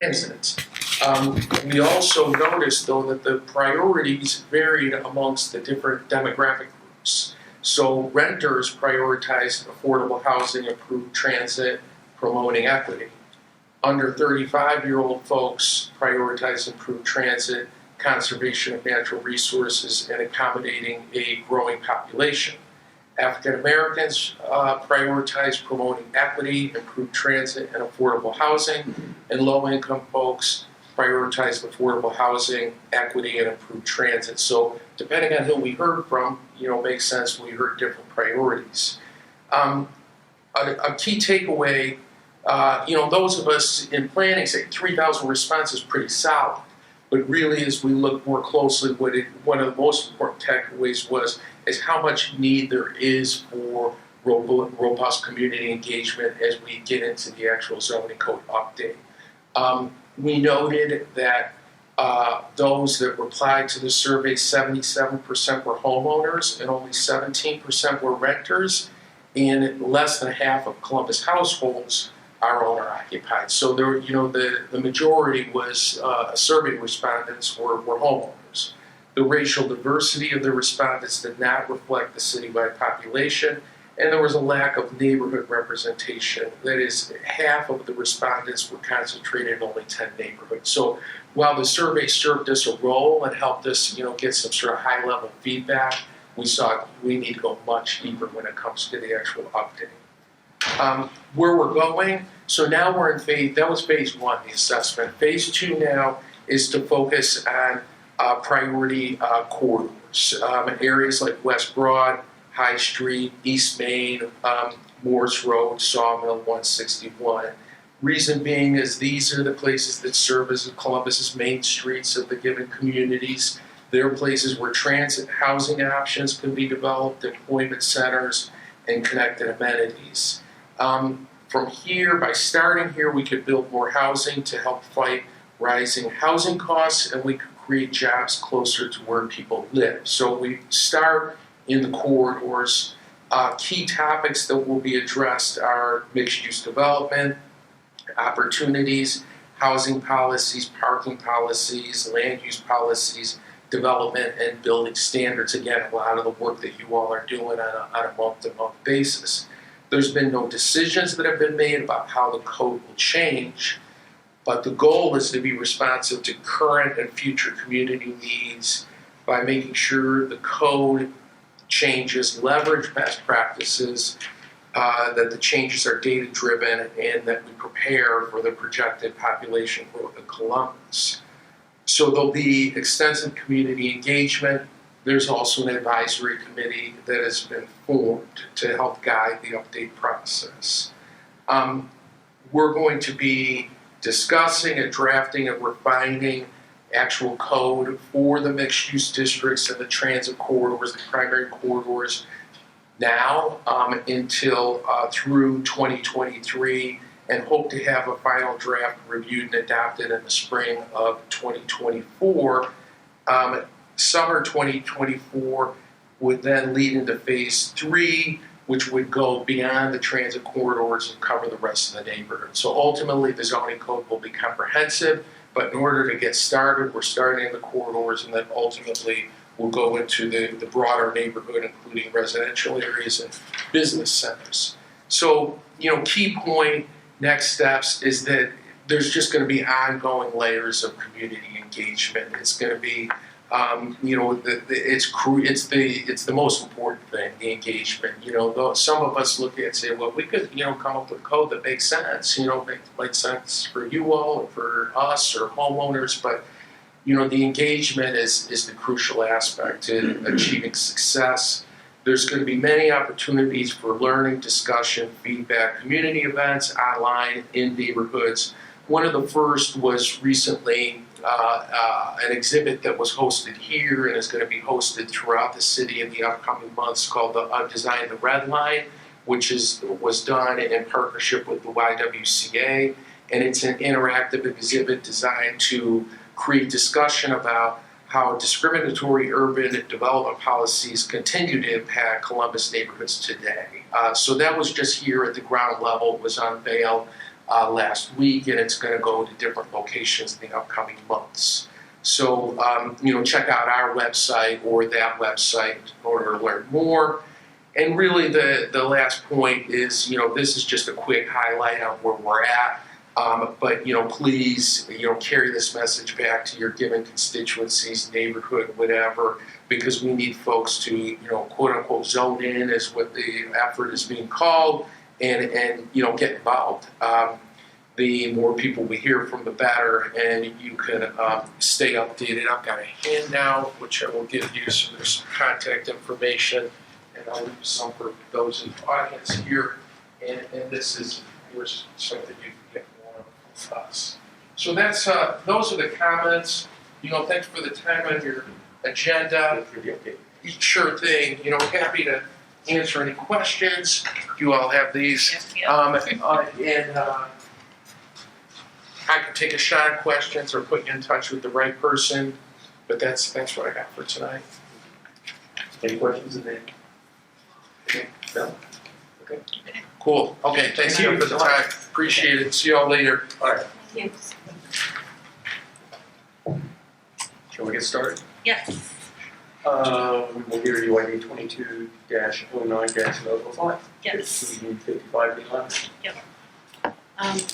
transit. We also noticed, though, that the priorities varied amongst the different demographic groups. So renters prioritized affordable housing, improved transit, promoting equity. Under 35-year-old folks prioritized improved transit, conservation of natural resources, and accommodating a growing population. African Americans prioritize promoting equity, improved transit, and affordable housing, and low-income folks prioritize affordable housing, equity, and improved transit. So depending on who we heard from, makes sense, we heard different priorities. A key takeaway, those of us in planning say 3,000 responses is pretty solid. But really, as we look more closely, one of the most important takeaways is how much need there is for robust community engagement as we get into the actual zoning code update. We noted that those that replied to the survey, 77% were homeowners and only 17% were renters, and less than half of Columbus households are owner-occupied. So there, the majority was survey respondents were homeowners. The racial diversity of the respondents did not reflect the citywide population, and there was a lack of neighborhood representation. That is, half of the respondents were concentrated in only 10 neighborhoods. So while the survey served us a role and helped us, get some sort of high-level feedback, we saw we need to go much deeper when it comes to the actual update. Where we're going, so now we're in that was phase one, the assessment. Phase two now is to focus on priority corridors, areas like West Broad, High Street, East Main, Morse Road, Sawmill, 161. Reason being is these are the places that serve as Columbus's main streets of the given communities. They're places where transit housing options can be developed, employment centers, and connected amenities. From here, by starting here, we could build more housing to help fight rising housing costs, and we could create jobs closer to where people live. So we start in the corridors. Key topics that will be addressed are mixed-use development, opportunities, housing policies, parking policies, land use policies, development, and building standards. Again, a lot of the work that you all are doing on a month-to-month basis. There's been no decisions that have been made about how the code will change, but the goal is to be responsive to current and future community needs by making sure the code changes leverage best practices, that the changes are data-driven, and that we prepare for the projected population growth of Columbus. So there'll be extensive community engagement. There's also an advisory committee that has been formed to help guide the update process. We're going to be discussing and drafting and refining actual code for the mixed-use districts and the transit corridors, the primary corridors, now until through 2023, and hope to have a final draft reviewed and adopted in the spring of 2024. Summer 2024 would then lead into phase three, which would go beyond the transit corridors and cover the rest of the neighborhood. So ultimately, the zoning code will be comprehensive, but in order to get started, we're starting in the corridors, and then ultimately we'll go into the broader neighborhood, including residential areas and business centers. So, key point, next steps is that there's just going to be ongoing layers of community engagement. It's going to be it's the most important thing, the engagement. Though some of us look at it and say, well, we could, come up with code that makes sense, makes sense for you all, or for us, or homeowners, but, the engagement is the crucial aspect to achieving success. There's going to be many opportunities for learning, discussion, feedback, community events, online, in neighborhoods. One of the first was recently an exhibit that was hosted here and is going to be hosted throughout the city in the upcoming months called the Design the Red Line, which was done in partnership with the YWCA. And it's an interactive exhibit designed to create discussion about how discriminatory urban development policies continue to impact Columbus neighborhoods today. So that was just here at the ground level. It was unveiled last week, and it's going to go to different locations in the upcoming months. So, check out our website or that website in order to learn more. And really the last point is, this is just a quick highlight of where we're at. But please, carry this message back to your given constituencies, neighborhood, whatever, because we need folks to, quote unquote, zone in is what the effort is being called, and get involved. The more people we hear from, the better, and you can stay updated. I've got a handout, which I will give you, so there's some contact information, and I'll leave some for those in the audience here, and this is yours so that you can get more of us. So that's those are the comments. Thanks for the time on your agenda. Sure thing. Happy to answer any questions. You all have these. I can take a shot at questions or put you in touch with the right person, but that's what I got for tonight. Any questions in there? Okay. No? Okay. Cool. Okay, thanks again for the time. Appreciate it. See you all later. All right. Thank you. Shall we get started? Yes. We'll hear UID 22-09-005. Yes. 1555 Neal.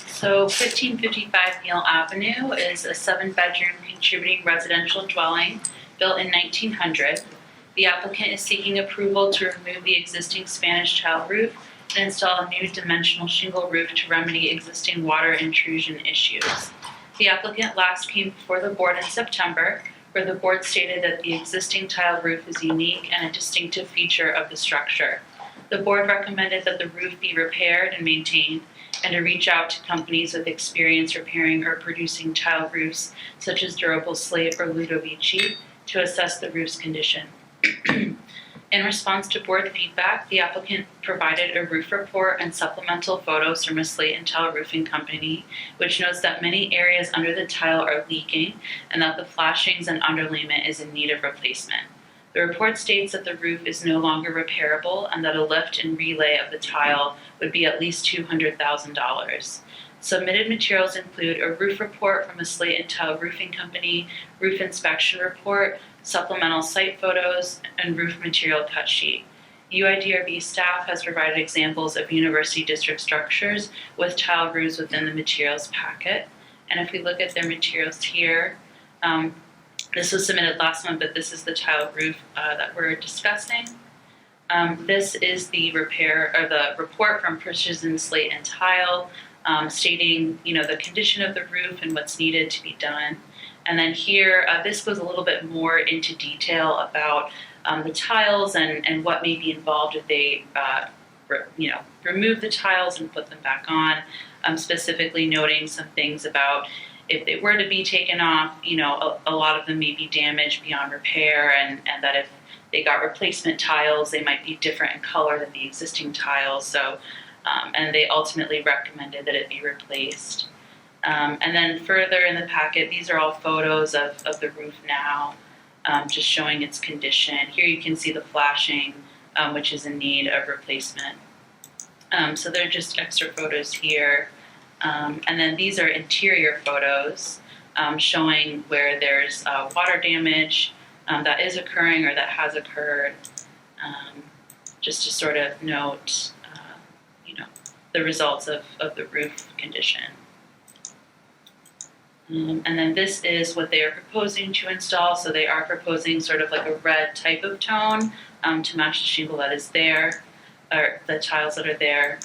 So 1555 Neal Avenue is a 7-bedroom contributing residential dwelling built in 1900. The applicant is seeking approval to remove the existing Spanish tile roof and install a new dimensional shingle roof to remedy existing water intrusion issues. The applicant last came before the board in September, where the board stated that the existing tile roof is unique and a distinctive feature of the structure. The board recommended that the roof be repaired and maintained, and to reach out to companies with experience repairing or producing tile roofs, such as Durable Slate or Ludovici, to assess the roof's condition. In response to board feedback, the applicant provided a roof report and supplemental photos from a slate and tile roofing company, which notes that many areas under the tile are leaking and that the flashings and underlayment is in need of replacement. The report states that the roof is no longer repairable and that a lift and relay of the tile would be at least $200,000. Submitted materials include a roof report from a slate and tile roofing company, roof inspection report, supplemental site photos, and roof material cut sheet. UIDRB staff has provided examples of University District structures with tile roofs within the materials packet. And if we look at their materials here, this was submitted last month, but this is the tile roof that we're discussing. This is the report from Precision Slate and Tile, stating the condition of the roof and what's needed to be done. And then here, this goes a little bit more into detail about the tiles and what may be involved if they remove the tiles and put them back on. Specifically noting some things about if they were to be taken off, a lot of them may be damaged beyond repair, and that if they got replacement tiles, they might be different in color than the existing tiles. So, and they ultimately recommended that it be replaced. And then further in the packet, these are all photos of the roof now, just showing its condition. Here you can see the flashing, which is in need of replacement. So they're just extra photos here. And then these are interior photos showing where there's water damage that is occurring or that has occurred, just to sort of note, the results of the roof condition. And then this is what they are proposing to install. So they are proposing sort of like a red type of tone to match the shingle that is there, or the tiles that are there.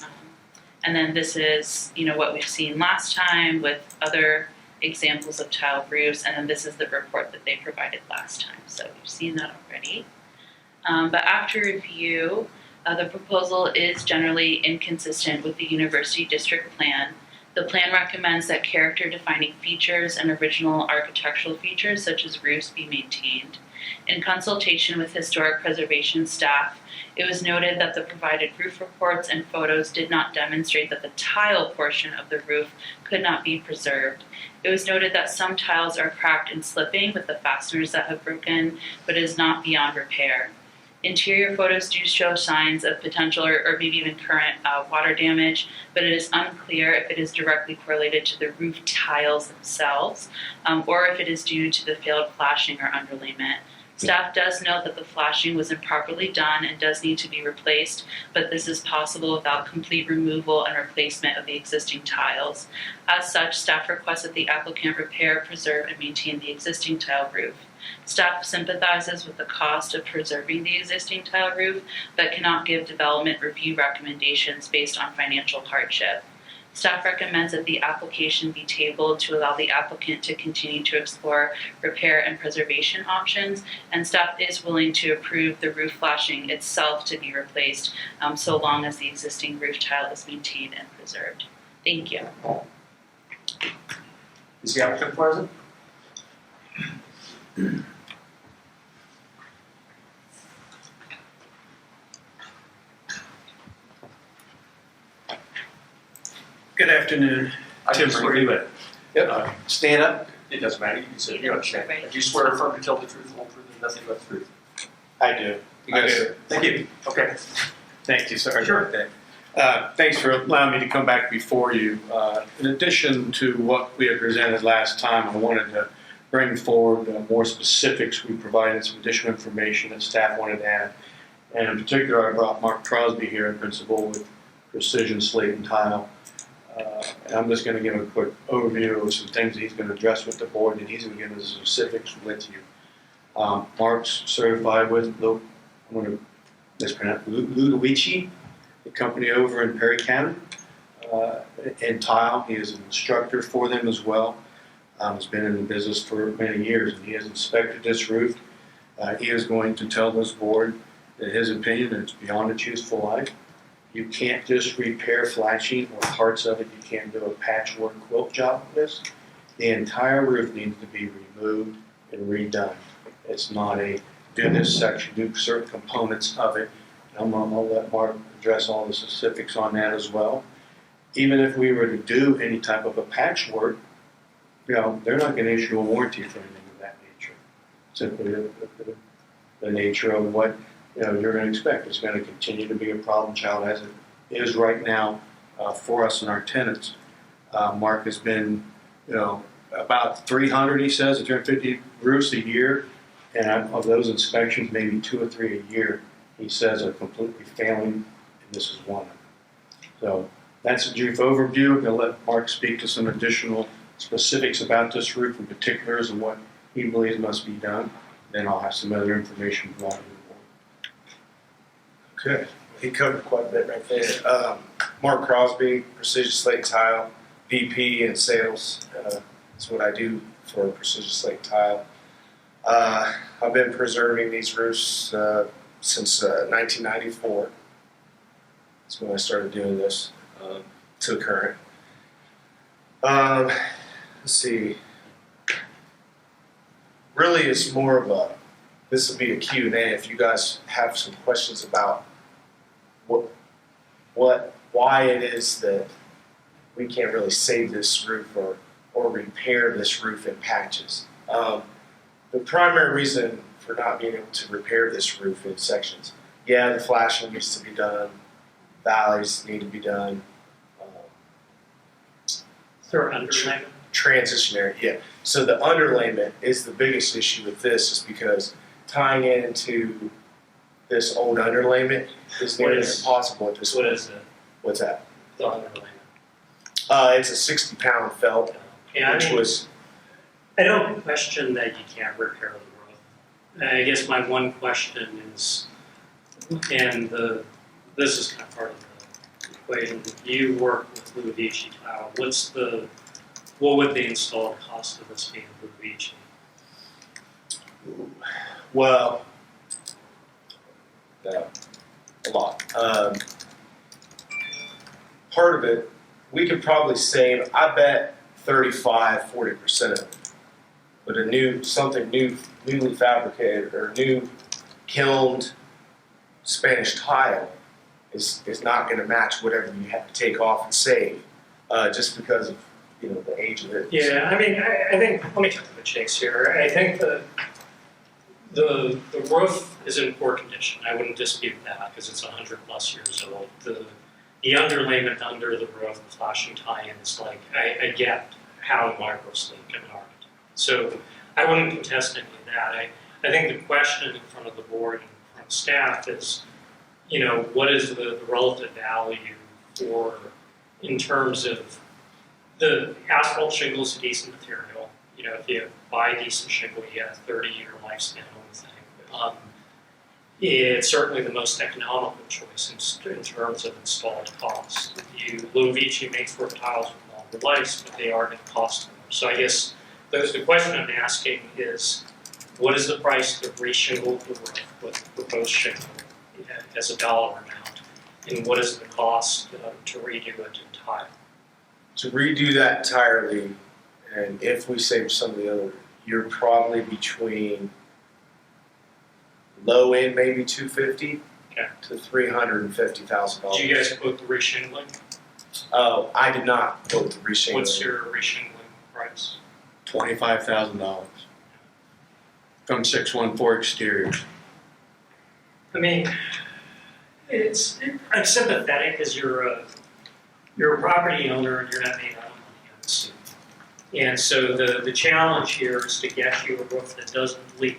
And then this is, what we've seen last time with other examples of tile roofs. And then this is the report that they provided last time. So we've seen that already. But after review, the proposal is generally inconsistent with the University District Plan. The plan recommends that character-defining features and original architectural features, such as roofs, be maintained. In consultation with historic preservation staff, it was noted that the provided roof reports and photos did not demonstrate that the tile portion of the roof could not be preserved. It was noted that some tiles are cracked and slipping with the fasteners that have broken, but is not beyond repair. Interior photos do show signs of potential or maybe even current water damage, but it is unclear if it is directly correlated to the roof tiles themselves or if it is due to the failed flashing or underlayment. Staff does note that the flashing was improperly done and does need to be replaced, but this is possible without complete removal and replacement of the existing tiles. As such, staff requests that the applicant repair, preserve, and maintain the existing tile roof. Staff sympathizes with the cost of preserving the existing tile roof, but cannot give development review recommendations based on financial hardship. Staff recommends that the application be tabled to allow the applicant to continue to explore repair and preservation options, and staff is willing to approve the roof flashing itself to be replaced so long as the existing roof tile is maintained and preserved. Thank you. Is the applicant present? Good afternoon. I can swear you in. Yep. Stand up. It doesn't matter, you can sit here, understand. Right. Do you swear or affirm to tell the truth, the whole truth, and nothing but the truth? I do. I do. Thank you. Okay. Thank you, sir. Sure. Thanks for allowing me to come back before you. In addition to what we had presented last time, I wanted to bring forward more specifics. We provided some additional information that staff wanted to add. And in particular, I brought Mark Crosby here, a principal with Precision Slate and Tile. And I'm just going to give a quick overview of some things he's going to address with the board, and he's going to give us specifics with you. Mark's certified with, I'm going to mispronounce, Ludovici, the company over in Perry County, in Tile. He is an instructor for them as well. He's been in the business for many years, and he has inspected this roof. He is going to tell this board that his opinion that it's beyond its useful life. You can't just repair flashing or parts of it. You can't do a patchwork quilt job with this. The entire roof needs to be removed and redone. It's not a do this section, do certain components of it. I'm going to let Mark address all the specifics on that as well. Even if we were to do any type of a patchwork, they're not going to issue a warranty for anything of that nature. Simply the nature of what you're going to expect. It's going to continue to be a problem child as it is right now for us and our tenants. Mark has been, about 300, he says, 350 roofs a year, and of those inspections, maybe 2 or 3 a year, he says are completely failing, and this is one of them. So that's a brief overview. I'm going to let Mark speak to some additional specifics about this roof in particulars and what he believes must be done. Then I'll have some other information provided. Good. He covered quite a bit right there. Mark Crosby, Precision Slate Tile, VP in sales. That's what I do for Precision Slate Tile. I've been preserving these roofs since 1994. That's when I started doing this to current. Let's see. Really, it's more of this will be a Q&A if you guys have some questions about why it is that we can't really save this roof or repair this roof in patches. The primary reason for not being able to repair this roof in sections, the flashing needs to be done, valleys need to be done. Transitionary, yeah. So the underlayment is the biggest issue with this, is because tying into this old underlayment is nearly impossible at this point. What is it? What's that? The underlayment. It's a 60-pound felt, Yeah, which was. I don't question that you can't repair the roof. I guess my one question is, this is kind of part of the equation. You work with Ludovici Tile. What would the installed cost of this be in Ludovici? Well, a lot. Part of it, we could probably save, I bet, 35-40% of it. But something newly fabricated or new kilned Spanish tile is not going to match whatever you have to take off and save, just because of the age of it. Yeah, I mean, I think, let me cut to the chase here. I think The roof is in poor condition. I wouldn't dispute that because it's 100+ years old. The underlayment under the roof, the flashing tie-in is like, I get how the micro's leak and aren't. So I wouldn't contest any of that. I think the question in front of the board and from staff is, what is the relative value for, in terms of the asphalt shingle is a decent material. If you buy decent shingle, you get a 30-year lifespan on the thing. It's certainly the most economical choice in terms of installed cost. Ludovici makes roof tiles with longer lives, but they are going to cost more. So I guess the question I'm asking is, what is the price to re-shingle the roof with proposed shingle as a dollar amount, and what is the cost to redo it in tile? To redo that entirely, and if we save some of the other, you're probably between low end maybe $250,000 to $350,000. Did you guys quote the re-shingling? Oh, I did not quote the reshingling. What's your re-shingling price? $25,000 from 614 exteriors. I mean, I'm sympathetic because you're a property owner and you're not made out of money on this. And so the challenge here is to get you a roof that doesn't leak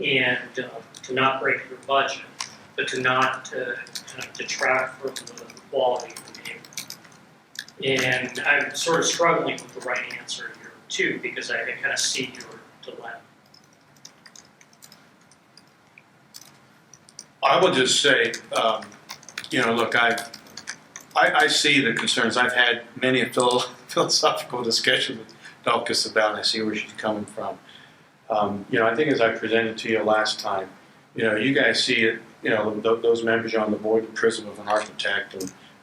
and to not break your budget, but to not kind of detract from the quality of the neighborhood. And I'm sort of struggling with the right answer here too, because I kind of see your dilemma. I will just say, look, I see the concerns. I've had many a philosophical discussion with Delkus about, and I see where she's coming from. I think as I presented to you last time, you guys see it, those members on the board, the prism of an architect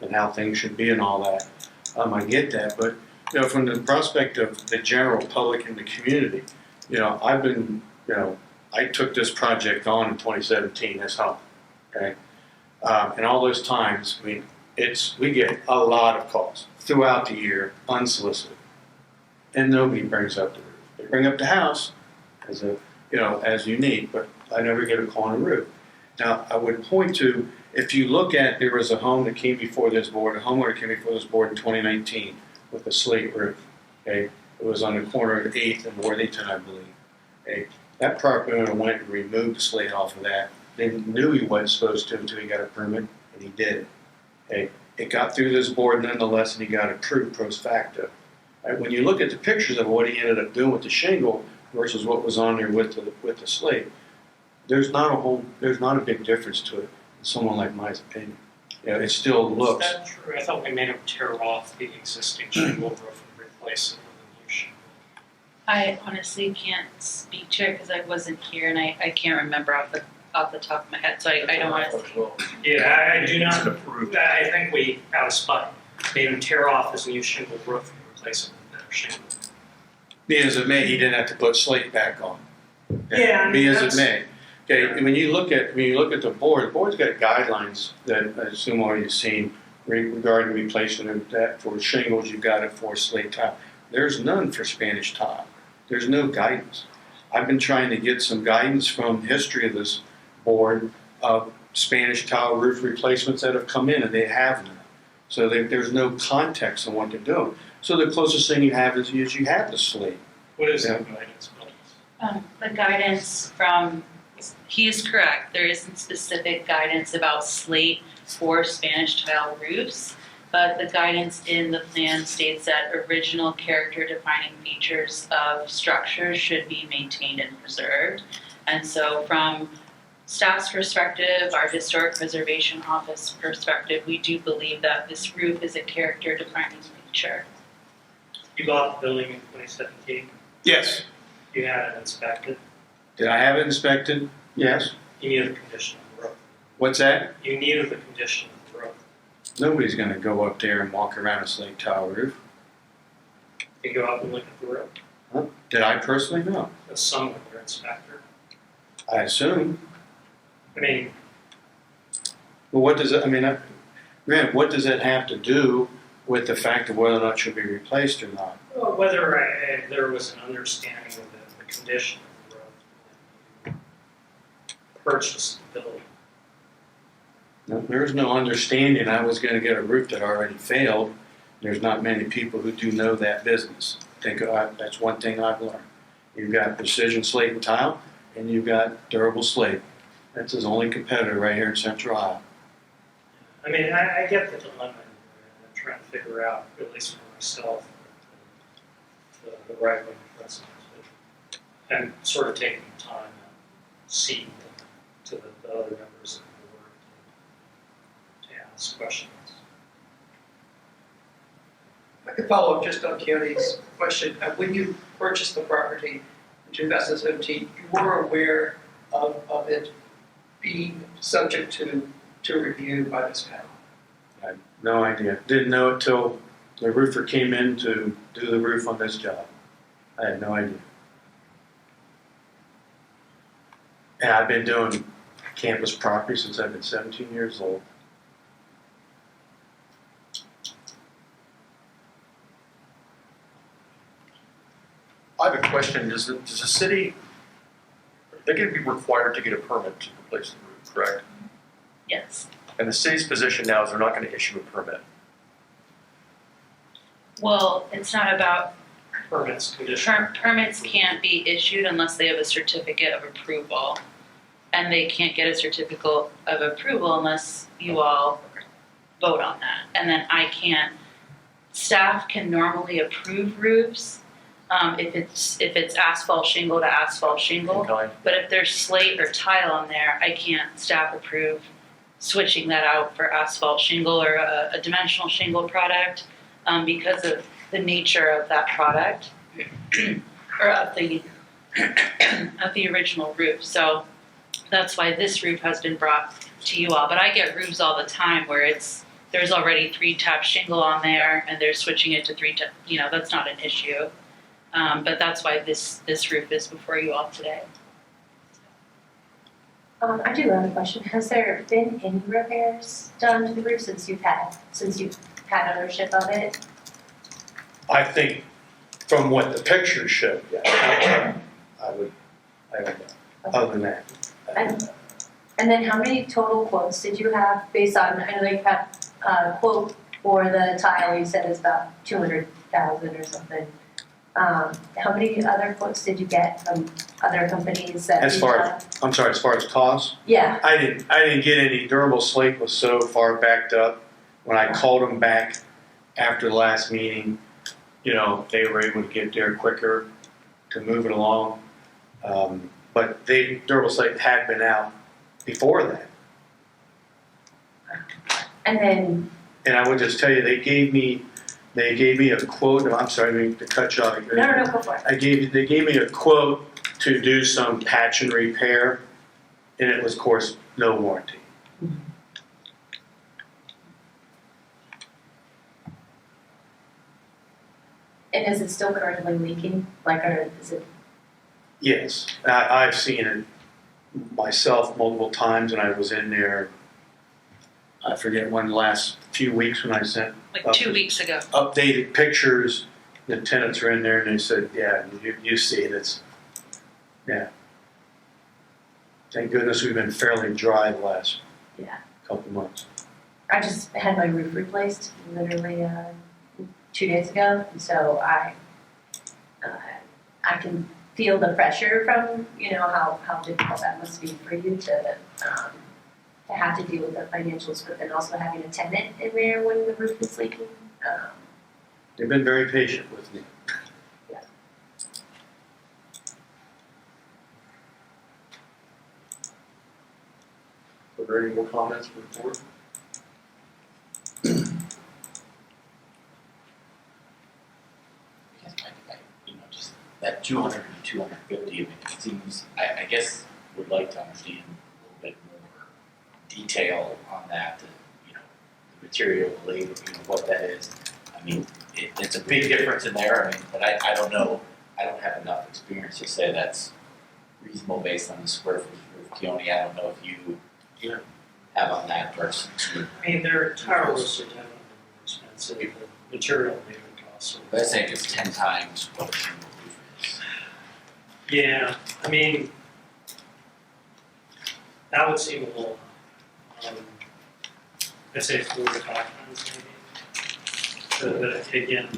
and how things should be and all that. I get that, but, from the prospect of the general public and the community, I've been, I took this project on in 2017 as help, okay? And all those times, we get a lot of calls throughout the year, unsolicited, and nobody brings up the roof. They bring up the house as unique, but I never get a call on the roof. Now, I would point to, if you look at, there was a home that came before this board, a homeowner came before this board in 2019 with a slate roof, okay? It was on the corner of 8th and Worthington, I believe, okay? That property owner went and removed the slate off of that. They knew he wasn't supposed to until he got a permit, and he did it. Okay? It got through this board nonetheless, and he got approved post facto. Right? When you look at the pictures of what he ended up doing with the shingle versus what was on there with the slate, there's not a big difference to it. In someone like my opinion, it still looks. Is that true? I thought we made him tear off the existing shingle roof and replace it with a new shingle. I honestly can't speak to it because I wasn't here and I can't remember off the top of my head, so I don't want to. Yeah, I do not approve. I think we, out of spite, made him tear off his new shingle roof and replace it with better shingle. Be as it may, he didn't have to put slate back on. Okay? Yeah, I mean, Be as that's- it may. Okay, when you look at the board's got guidelines that I assume all you've seen regarding replacement of that. For shingles, you've got it for slate tile. There's none for Spanish tile. There's no guidance. I've been trying to get some guidance from the history of this board of Spanish tile roof replacements that have come in, and they have none. So there's no context on what they're doing. So the closest thing you have is you have the slate. What is Yeah. the guidance, please? The guidance from, he is correct, there isn't specific guidance about slate for Spanish tile roofs, but the guidance in the plan states that original character defining features of structures should be maintained and preserved. And so from staff's perspective, our historic preservation office perspective, we do believe that this roof is a character defining feature. You bought the building in 2017. Yes. You had it inspected. Did I have it inspected? Yes. You knew the condition of the roof. What's that? You knew the condition of the roof. Nobody's going to go up there and walk around a slate tile roof. You go out and look at the roof. Huh? Did I personally? No. As someone, your inspector. I assume. I mean, Well, what does it? Grant, what does that have to do with the fact of whether or not it should be replaced or not? whether there was an understanding of the condition of the roof. purchased the building. No, there's no understanding I was gonna get a roof that already failed. There's not many people who do know that business. That's one thing I've learned. You've got precision slate and tile, and you've got durable slate. That's his only competitor right here in Central Iowa. I mean, I get the dilemma, and I'm trying to figure out, at least for myself, the right way to present it. And sort of taking the time and seeing to the other members of the board to ask questions. I could follow up just on Keone's question. When you purchased the property in 2017, you were aware of it being subject to review by this panel? I had no idea. Didn't know it till the roofer came in to do the roof on this job. I had no idea. And I've been doing campus property since I've been 17 years old. I have a question. Does the city, they're going to be required to get a permit to replace the roof, correct? Yes. And the city's position now is they're not going to issue a permit. Well, it's not about, Permits, conditional. permits can't be issued unless they have a certificate of approval. And they can't get a certificate of approval unless you all vote on that. And then I can't, staff can normally approve roofs, if it's asphalt shingle to asphalt shingle. In kind. But if there's slate or tile on there, I can't staff approve switching that out for asphalt shingle or a dimensional shingle product, because of the nature of that product, or of the original roof. So that's why this roof has been brought to you all. But I get roofs all the time where there's already 3-tap shingle on there and they're switching it to 3-tap, that's not an issue. But that's why this roof is before you all today. I do have a question. Has there been any repairs done to the roof since you've had ownership of it? I think from what the pictures show, yeah, I don't know. Other than that. And then how many total quotes did you have based on, I know you have a quote for the tile you said is about 200,000 or something. How many other quotes did you get from other companies that? As far as cost, Yeah, I didn't get any. Durable slate was so far backed up. When I called them back after the last meeting, they were able to get there quicker to move it along. But durable slate had been out before that. and I would just tell you, they gave me a quote. I'm sorry to cut you off. no, go for it. They gave me a quote to do some patch and repair, and it was, of course, no warranty. And is it still currently leaking? Or is it? Yes, I've seen it myself multiple times, and I was in there. I forget when, the last few weeks when I sent Like 2 weeks ago. updated pictures. The tenants were in there, and they said, "Yeah, you see it. Yeah." Thank goodness we've been fairly dry the last Yeah. couple months. I just had my roof replaced literally 2 days ago, and so I can feel the pressure from how difficult that must be for you to have to deal with the financials, but then also having a tenant in there when the roof is leaking. They've been very patient with me. Are there any more comments from the board? Just that 200 and 250, I mean, it seems, I guess would like to understand a little bit more detail on that, the material, the labor, what that is. I mean, it's a big difference in there, but I don't know, I don't have enough experience to say that's reasonable based on the square footage of Keone. I don't know if you have on that person. I mean, their tile roofs are definitely more expensive, the material and labor costs. But I think it's 10 times what a shingle roof is. Yeah, I mean, That would seem a little, I'd say 4 to 5 times maybe. But again,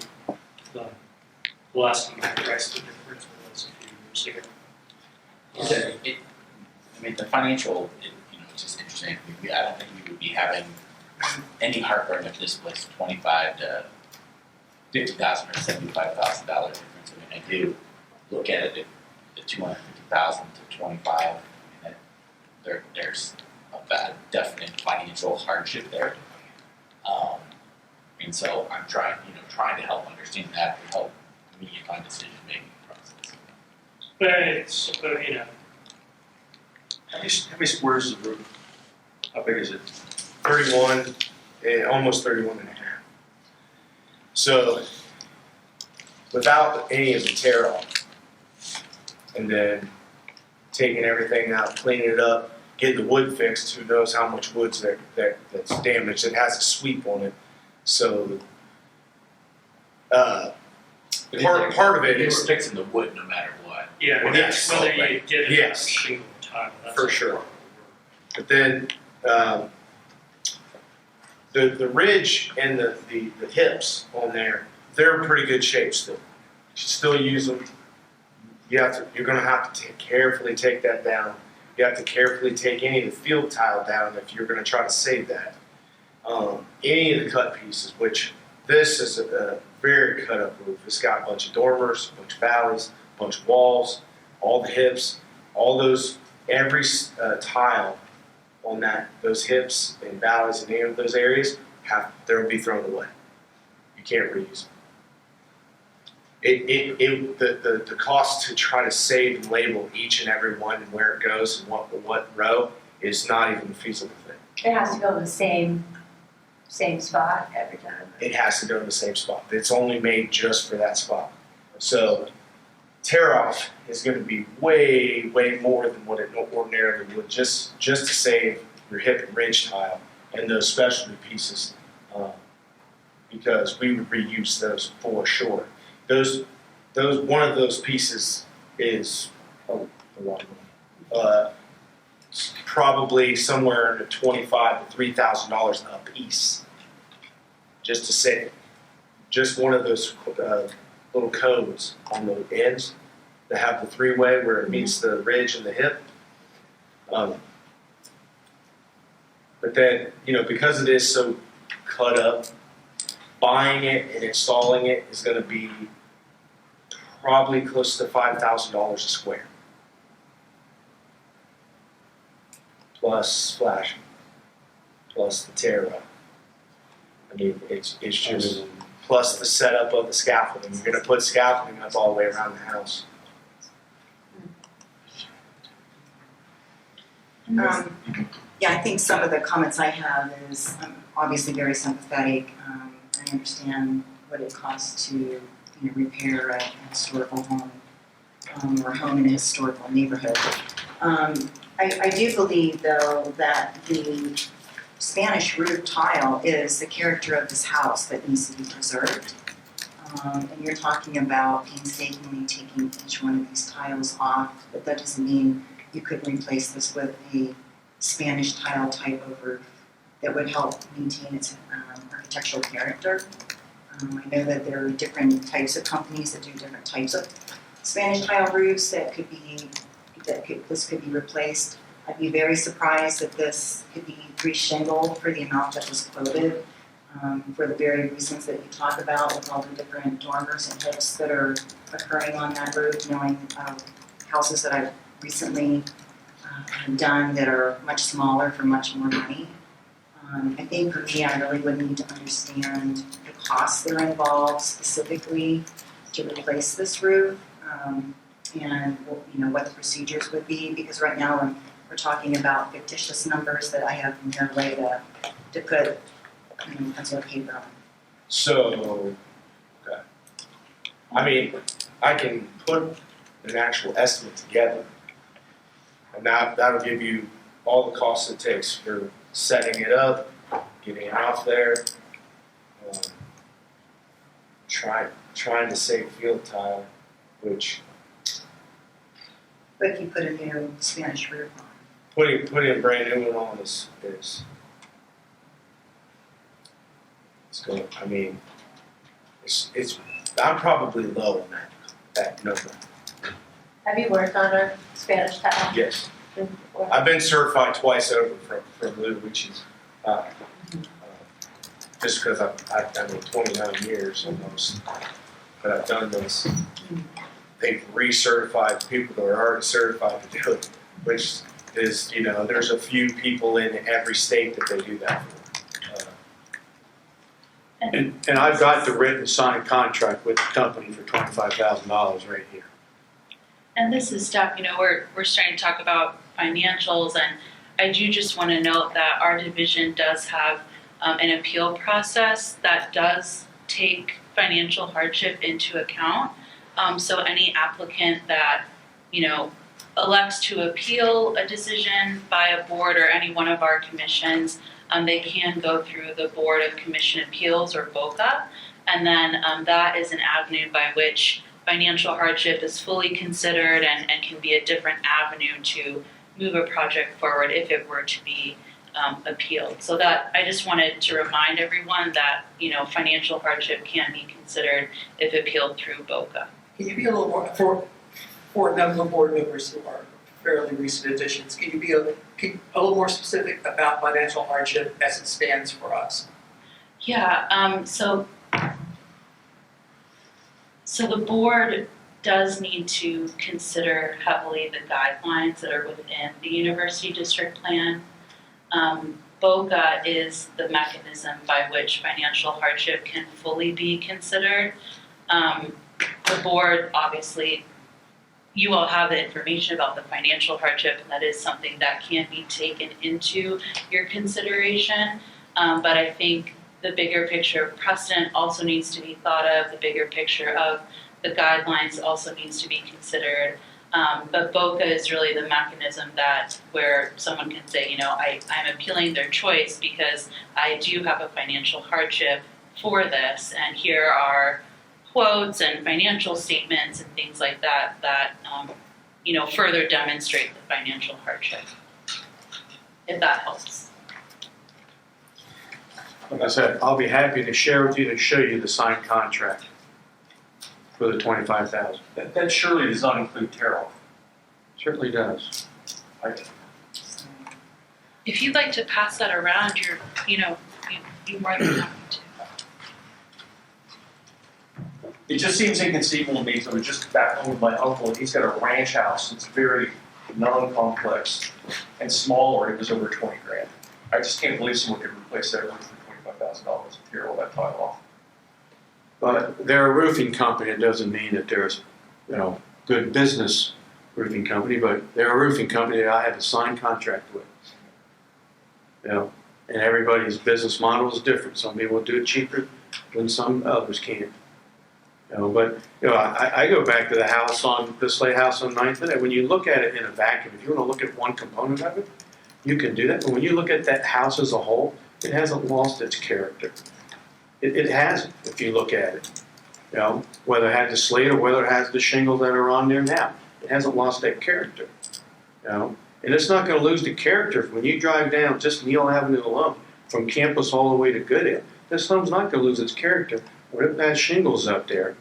last time I priced the difference was a few years ago. I mean, the financial, it's just interesting. I don't think we would be having any heartburn if this was $25,000 to $50,000 or $75,000 difference. I mean, I do look at it at $250,000 to $25,000. I mean, there's a definite financial hardship there. And so I'm trying to help understand that to help me in my decision making process. But it's, How many squares is the roof? How big is it? 31, almost 31 and a half. So without any of the tear off, and then taking everything out, cleaning it up, getting the wood fixed, who knows how much wood's that's damaged. It has a sweep on it. So part of it You're is fixing the wood no matter what. yeah, Well, that's yes. whether you get it Yes. on shingle or tile, that's For a sure. part of the work. But then the ridge and the hips on there, they're in pretty good shape still. You should still use them. You're gonna have to carefully take that down. You have to carefully take any of the field tile down if you're gonna try to save that. Any of the cut pieces, which this is a very cut up roof. It's got a bunch of dormers, a bunch of valleys, a bunch of walls, all the hips, all those, every tile on those hips and valleys and any of those areas, they'll be thrown away. You can't reuse them. The cost to try to save and label each and every one and where it goes and what row is not even a feasible thing. It has to go to the same spot every time. It has to go to the same spot. It's only made just for that spot. So tear off is going to be way, way more than what it ordinarily would just to save your hip and ridge tile and those specialty pieces, because we would reuse those for sure. Those one of those pieces is a lot of money. Probably somewhere in the $25,000 to $3,000 a piece, just to save. Just one of those little codes on the ends that have the three-way where it meets the ridge and the hip. But then, because it is so cut up, buying it and installing it is going to be probably close to $5,000 a square. Plus flashing, plus the tear up. I mean, it's just, plus the setup of the scaffolding. You're going to put scaffolding up all the way around the house. Yeah, I think some of the comments I have is I'm obviously very sympathetic. I understand what it costs to repair a historical home or a home in a historical neighborhood. I do believe, though, that the Spanish roof tile is the character of this house that needs to be preserved. And you're talking about painstakingly taking each one of these tiles off, but that doesn't mean you couldn't replace this with a Spanish tile type of roof that would help maintain its architectural character. I know that there are different types of companies that do different types of Spanish tile roofs this could be replaced. I'd be very surprised if this could be re-shingled for the amount that was quoted, for the very reasons that you talk about with all the different dormers and hips that are occurring on that roof, knowing houses that I've recently done that are much smaller for much more money. I think for me, I really would need to understand the costs that are involved specifically to replace this roof, and what the procedures would be, because right now we're talking about fictitious numbers that I have no way to put pencil or paper on. So, okay. I mean, I can put an actual estimate together, and that'll give you all the costs it takes for setting it up, getting it off there, trying to save field tile, which But if you put a new Spanish roof on, putting a brand new one on is it's going. I mean, it's I'm probably low on that number. Have you worked on a Spanish tile Yes, before? I've been certified twice over from Lou, which is just because I mean 29 years almost that I've done this. They've recertified people that are already certified to do it, which is, there's a few people in every state that they do that for. And I've got the written signed contract with the company for $25,000 right here. And this is stuff, we're starting to talk about financials, and I do just want to note that our division does have an appeal process that does take financial hardship into account. So any applicant that, elects to appeal a decision by a board or any one of our commissions, they can go through the Board of Commission Appeals, or BOCA, and then that is an avenue by which financial hardship is fully considered and can be a different avenue to move a project forward if it were to be appealed. So that I just wanted to remind everyone that financial hardship can be considered if appealed through BOCA. Can you be a little more, for a number of board members who are fairly recent additions, can you be a little more specific about financial hardship as it stands for us? Yeah, so the board does need to consider heavily the guidelines that are within the university district plan. BOCA is the mechanism by which financial hardship can fully be considered. The board, obviously, you all have the information about the financial hardship, and that is something that can be taken into your consideration. But I think the bigger picture of precedent also needs to be thought of. The bigger picture of the guidelines also needs to be considered. But BOCA is really the mechanism where someone can say, I'm appealing their choice because I do have a financial hardship for this, and here are quotes and financial statements and things like that further demonstrate the financial hardship, if that helps. Like I said, I'll be happy to share with you to show you the signed contract for the $25,000. That surely does not include tear-off. Certainly does. If you'd like to pass that around, you're more than happy to. It just seems inconceivable to me, so it's just back home with my uncle, he's got a ranch house, it's very non-complex and smaller, it was over 20 grand. I just can't believe someone could replace that roof for $25,000 and tear all that tile off. But they're a roofing company. It doesn't mean that there's, good business roofing company, but they're a roofing company that I have a signed contract with. And everybody's business model is different. Some people do it cheaper than some others can. But I go back to the house on the Slate House on 9th Minute. When you look at it in a vacuum, if you want to look at one component of it, you can do that. But when you look at that house as a whole, it hasn't lost its character. It hasn't, if you look at it. Whether it has the slate or whether it has the shingles that are on there now, it hasn't lost that character. And it's not going to lose the character when you drive down just Neal Avenue alone, from campus all the way to Goodale. This home's not going to lose its character. What if it has shingles up there,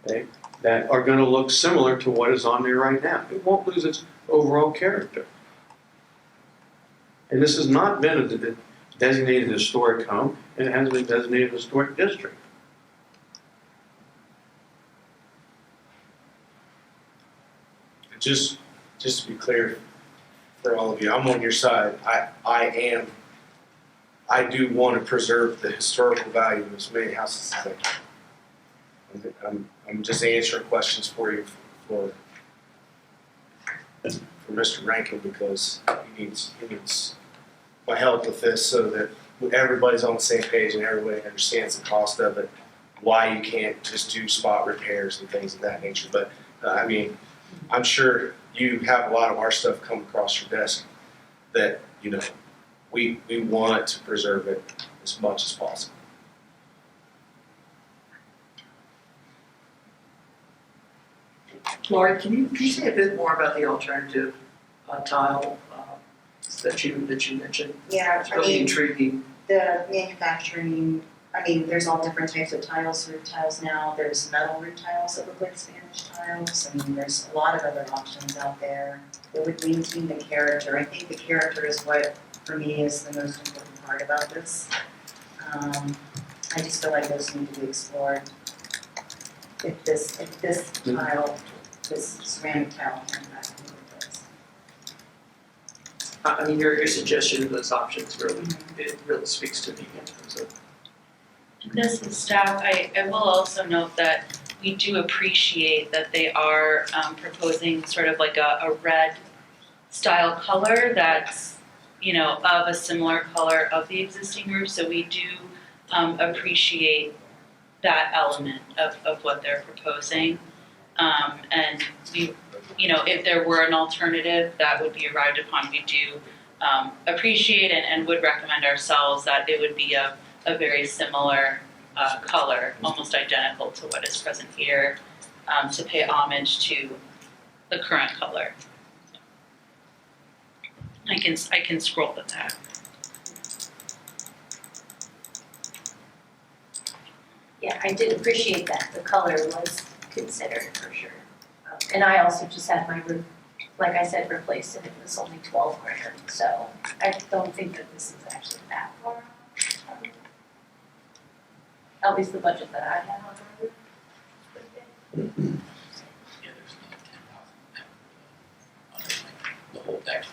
okay, that are going to look similar to what is on there right now? It won't lose its overall character. And this has not been a designated historic home, and it hasn't been designated historic district. Just to be clear for all of you, I'm on your side. I do want to preserve the historical value of as many houses as I can. I'm just answering questions for you for Mr. Rankin because he needs my help with this so that everybody's on the same page and everybody understands the cost of it, why you can't just do spot repairs and things of that nature. But I'm sure you have a lot of our stuff come across your desk that, we want to preserve it as much as possible. Laurie, can you say a bit more about the alternative tile that you mentioned. Yeah, It's I really mean, intriguing. the manufacturing, I mean, there's all different types of tiles, roof tiles now. There's metal roof tiles that look like Spanish tiles. I mean, there's a lot of other options out there that would maintain the character. I think the character is what, for me, is the most important part about this. I just feel like those need to be explored. If this tile, this ceramic tile can back into this. I mean, your suggestion of those options really, it really speaks to me in terms of. This is staff. I will also note that we do appreciate that they are proposing sort of like a red style color that's, you know, of a similar color of the existing roof. So we do appreciate that element of what they're proposing. And we, you know, if there were an alternative that would be arrived upon, we do appreciate and would recommend ourselves that it would be a very similar color, almost identical to what is present here, to pay homage to the current color. I can scroll with that. Yeah, I did appreciate that, the color was considered for sure. And I also just had my roof, like I said, replaced and it was only 12 grand, so I don't think that this is actually that far off. At least the budget that I had on my roof. Yeah, there's no 10,000 underlying. The whole deck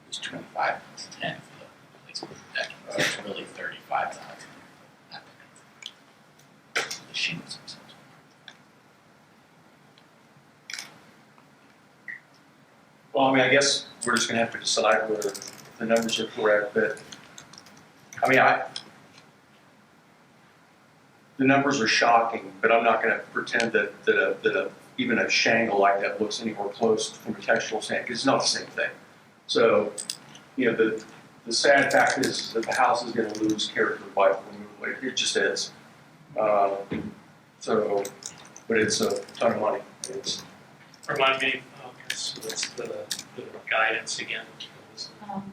was 25, it's 10 for the replacement of the deck, so it's really 35,000. The shingles themselves. Well, I mean, I guess we're just gonna have to decide whether the numbers are correct, but, I mean, the numbers are shocking, but I'm not gonna pretend that even a shangle like that looks anywhere close from a textural standpoint, 'cause it's not the same thing. So, you know, the sad fact is that the house is gonna lose character by removal, it just is. So, but it's a ton of money, it's, Remind me, so what's the guidance again?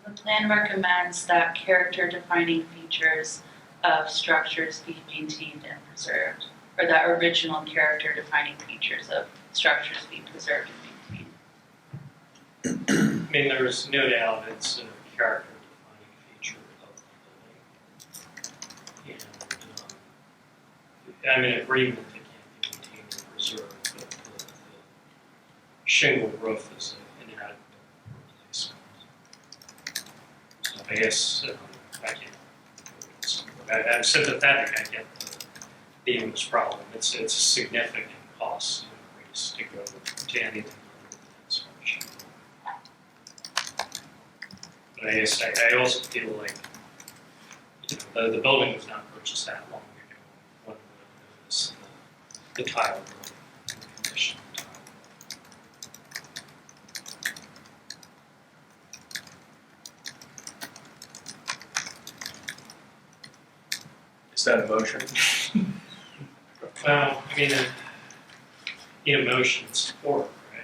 The plan recommends that character-defining features of structures be maintained and preserved, or that original character-defining features of structures be preserved and maintained. I mean, there is no doubt it's a character-defining feature of the building. And I'm in agreement that it can't be maintained and preserved, but the shingle roof is an inadequate replacement. So I guess I can't. I'm sympathetic. I get the English problem. It's a significant cost increase to go to anything other than inspection. But I guess I also feel like, you know, the building was not purchased that long ago. One would notice the tile roof and the condition of the tile. is that a motion? Well, I mean, in emotion and support, right?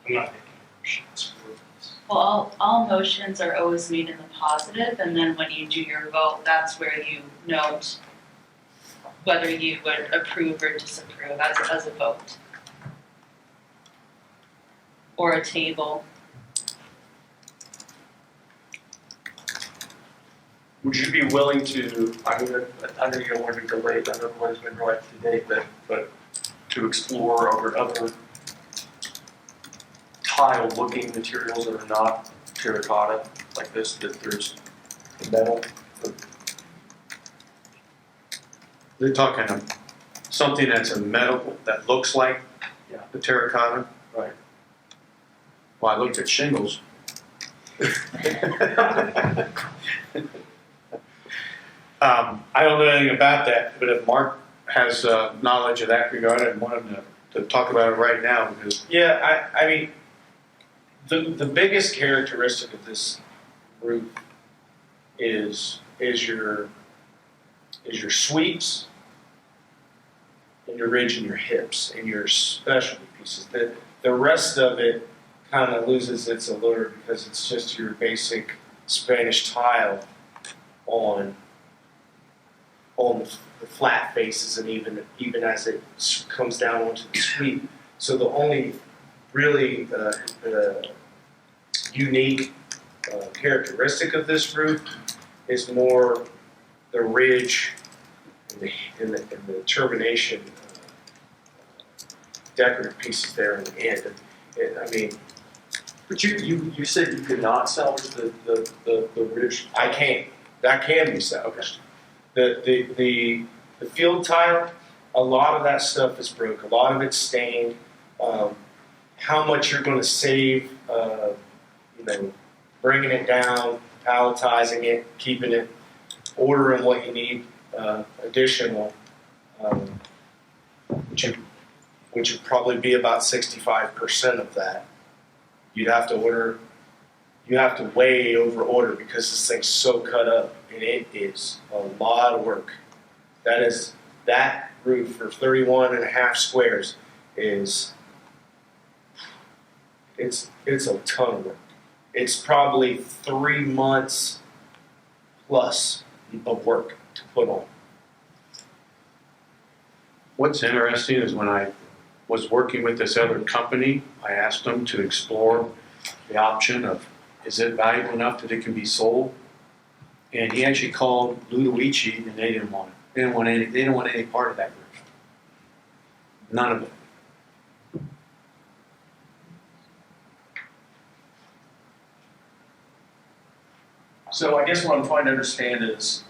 I'm not making emotion and support this. Well, all motions are always made in the positive, and then when you do your vote, that's where you note whether you would approve or disapprove as a vote. Or a table. Would you be willing to, I know you don't want to be delayed, I know everyone's been right today, but to explore over other tile-looking materials that are not terracotta like this, that there's metal? They're talking of something that's a metal, that looks like Yeah. the terracotta. Right. Well, I looked at shingles. I don't know anything about that, but if Mark has knowledge of that regard, I'd want him to talk about it right now because Yeah, I mean, the biggest characteristic of this roof is your sweeps and your ridge and your hips and your specialty pieces. The rest of it kind of loses its allure because it's just your basic Spanish tile on the flat faces, and even as it comes down onto the sweep. So the only really unique characteristic of this roof is more the ridge and the termination decorative pieces there in the end. I mean, But you said you could not salvage the ridge? I can't. That can be salvaged. The field tile, a lot of that stuff is broke. A lot of it's stained. How much you're going to save, bringing it down, palletizing it, keeping it, ordering what you need additional, which would probably be about 65% of that. You'd have to order. You have to way over order because this thing's so cut up, and it is a lot of work. That roof for 31 and a half squares it's a ton of work. It's probably 3 months plus of work to put on. What's interesting is when I was working with this other company, I asked them to explore the option of, is it valuable enough that it can be sold? And he actually called Ludovici, and they didn't want it. They didn't want any part of that roof. None of it. So I guess what I'm trying to understand is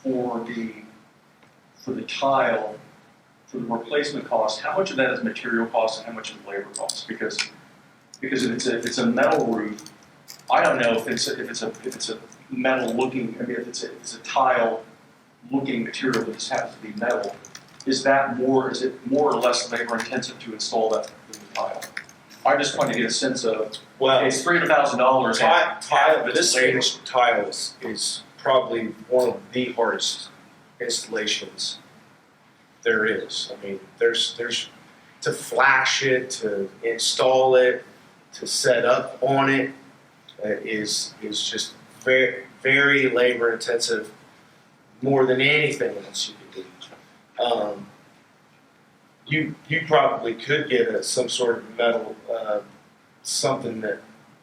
for the tile, for the replacement cost, how much of that is material cost and how much is labor cost? Because if it's a metal roof, I don't know if it's a metal looking. I mean, if it's a tile looking material that just happens to be metal, is it more or less labor intensive to install that than the tile? I'm just trying to get a sense of. Well, It's $300,000. tile. This finished tile is probably one of the hardest installations there is. I mean, there's to flash it, to install it, to set up on it is just very, very labor intensive, more than anything else you can do. You probably could get some sort of metal, something that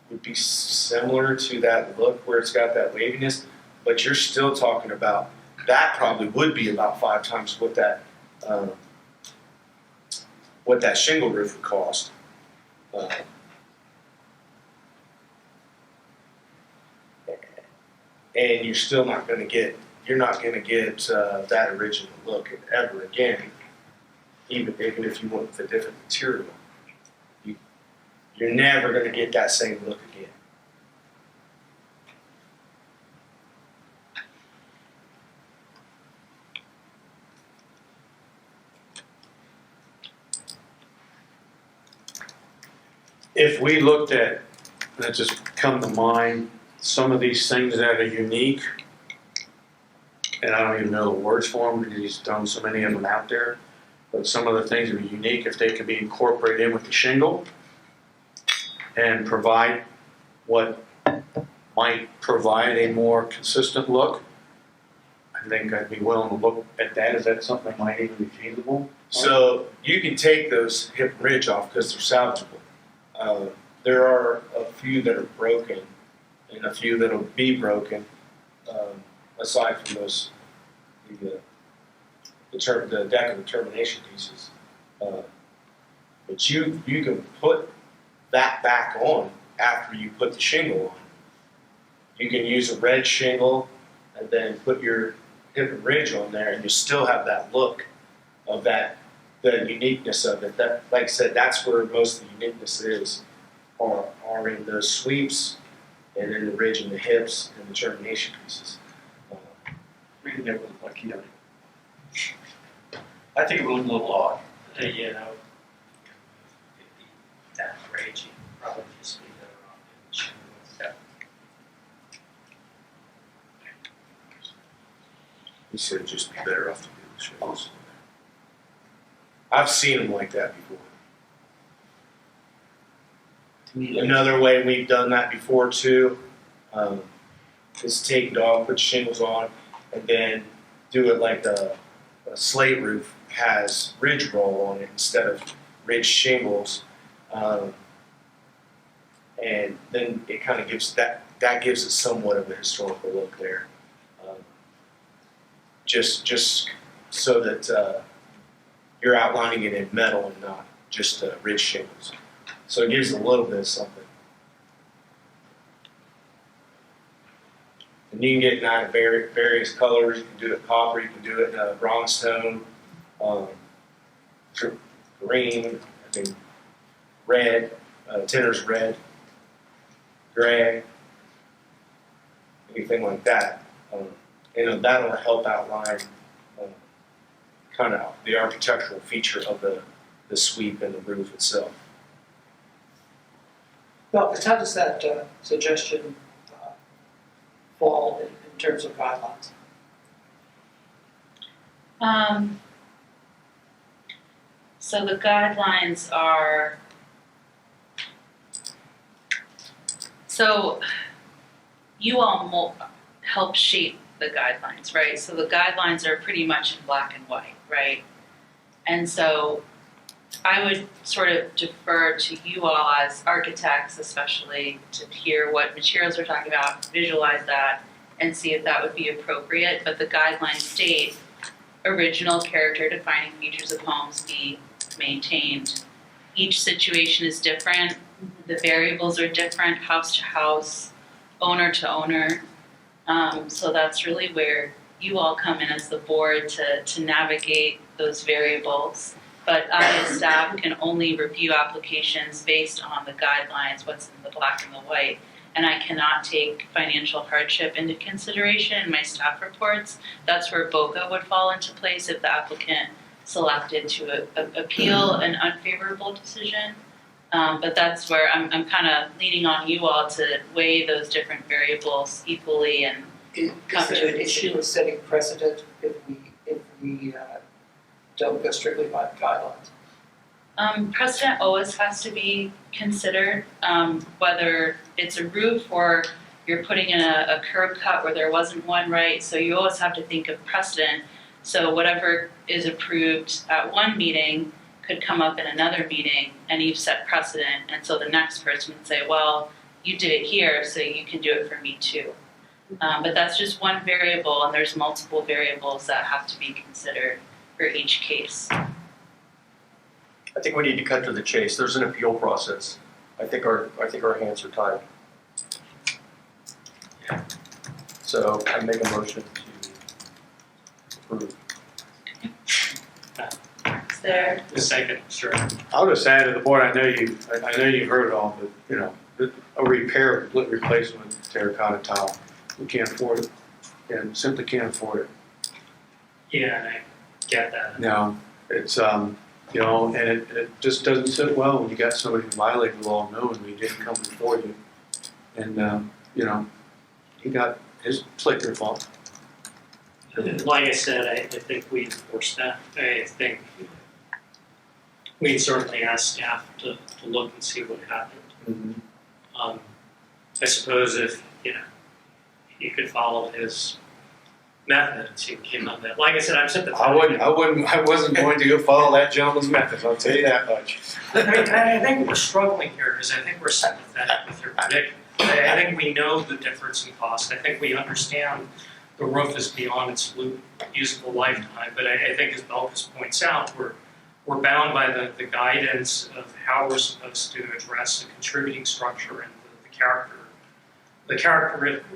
would be similar to that look where it's got that waviness, but you're still talking about, that probably would be about 5 times what that shingle roof would cost. And you're still not going to get that original look ever again, even if you went with a different material. You're never going to get that same look again. If we looked at, that just come to mind, some of these things that are unique, and I don't even know the words for them because he's done so many of them out there, but some of the things that are unique, if they could be incorporated in with the shingle and provide what might provide a more consistent look, I think I'd be willing to look at that. Is that something that might even be feasible? So you can take those hip and ridge off because they're salvageable. There are a few that are broken and a few that will be broken, aside from those, the decorative termination pieces. But you can put that back on after you put the shingle on. You can use a red shingle and then put your hip and ridge on there, and you still have that look of the uniqueness of it. That, like I said, that's where most of the uniqueness is, are in those sweeps and in the ridge and the hips and the termination pieces. We can never look like Keanu. I think it would look a little odd. That raging, probably just be better off in shingles. You said just be better off to do the shingles. I've seen them like that before. Another way we've done that before too, is take dogwood shingles on and then do it like a slate roof has ridge roll on it instead of ridge shingles. And then it kind of gives that gives it somewhat of a historical look there. Just so that you're outlining it in metal and not just ridge shingles. So it gives a little bit of something. And you can get in various colors. You can do it copper, you can do it bronzestone, green, red, tinner's red, gray, anything like that. And that'll help outline kind of the architectural feature of the sweep and the roof itself. Well, how does that suggestion fall in terms of guidelines? So the guidelines are, so you all help shape the guidelines, right? So the guidelines are pretty much in black and white, right? And so I would sort of defer to you all as architects, especially, to hear what materials we're talking about, visualize that, and see if that would be appropriate. But the guidelines state original character defining features of homes be maintained. Each situation is different. The variables are different, house to house, owner to owner. So that's really where you all come in as the board to navigate those variables. But I as staff can only review applications based on the guidelines, what's in the black and the white. And I cannot take financial hardship into consideration in my staff reports. That's where BOCA would fall into place if the applicant selected to appeal an unfavorable decision. But that's where I'm kind of leaning on you all to weigh those different variables equally and come Is to there a an issue decision. with setting precedent if we don't go strictly by the guidelines? Precedent always has to be considered, whether it's a roof or you're putting in a curb cut where there wasn't one, right? So you always have to think of precedent. So whatever is approved at one meeting could come up in another meeting and you've set precedent. And so the next person would say, well, you did it here, so you can do it for me too. But that's just one variable, and there's multiple variables that have to be considered for each case. I think we need to cut to the chase. There's an appeal process. I think our hands are tied. So I make a motion to approve. Is there? The second, sure. I'll just add to the board, I know you've heard it all, but, a repair, complete replacement of terracotta tile, we can't afford it, and simply can't afford it. Yeah, and I get that. No, it's, and it just doesn't sit well when you got somebody who violated the law knowingly didn't come before you. And, it's like their fault. Like I said, I think we enforce that. I think we certainly ask staff to look and see what happened. Mm-hmm. I suppose if, you could follow his methods, he came up with. Like I said, I'm sympathetic. I wasn't going to go follow that gentleman's methods, I'll tell you that much. I think we're struggling here because I think we're sympathetic with your predicament. I think we know the difference in cost. I think we understand the roof is beyond its usable lifetime. But I think, as Belkis points out, we're bound by the guidance of how we're supposed to address the contributing structure and the character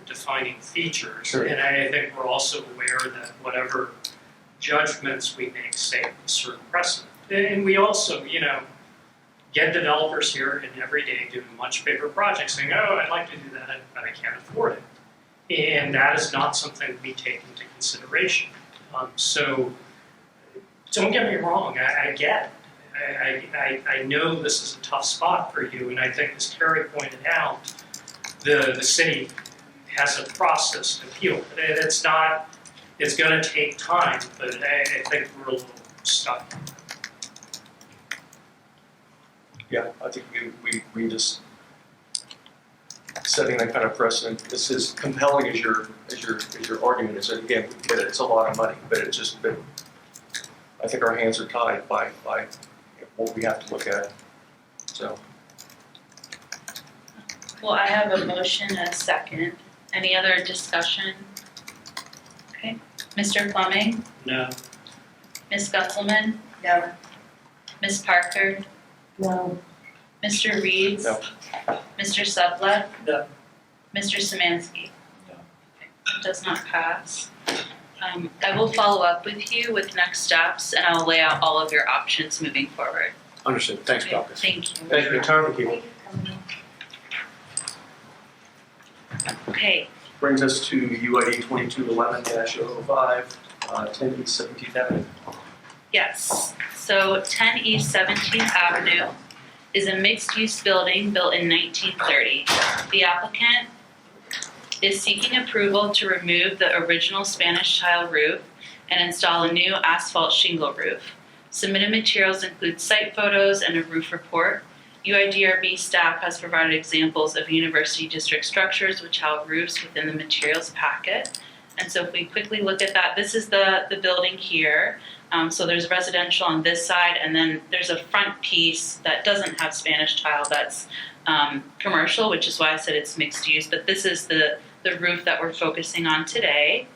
defining features. Sure. And I think we're also aware that whatever judgments we make set a certain precedent. And we also, get developers here and every day doing much bigger projects saying, oh, I'd like to do that, but I can't afford it. And that is not something we take into consideration. So don't get me wrong, I get it. I know this is a tough spot for you, and I think, as Terry pointed out, the city has a process to appeal. It's going to take time, but I think we're a little stuck. Yeah, I think we just setting that kind of precedent. This is compelling as your argument is. And again, we get it, it's a lot of money, but it's just been, I think our hands are tied by what we have to look at. So, Well, I have a motion and a second. Any other discussion? Okay, Mr. Fleming, No. Ms. Gusselman, No. Ms. Parker, No. Mr. Reeves, No. Mr. Supla, No. Mr. Samansky. No. It does not pass. I will follow up with you with next steps, and I'll lay out all of your options moving forward. Understood. Thanks, Okay, Dr. thank you. thank you for your time. Thank you for coming in. Okay, Brings us to UID 2211-005, 10 East 17th Avenue. yes. So 10 East 17th Avenue is a mixed-use building built in 1930. The applicant is seeking approval to remove the original Spanish tile roof and install a new asphalt shingle roof. Submitted materials include site photos and a roof report. UIDRB staff has provided examples of University District structures which have roofs within the materials packet. And so if we quickly look at that, this is the building here. So there's residential on this side, and then there's a front piece that doesn't have Spanish tile that's commercial, which is why I said it's mixed use, but this is the roof that we're focusing on today.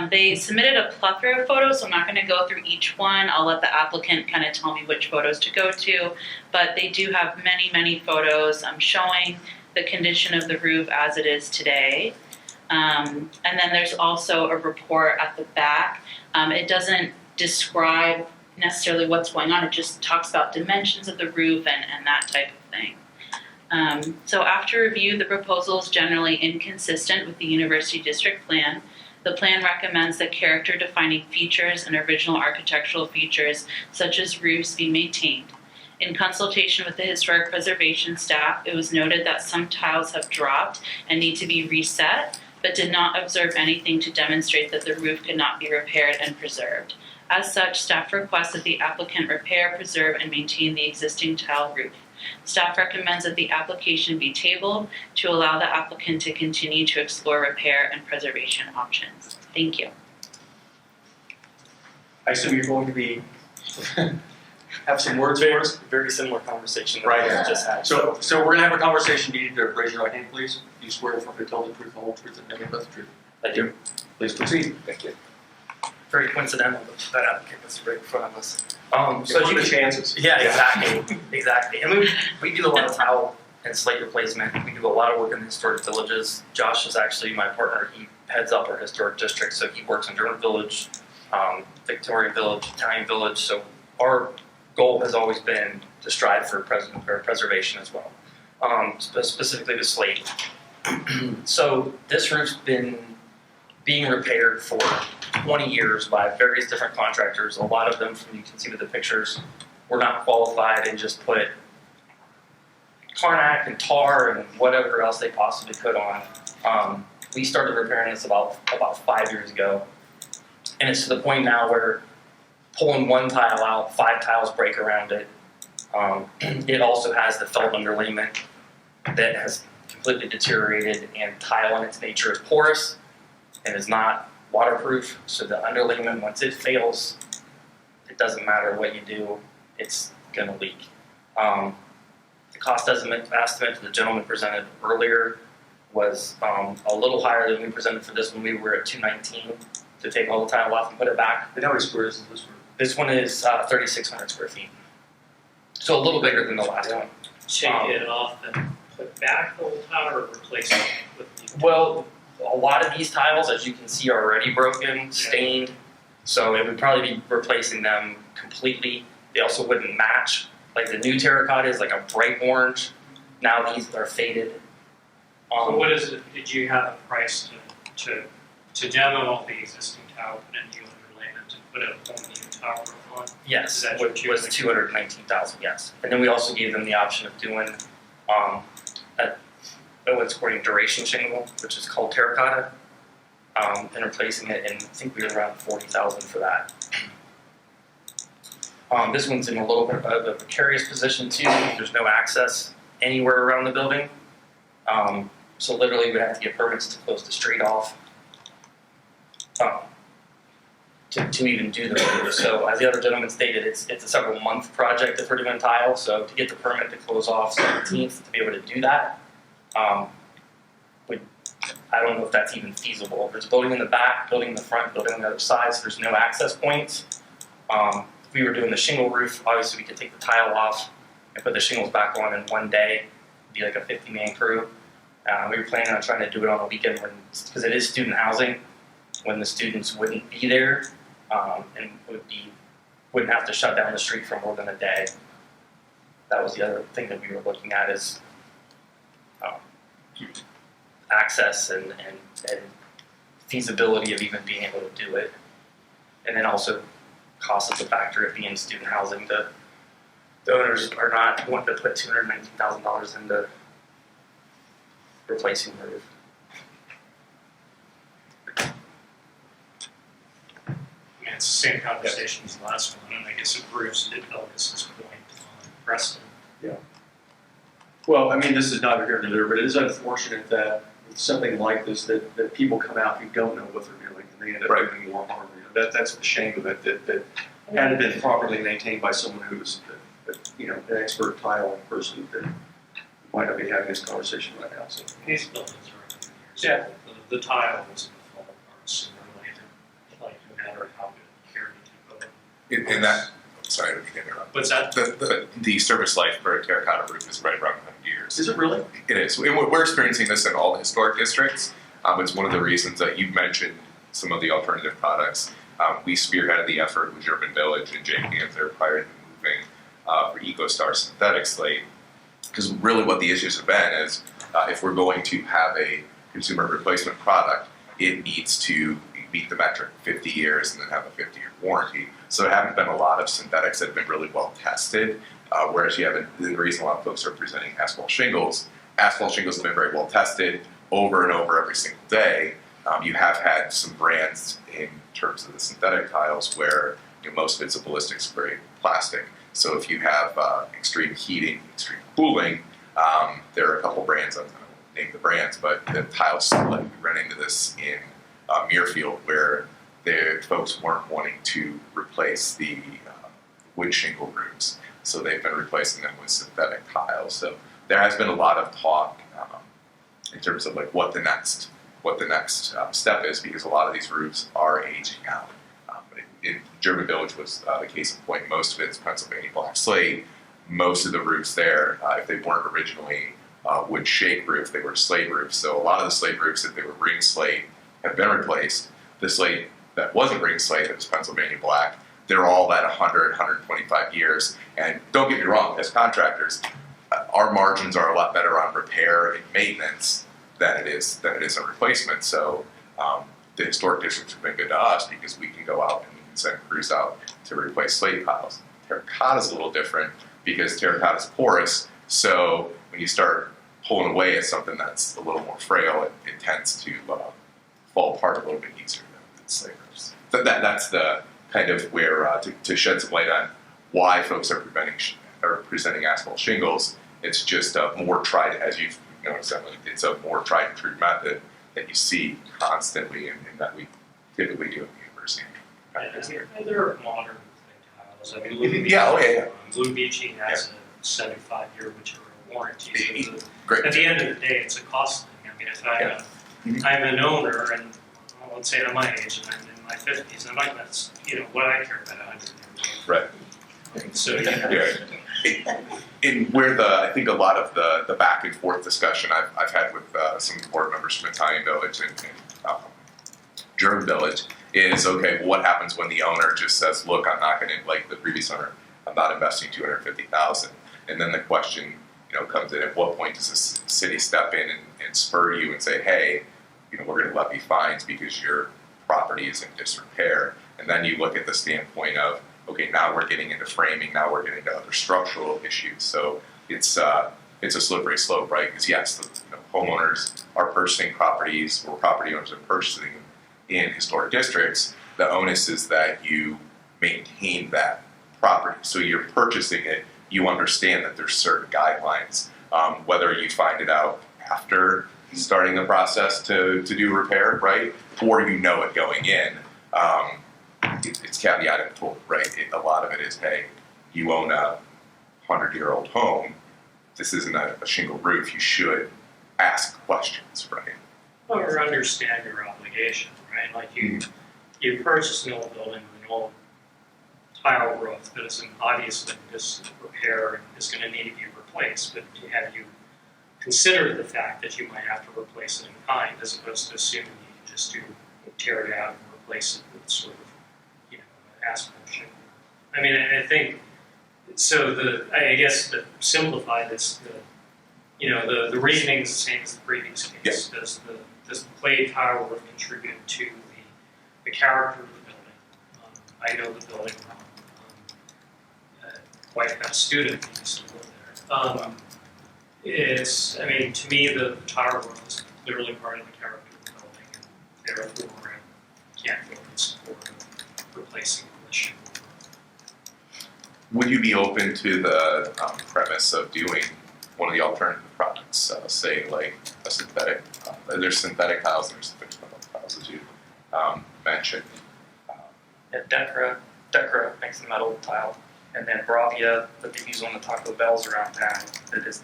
They submitted a plethora of photos, so I'm not going to go through each one. I'll let the applicant kind of tell me which photos to go to, but they do have many, many photos showing the condition of the roof as it is today. And then there's also a report at the back. It doesn't describe necessarily what's going on, it just talks about dimensions of the roof and that type of thing. So after review, the proposal is generally inconsistent with the University District Plan. The plan recommends that character-defining features and original architectural features, such as roofs, be maintained. In consultation with the historic preservation staff, it was noted that some tiles have dropped and need to be reset, but did not observe anything to demonstrate that the roof could not be repaired and preserved. As such, staff requests that the applicant repair, preserve, and maintain the existing tile roof. Staff recommends that the application be tabled to allow the applicant to continue to explore repair and preservation options. Thank you. I assume you're going to be, have some words for us? Very similar conversation that Right. we just had. So we're gonna have a conversation. You need to raise your right hand, please. You swear to tell the truth, the whole truth, and nothing but the truth. I do. Please proceed. Thank you. Very coincidental that applicant was right in front of us. So what are the chances? Yeah, exactly, exactly. And we do a lot of tile and slate replacement. We do a lot of work in the historic villages. Josh is actually my partner. He heads up our historic district, so he works in Durham Village, Victoria Village, Italian Village. So our goal has always been to strive for preservation as well, specifically the slate. So this roof's been being repaired for 20 years by various different contractors. A lot of them, from you can see with the pictures, were not qualified and just put tarmac and tar and whatever else they possibly could on. We started repairing this about 5 years ago, and it's to the point now where pulling one tile out, 5 tiles break around it. It also has the felt underlayment that has completely deteriorated, and tile in its nature is porous and is not waterproof, so the underlayment, once it fails, it doesn't matter what you do, it's gonna leak. The cost estimate that the gentleman presented earlier was a little higher than we presented for this one. We were at $219 to take all the tile off and put it back. And how many squares is this room? This one is 3,600 square feet, so a little bigger than the last one. Take it off and put back the old tile or replace it with new? Well, a lot of these tiles, as you can see, are already broken, stained, so it would probably be replacing them completely. They also wouldn't match. Like the new terracotta is like a bright orange. Now these are faded. So what is it, did you have a price to demo all the existing tile, put in new underlayment, and put a whole new tile roof on? Yes, Is that which what was $219,000. Yes, and then we also gave them the option of doing what's called duration shingle, which is called terracotta, and replacing it. And I think we were around $40,000 for that. This one's in a little bit of a precarious position too. There's no access anywhere around the building. So literally, we'd have to get permits to close the street off to even do the roof. So as the other gentleman stated, it's a several month project if we're doing tile. So to get the permit to close off 17th to be able to do that, I don't know if that's even feasible. There's building in the back, building in the front, building on the other side, so there's no access points. If we were doing the shingle roof, obviously we could take the tile off and put the shingles back on in one day. It'd be like a 50-man crew. We were planning on trying to do it on a weekend because it is student housing, when the students wouldn't be there and wouldn't have to shut down the street for more than a day. That was the other thing that we were looking at is access and feasibility of even being able to do it. And then also cost is a factor of being student housing. The owners are not wanting to put $219,000 into replacing the roof. I mean, it's the same conversation as the last one, and I guess it proves Elvis's point on Preston. Well, I mean, this is neither here nor there, but it is unfortunate that with something like this, that people come out who don't know what they're doing, and they end up doing more harm. You know, that's the shame of it, that had it been properly maintained by someone who's, an expert tile person, that might not be having this conversation right now. So. These buildings are 100 years Yeah. old. The tile was the fall apart sooner or later, like no matter how good care you take of it. In that, sorry, I didn't mean to interrupt. What's that? The service life for a terracotta roof is right around 100 years. Is it really? It is. We're experiencing this in all the historic districts. It's one of the reasons that you mentioned some of the alternative products. We spearheaded the effort with German Village and Jay Panther prior to moving for EcoStar synthetic slate. Because really what the issues have been is if we're going to have a consumer replacement product, it needs to meet the metric 50 years and then have a 50-year warranty. So there haven't been a lot of synthetics that have been really well tested, whereas you have the reason a lot of folks are presenting asphalt shingles have been very well tested over and over every single day. You have had some brands in terms of the synthetic tiles where most of it's a ballistics grade plastic. So if you have extreme heating, extreme cooling, there are a couple brands, I won't name the brands, but the tiles split. We ran into this in Muirfield where the folks weren't wanting to replace the wood shingle roofs. So they've been replacing them with synthetic tiles. So there has been a lot of talk in terms of like what the next step is, because a lot of these roofs are aging out. In German Village was the case in point. Most of it is Pennsylvania black slate. Most of the roofs there, if they weren't originally wood shake roof, they were slate roofs. So a lot of the slate roofs, if they were ring slate, have been replaced. The slate that wasn't ring slate, that was Pennsylvania black, they're all at 100, 125 years. And don't get me wrong, as contractors, our margins are a lot better on repair and maintenance than it is on replacement. So the historic districts have been good to us because we can go out and we can send crews out to replace slate tiles. Terracotta is a little different because terracotta is porous. So when you start pulling away at something that's a little more frail, it tends to fall apart a little bit easier than slate roofs. That's the kind of where to shed some light on why folks are presenting asphalt shingles. It's just a more tried, as you've noticed, Emily, it's a more tried and true method that you see constantly and that we typically do at the university. And there are modern tiles. I mean, Blue Beachy has a 75-year material warranty. So Great. At the end of the day, it's a cost thing. I mean, if I'm an owner and let's say I'm my age and I'm in my 50s, I'm like, that's what I care about 100 years. Right. So In where I think a lot of the back and forth discussion I've had with some board members from Italian Village and German Village is, okay, well, what happens when the owner just says, look, I'm not going to, like the previous owner, I'm not investing $250,000. And then the question comes in, at what point does the city step in and spur you and say, hey, we're going to levy fines because your property is in disrepair. And then you look at the standpoint of, okay, now we're getting into framing, now we're getting into other structural issues. So it's a slippery slope, right? Because yes, homeowners are purchasing properties, or property owners are purchasing in historic districts. The onus is that you maintain that property. So you're purchasing it, you understand that there's certain guidelines. Whether you find it out after starting the process to do repair, right? Or you know it going in. It's caveat emptor, right? A lot of it is, hey, you own a 100-year-old home. This isn't a shingle roof. You should ask questions, right? Or understand your obligation, right? Like you purchased an old building with an old tile roof that is obviously this repair is going to need to be replaced, but have you considered the fact that you might have to replace it in kind as opposed to assuming you can just tear it out and replace it with sort of, asphalt shingle? I mean, I think, so I guess to simplify this, the reasoning is the same as the previous case. Yeah. Does the clay tile roof contribute to the character of the building? I know the building quite a student who used to live there. To me, the tile roof is clearly part of the character of the building, and therefore I can't vote in support of replacing the shingle. Would you be open to the premise of doing one of the alternative products, say like a synthetic, there's synthetic tiles, there's metal tiles as you mentioned. Yeah, Decra makes the metal tile, and then Bravia that they use on the Taco Bells around town. That is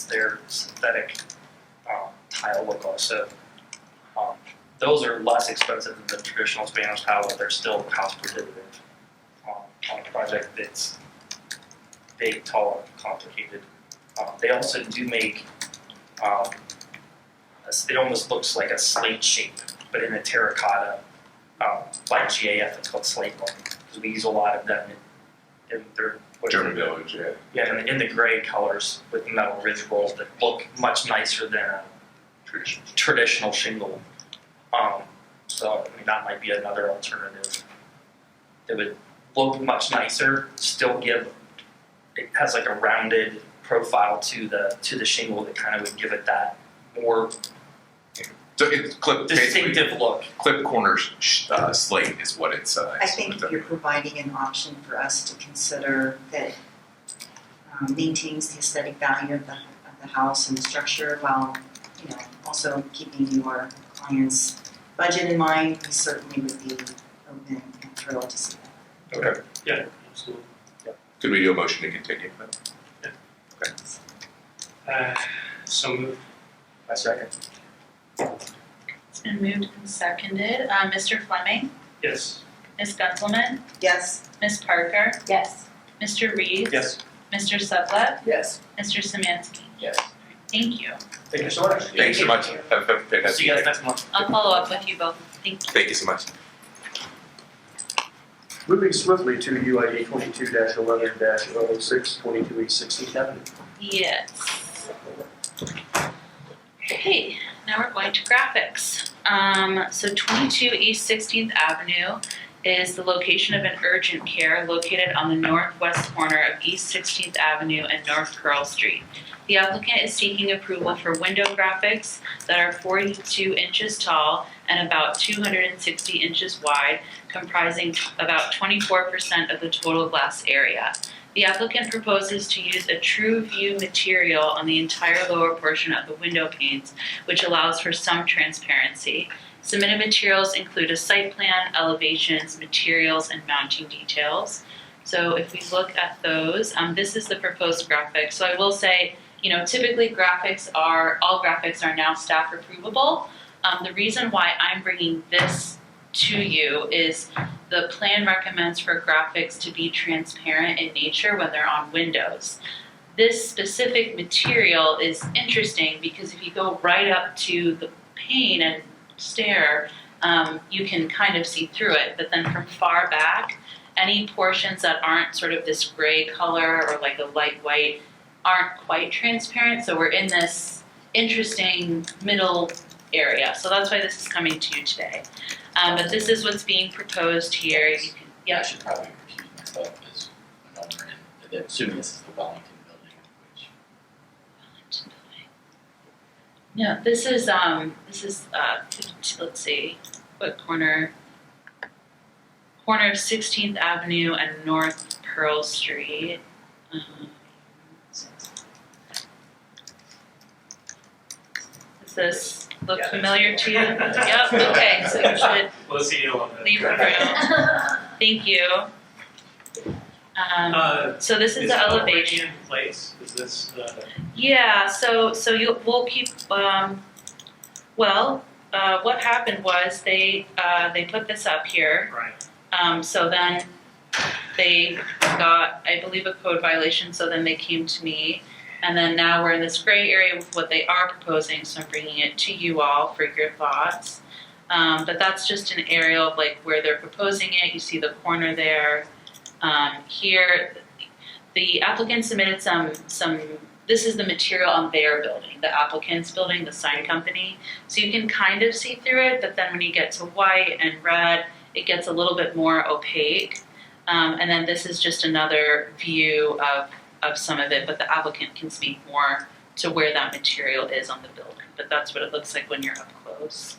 their synthetic tile look also. Those are less expensive than the traditional Spanish tile, but they're still cost prohibitive on a project that's big, tall, and complicated. They also do make, it almost looks like a slate shape, but in a terracotta, like GAF, it's called slate look. Because we use a lot of them in their German Village, yeah. Yeah, in the gray colors with metal ridge rolls that look much nicer than a traditional shingle. So that might be another alternative. It would look much nicer, still it has like a rounded profile to the shingle that kind of would give it that more So it's distinctive look. Clip corners slate is what it's. I think if you're providing an option for us to consider that maintains the aesthetic value of the house and the structure while, also keeping your client's budget in mind, we certainly would be open and thrilled to see that. Okay. Yeah, absolutely. Could we do a motion to continue? So moved. I second. It's been moved and seconded. Mr. Fleming, Yes. Ms. Gunzelman, Yes, Ms. Parker, Yes. Mr. Reeves, Yes. Mr. Sublett, Yes. Mr. Szymanski. Yes. Thank you. Thank you so much. Thanks so much. Have a fantastic See you guys day. next month. I'll follow up with you both. Thank you. Thank you so much. Moving swiftly to UID 22-11-006, 22 East 16th Avenue. Yes. Okay, now we're going to graphics. So 22 East 16th Avenue is the location of an urgent care located on the northwest corner of East 16th Avenue and North Curl Street. The applicant is seeking approval for window graphics that are 42 inches tall and about 260 inches wide, comprising about 24% of the total glass area. The applicant proposes to use a true view material on the entire lower portion of the window panes, which allows for some transparency. Submitted materials include a site plan, elevations, materials, and mounting details. So if we look at those, this is the proposed graphic. So I will say, typically all graphics are now staff approvable. The reason why I'm bringing this to you is the plan recommends for graphics to be transparent in nature when they're on windows. This specific material is interesting because if you go right up to the pane and stare, you can kind of see through it, but then from far back, any portions that aren't sort of this gray color or like a light white aren't quite transparent, so we're in this interesting middle area. So that's why this is coming to you today. But this is what's being proposed here. You can, I should probably recuse myself as an owner, and assuming this is the Wellington building, which. No, this is let's see, what corner of 16th Avenue and North Pearl Street. This Does this look Yeah. familiar to you? Yep, okay, so you should Let's see a little bit. leave the room. Thank you. So this is the elevation. In place, is this the? Yeah, so we'll keep, what happened was they put this up here. Right. So then they got, I believe, a code violation, so then they came to me. And then now we're in this gray area with what they are proposing, so I'm bringing it to you all for your thoughts. But that's just an aerial of like where they're proposing it. You see the corner there. Here, the applicant submitted some, this is the material on their building, the applicant's building, the sign company. So you can kind of see through it, but then when you get to white and red, it gets a little bit more opaque. And then this is just another view of some of it, but the applicant can speak more to where that material is on the building. But that's what it looks like when you're up close.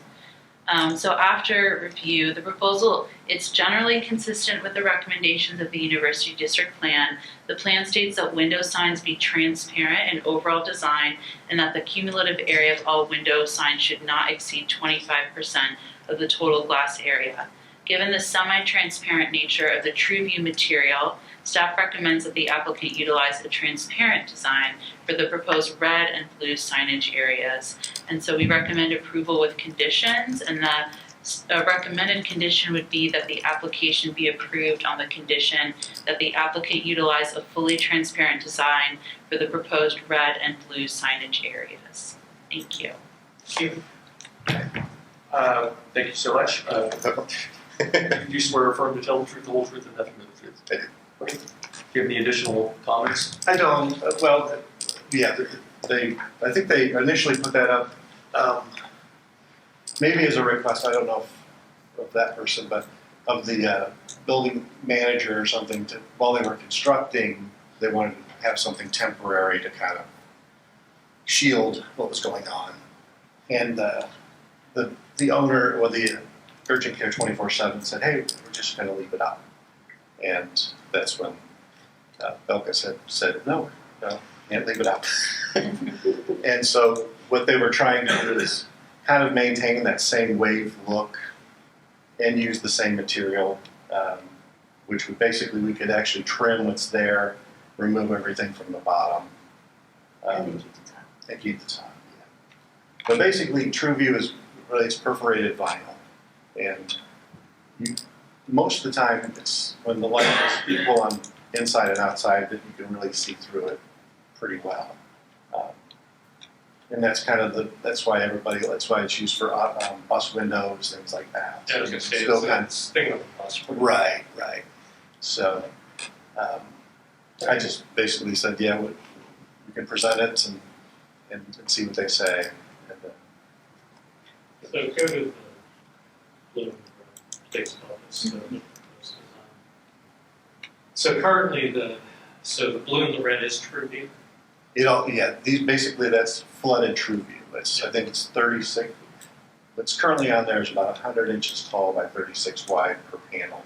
So after review, the proposal, it's generally consistent with the recommendations of the University District Plan. The plan states that window signs be transparent in overall design and that the cumulative area of all window signs should not exceed 25% of the total glass area. Given the semi-transparent nature of the TrueView material, staff recommends that the applicant utilize a transparent design for the proposed red and blue signage areas. And so we recommend approval with conditions, and the recommended condition would be that the application be approved on the condition that the applicant utilize a fully transparent design for the proposed red and blue signage areas. Thank you. Thank you so much. Do you swear or affirm to tell the truth, the whole truth, and nothing but the truth? I do. Okay. Do you have any additional comments? I don't, I think they initially put that up, maybe as a request, I don't know of that person, but of the building manager or something to, while they were constructing, they wanted to have something temporary to kind of shield what was going on. And the owner, or the urgent care 24/7 said, hey, we're just gonna leave it up. And that's when Belka said, no, can't leave it up. And so what they were trying to do is kind of maintain that same wave look and use the same material, which would basically, we could actually trim what's there, remove everything from the bottom. And keep the top, yeah. But basically, TrueView is really, it's perforated vinyl. And most of the time, it's when the light is equal on inside and outside that you can really see through it pretty well. And that's kind of that's why it's used for bus windows, things like that. Yeah, I was gonna say, Still it's kind of- thing of the bus. Right. So, I just basically said, yeah, we can present it and see what they say. And, So go to the blue fixed office. So currently the blue and the red is TrueView. that's flooded TrueView. I think it's 36. What's currently on there is about 100 inches tall by 36 wide per panel.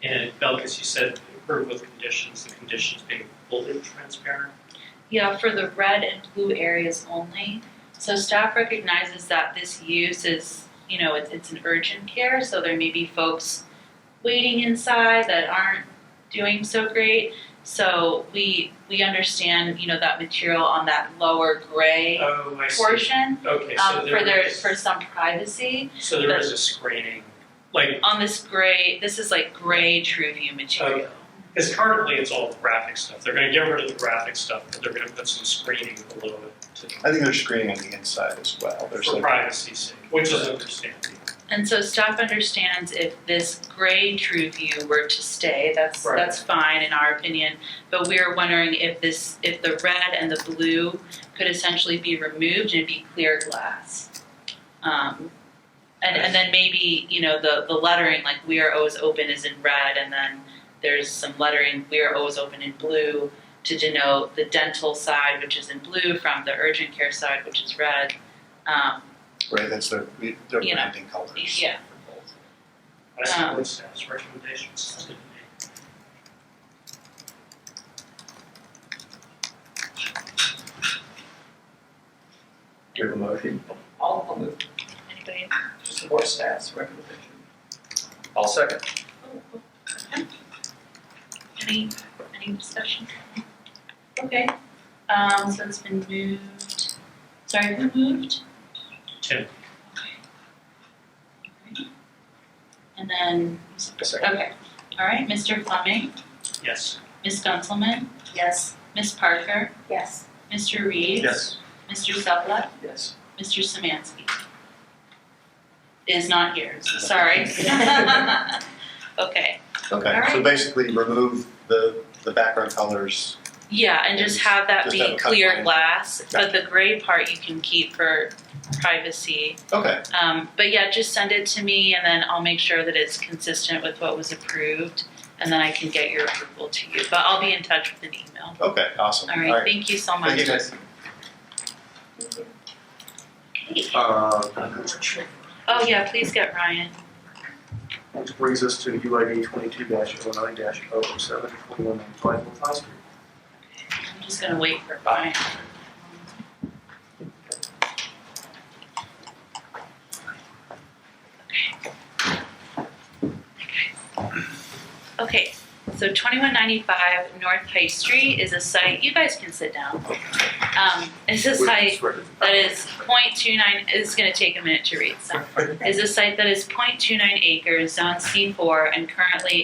And Belkis, you said approve with conditions, the conditions being fully transparent. Yeah, for the red and blue areas only. So staff recognizes that this use is, it's an urgent care, so there may be folks waiting inside that aren't doing so great. So we understand, that material on that lower gray Oh, I see. portion Okay, so for some privacy. so there is a screening, like, On this is like gray TrueView material. because currently it's all graphic stuff. They're gonna get rid of the graphic stuff, but they're gonna put some screening below it I think there's screening on the inside as well. There's for privacy's sake, which is understandable. And so staff understands if this gray TrueView were to stay, that's fine in our opinion. But we are wondering if the red and the blue could essentially be removed and be clear glass. And then maybe, the lettering, like we are always open is in red, and then there's some lettering, we are always open in blue to denote the dental side, which is in blue, from the urgent care side, which is red. Right, that's their branding colors. Yeah. For both. I support staff's recommendations. We have a motion. I'll move, Anybody? to support staff's recommendation. I'll second. Okay. Any discussion? Okay, so it's been moved, sorry, who moved? Tim. Okay. And then, Second. okay, all right, Mr. Fleming, Yes. Ms. Gunselman, Yes. Ms. Parker, Yes. Mr. Reeves. Yes. Mr. Supla, Yes. Mr. Samansky. Is not here, sorry. Okay, Okay, All so right. basically remove the background colors. yeah, and just have that Just have be a cut clear line. glass, but the gray part you can keep for privacy. Okay, But yeah, just send it to me and then I'll make sure that it's consistent with what was approved and then I can get your approval to you. But I'll be in touch with an email. okay, awesome. All right, thank you so much. Thank you guys. Okay. Uh, Oh yeah, please get Ryan. which brings us to UID 22-09-007, 21 Untitled High Street. I'm just gonna wait for Ryan. Okay, so 2195 North High Street is a site, you guys can sit down. It's a site that is 0.29, it's gonna take a minute to read, so. Is a site that is 0.29 acres, zone C4, and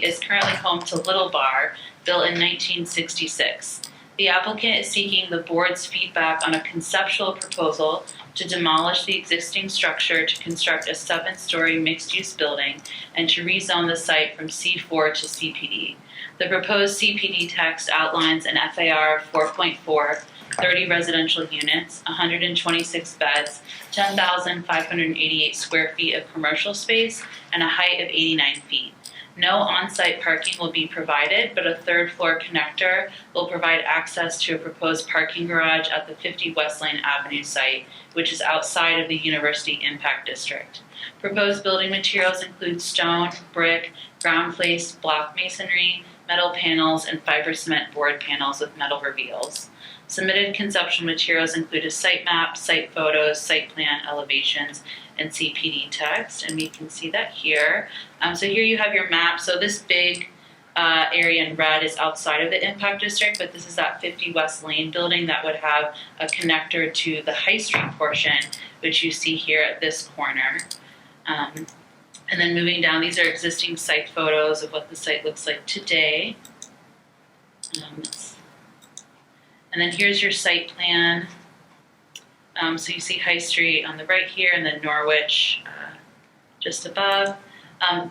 is currently home to Little Bar, built in 1966. The applicant is seeking the board's feedback on a conceptual proposal to demolish the existing structure to construct a 7-story mixed-use building and to rezone the site from C4 to CPD. The proposed CPD text outlines an FAR of 4.4, 30 residential units, 126 beds, 10,588 square feet of commercial space, and a height of 89 feet. No on-site parking will be provided, but a third-floor connector will provide access to a proposed parking garage at the 50 West Lane Avenue site, which is outside of the University Impact District. Proposed building materials include stone, brick, ground-placed block masonry, metal panels, and fiber cement board panels with metal reveals. Submitted conceptual materials include a site map, site photos, site plan, elevations, and CPD text, and we can see that here. So here you have your map. So this big area in red is outside of the impact district, but this is that 50 West Lane building that would have a connector to the High Street portion, which you see here at this corner. And then moving down, these are existing site photos of what the site looks like today. And then here's your site plan. So you see High Street on the right here, and then Norwich just above.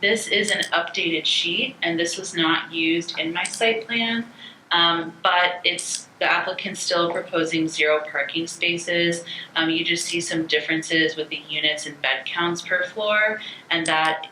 This is an updated sheet, and this was not used in my site plan, but the applicant's still proposing 0 parking spaces. You just see some differences with the units and bed counts per floor, and that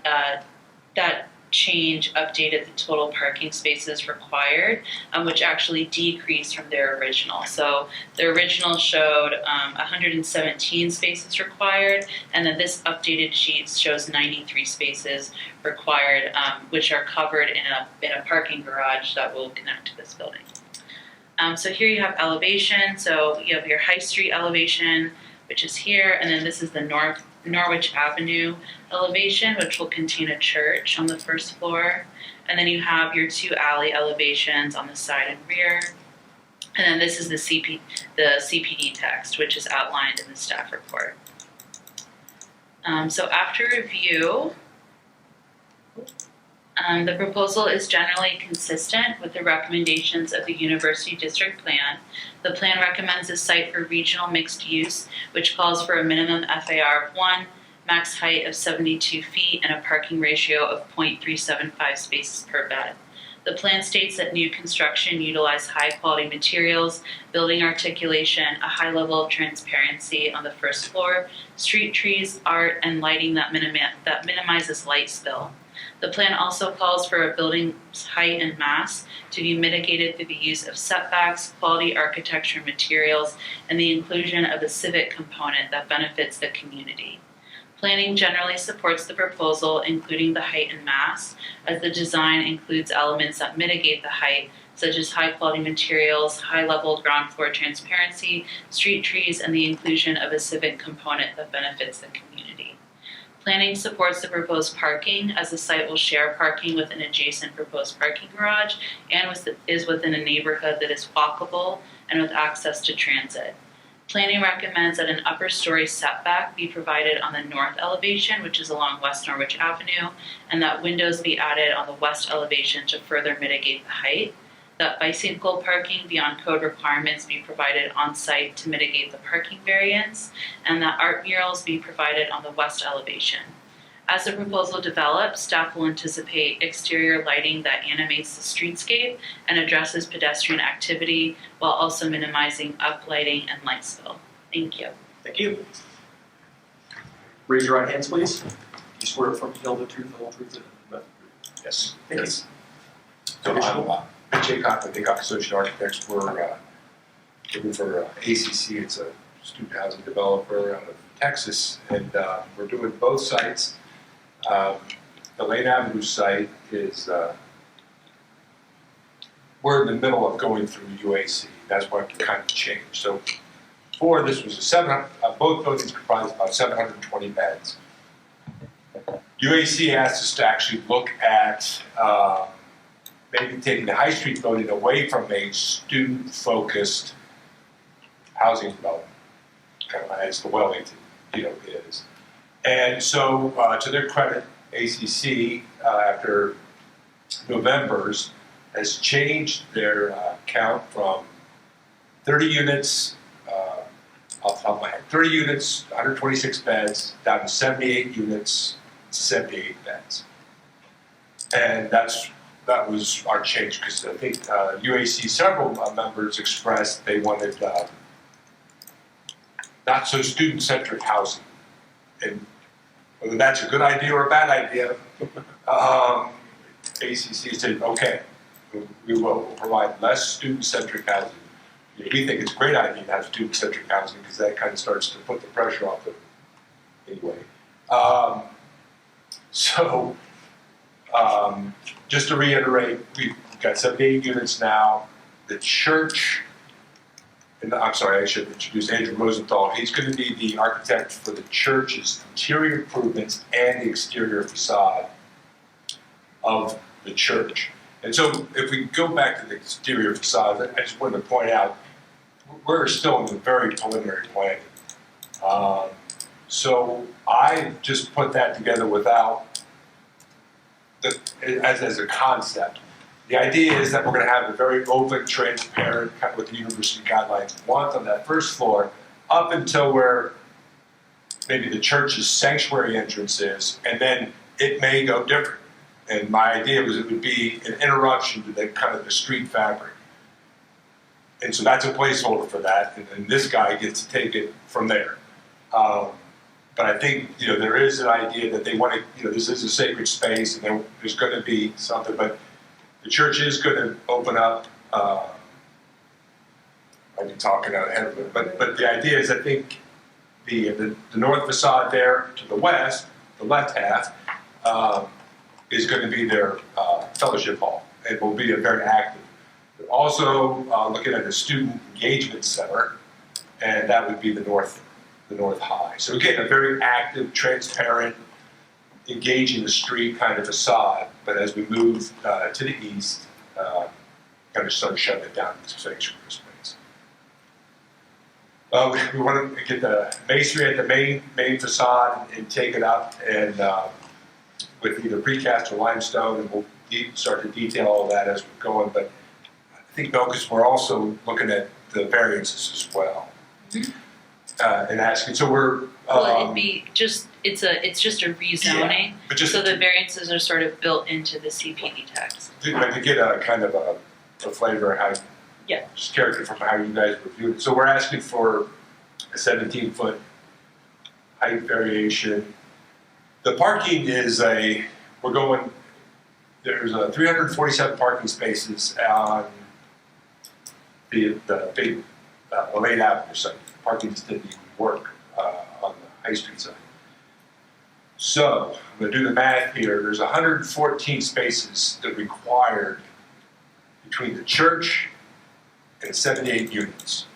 change updated the total parking spaces required, which actually decreased from their original. So the original showed 117 spaces required, and then this updated sheet shows 93 spaces required, which are covered in a parking garage that will connect to this building. So here you have elevation. So you have your High Street elevation, which is here, and then this is the Norwich Avenue elevation, which will contain a church on the first floor. And then you have your 2 alley elevations on the side and rear. And then this is the CPD text, which is outlined in the staff report. So after review, the proposal is generally consistent with the recommendations of the University District Plan. The plan recommends a site for regional mixed use, which calls for a minimum FAR of 1, max height of 72 feet, and a parking ratio of 0.375 spaces per bed. The plan states that new construction utilize high-quality materials, building articulation, a high level of transparency on the first floor, street trees, art, and lighting that minimizes light spill. The plan also calls for a building's height and mass to be mitigated through the use of setbacks, quality architecture materials, and the inclusion of a civic component that benefits the community. Planning generally supports the proposal, including the height and mass, as the design includes elements that mitigate the height, such as high-quality materials, high-level ground floor transparency, street trees, and the inclusion of a civic component that benefits the community. Planning supports the proposed parking, as the site will share parking with an adjacent proposed parking garage and is within a neighborhood that is walkable and with access to transit. Planning recommends that an upper story setback be provided on the north elevation, which is along West Norwich Avenue, and that windows be added on the west elevation to further mitigate the height. That bicycle parking beyond code requirements be provided on site to mitigate the parking variance, and that art murals be provided on the west elevation. As the proposal develops, staff will anticipate exterior lighting that animates the streetscape and addresses pedestrian activity while also minimizing uplighting and light spill. Thank you. Thank you. Raise your right hands, please. Do you swear to tell the truth, the whole truth, and nothing but the truth? Yes. Thank you. Yes. So I'm Jay Cochran, Big Associate Architects. We're looking for ACC. It's a student housing developer out of Texas, and we're doing both sites. The Lane Avenue site is, we're in the middle of going through UAC. That's why it kind of changed. So before, this was both buildings comprised about 720 beds. UAC asked us to actually look at maybe taking the High Street building away from a student-focused housing development, kind of as the Wellington, is. And so, to their credit, ACC, after November's, has changed their count from 30 units, off the top of my head, 30 units, 126 beds, down to 78 units, 78 beds. And that was our change, because I think UAC, several members expressed they wanted not so student-centric housing. And whether that's a good idea or a bad idea, ACC said, okay, we will provide less student-centric housing. We think it's a great idea to have student-centric housing because that kind of starts to put the pressure off them anyway. Just to reiterate, we've got 78 units now. The church, and I'm sorry, I should introduce Andrew Rosenthal. He's going to be the architect for the church's interior improvements and the exterior facade of the church. And so if we go back to the exterior facade, I just wanted to point out, we're still in the very preliminary planning. So I just put that together without, as a concept. The idea is that we're going to have a very open, transparent, kind of what the university guidelines want on that first floor, up until where maybe the church's sanctuary entrance is, and then it may go different. And my idea was it would be an interruption to the kind of the street fabric. And so that's a placeholder for that, and then this guy gets to take it from there. But I think, there is an idea that they want to, this is a sacred space, and there's going to be something, but the church is going to open up. I'll be talking out ahead of it, but the idea is, I think the north facade there to the west, the left half, is going to be their fellowship hall. It will be a very active. But also looking at the student engagement center, and that would be the north high. So again, a very active, transparent, engaging the street kind of facade. But as we move to the east, kind of start shutting it down into sanctuary space. We want to get the masonry at the main facade and take it up and with either precast or limestone, and we'll start to detail all that as we're going. But I think, because we're also looking at the variances as well. Mm-hmm. And asking, so we're. Well, it'd be just, it's just a rezoning, yeah, so the variances are sort of built into the CPD text. To get a kind of a flavor of how, just character from how you guys reviewed it. So we're asking for a 17-foot height variation. The parking is there's 347 parking spaces on the big Lane Avenue site. Parking just didn't even work on the High Street side. So I'm going to do the math here. There's 114 spaces that are required to between the church and 78 units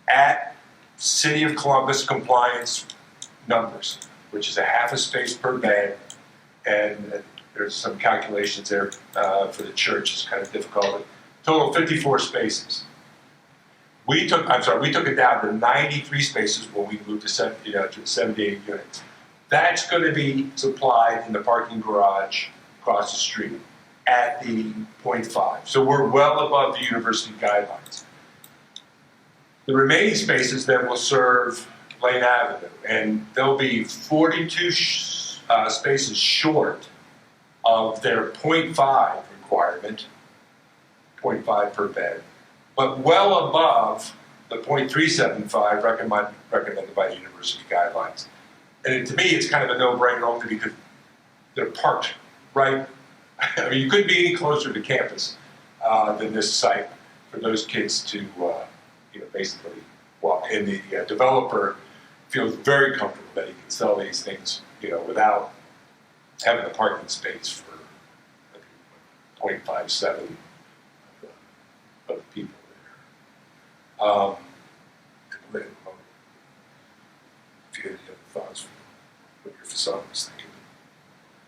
at City of Columbus compliance numbers, which is a half a space per bed, and there's some calculations there for the church. It's kind of difficult. Total 54 spaces. We took it down to 93 spaces when we moved to 78 units. That's going to be supplied in the parking garage across the street at the 0.5. So we're well above the university guidelines. The remaining spaces then will serve Lane Avenue, and they'll be 42 spaces short of their 0.5 requirement, 0.5 per bed, but well above the 0.375 recommended by the university guidelines. And to me, it's kind of a no-brainer only because they're parked right. I mean, you couldn't be any closer to campus than this site for those kids to, basically walk. And the developer feels very comfortable that he can sell these things, without having a parking space for 0.57 of people there. If you had any other thoughts on what your facade was thinking.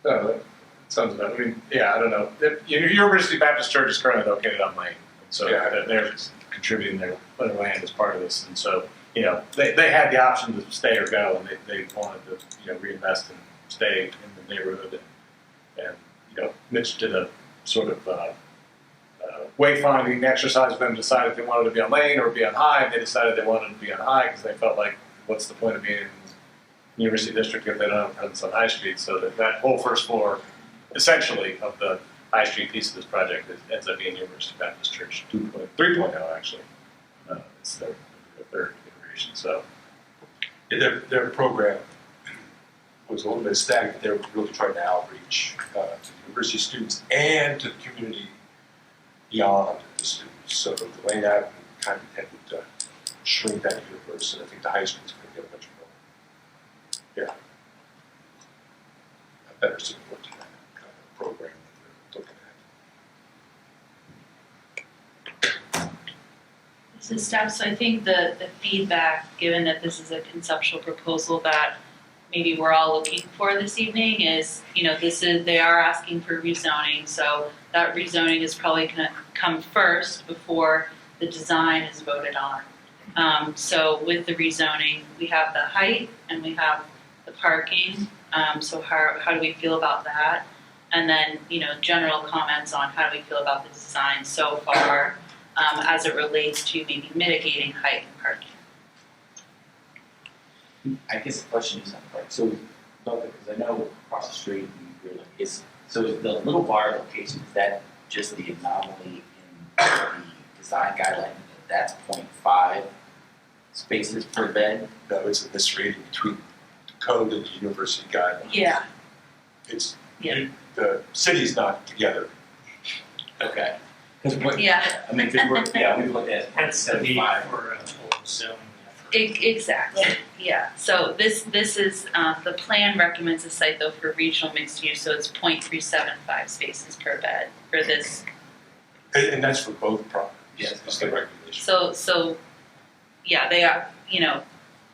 No, that sounds about, I don't know. University Baptist Church is currently located on Lane, so they're contributing their land as part of this, and so, they had the option to stay or go, and they wanted to, reinvest and stay in the neighborhood, and Mitch did a sort of wayfinding exercise with them, decided if they wanted to be on Lane or be on High, and they decided they wanted to be on High because they felt like, what's the point of being in the University District if they don't have a presence on High Street? So that whole first floor, essentially, of the High Street piece of this project ends up being University Baptist Church 3.0, actually. It's their third iteration. So Their program was a little bit stagnant. They were really trying to outreach to the university students and to the community beyond the students. So the Lane Avenue kind of tended to shrink that universe, and I think the high school's going to get much more, a better support to that kind of program that they're looking at. This is staff, so I think the feedback, given that this is a conceptual proposal that maybe we're all looking for this evening is, they are asking for rezoning, so that rezoning is probably gonna come first before the design is voted on. So with the rezoning, we have the height and we have the parking, so how do we feel about that? And then, general comments on how do we feel about the design so far, as it relates to maybe mitigating height and parking. I guess the question is, so, because I know across the street, is the little bar location, is that just the anomaly in the design guideline, that's 0.5 spaces per bed? No, it's a misreading between the code and the university guidelines. Yeah. It's, the city's not together. Okay. Because Yeah. I mean, because we looked at Hence the need 0.75. for a whole zone. Exactly, yeah. So this is, the plan recommends a site though for regional mixed use, so it's 0.375 spaces per bed for this. And that's for both properties. Yes. It's the regulation. So, they are,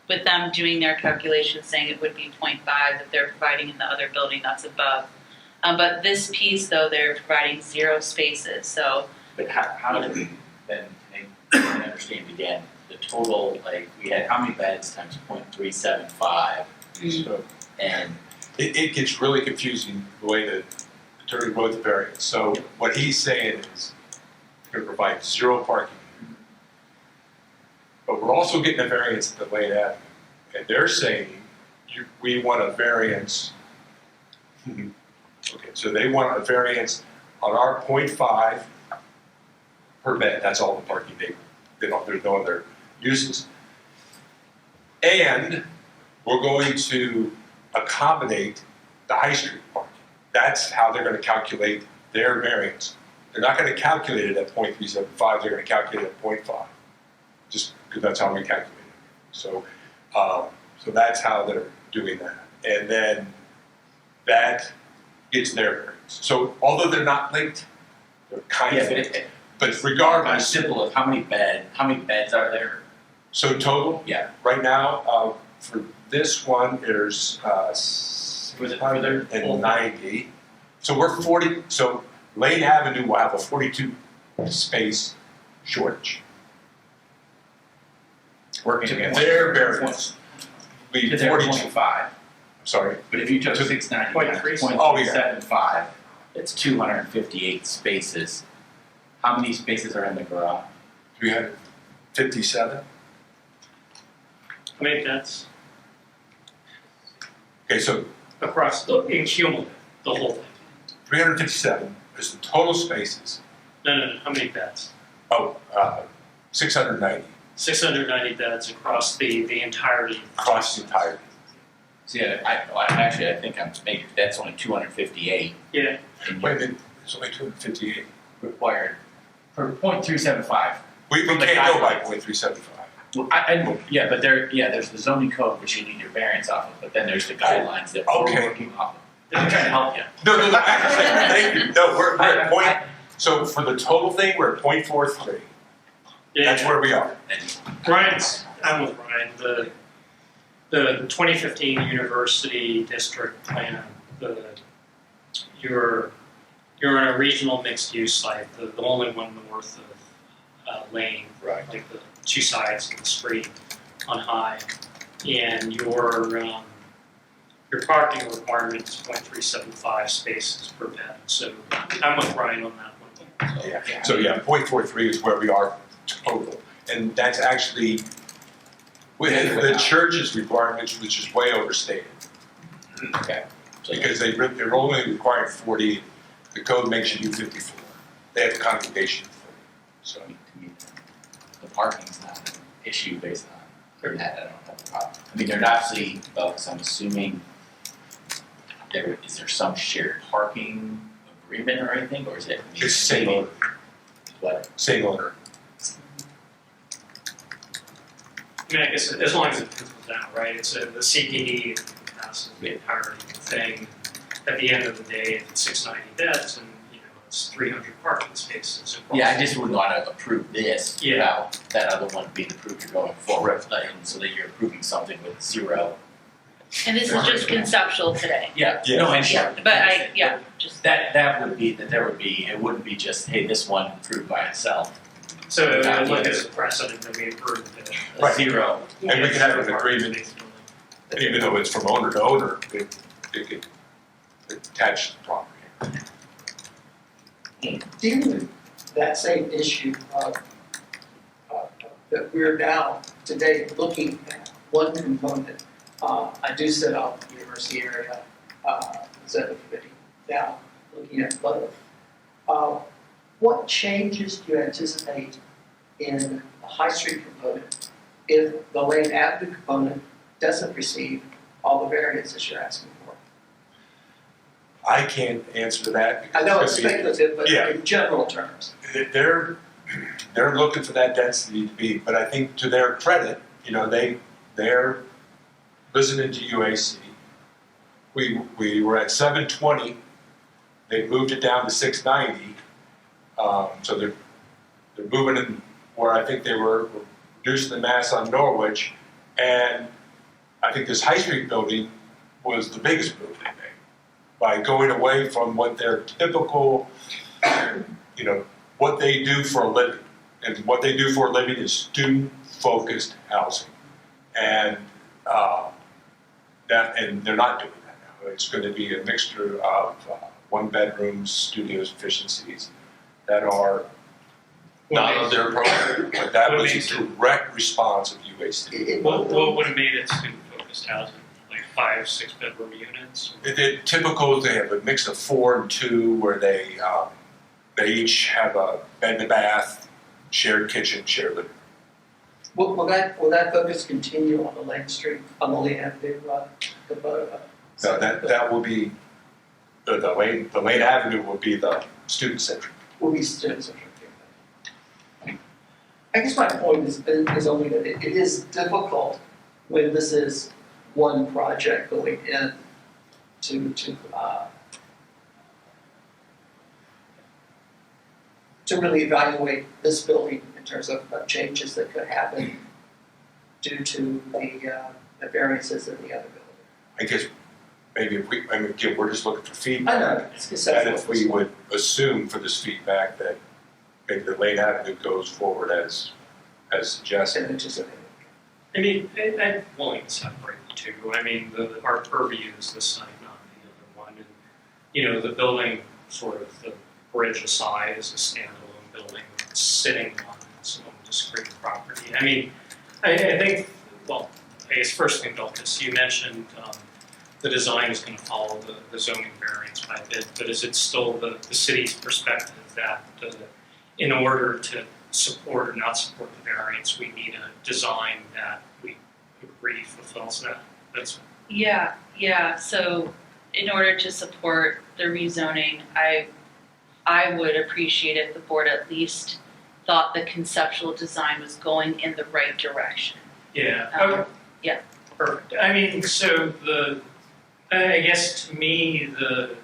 with them doing their calculations saying it would be 0.5 that they're providing in the other building that's above. But this piece though, they're providing 0 spaces, so. But how do we then, I understand again, the total, we had how many beds times 0.375? So And it gets really confusing the way that the attorney wrote the variance. So what he's saying is you're going to provide 0 parking. But we're also getting a variance at the Lane Avenue. And they're saying we want a variance. Okay, so they want a variance on our 0.5 per bed. That's all the parking there's no other uses. And we're going to accommodate the High Street parking. That's how they're going to calculate their variance. They're not going to calculate it at 0.375, they're going to calculate it at 0.5, just because that's how we calculate it. So that's how they're doing that. And then that gets their variance. So although they're not linked, they're kind of linked. But Kind of regardless, simple of how many beds are there? so total, Yeah. right now, for this one, there's, Was it further? 690. So we're 40, so Lane Avenue will have a 42 space shortage. Working To against. their variance, be Because they're 42, 25. sorry, But if you took To- 690 Point times three. 0.375, it's 258 spaces. How many spaces are in the garage? 357. I mean, that's Okay, so across the, in cumulative, the whole thing. 357 is the total spaces. No, how many beds? 690 690 beds across the entirety. across the entirety. See, I think I'm maybe that's only 258. Yeah, And Wait a you're minute, it's only 258. required for 0.375. We From the can't go by guidelines. 0.375. Well, but there's the zoning code which you need your variance off of, but then there's the guidelines that we're Okay. working off of. I'm trying to help you. No, thank you. No, we're at point, so for the total thing, we're at 0.43. That's yeah. where we are. I'm with Ryan. The 2015 University District Plan, you're in a regional mixed use site, the only one north of Lane. Right. Like the two sides of the street on High, and your parking requirement is 0.375 spaces per bed. So I'm with Ryan on that one. Yeah. So yeah, 0.43 is where we are total. And that's actually with the church's requirements, which is way overstated. Okay. So Because they're only required 40, the code makes you do 54. They have a congregation of 40. So, to me, the parking's not an issue based on that. I don't have a problem. I mean, there's obviously, because I'm assuming is there some shared parking agreement or anything, or is it? it's same owner, What? same owner. I mean, I guess as long as it pencils out, right? It's the CPD passes the entire thing. At the end of the day, if it's 690 beds and it's 300 parking spaces. Across Yeah, I just wouldn't want to approve this Yeah. without that other one being approved going forward, and so that you're approving something with zero. And this is just conceptual today. Yeah, Yeah. no, and sure. But just. That would be, that there would be, it wouldn't be just, hey, this one approved by itself. So look at the precedent that we approved. A Right. zero. And we can have an agreement, even though it's from owner to owner, it could attach the property. Dealing with that same issue of, that we're now today looking at one component. I do sit on the university area, executive committee now, looking at both. What changes do you anticipate in the High Street component if the Lane Avenue component doesn't receive all the variances you're asking for? I can't answer that. because I know it's gonna be- speculative, but Yeah. in general terms. They're looking for that density to be, but I think to their credit, they're listening to UAC. We were at 720, they moved it down to 690. So they're moving in where I think they were reducing the mass on Norwich, and I think this High Street building was the biggest move they made by going away from what their typical, what they do for a living. And what they do for a living is student-focused housing. And and they're not doing that now. It's going to be a mixture of one-bedrooms, studios, efficiencies that are not on their program. But that was a direct response of UAC. What would have made it student-focused housing? Like 5-6 bedroom units? The typical, they have a mix of 4 and 2 where they each have a bed and bath, shared kitchen, shared living room. Will that focus continue on the Lane Street, on the Lane Avenue, So that will be, the Lane Avenue will be the student center. will be students. I guess my point is only that it is difficult when this is one project going in to really evaluate this building in terms of changes that could happen due to the variances in the other building. I guess maybe if we, I mean, again, we're just looking for I feedback. know, it's conceptual. And if we would assume for this feedback that maybe the Lane Avenue goes forward as suggested. I mean, I'm willing to separate the two. I mean, our purview is this side, not the other one. And, you know, the building, sort of the bridge aside, is a standalone building sitting on its own discrete property. I mean, I think, well, I guess first thing, Bilkis, you mentioned the design is going to follow the zoning variance by a bit, but is it still the city's perspective that in order to support or not support the variance, we need a design that we agree fulfills that? That's Yeah, so in order to support the rezoning, I would appreciate if the board at least thought the conceptual design was going in the right direction. yeah. Yeah. Perfect. I mean, so I guess to me, the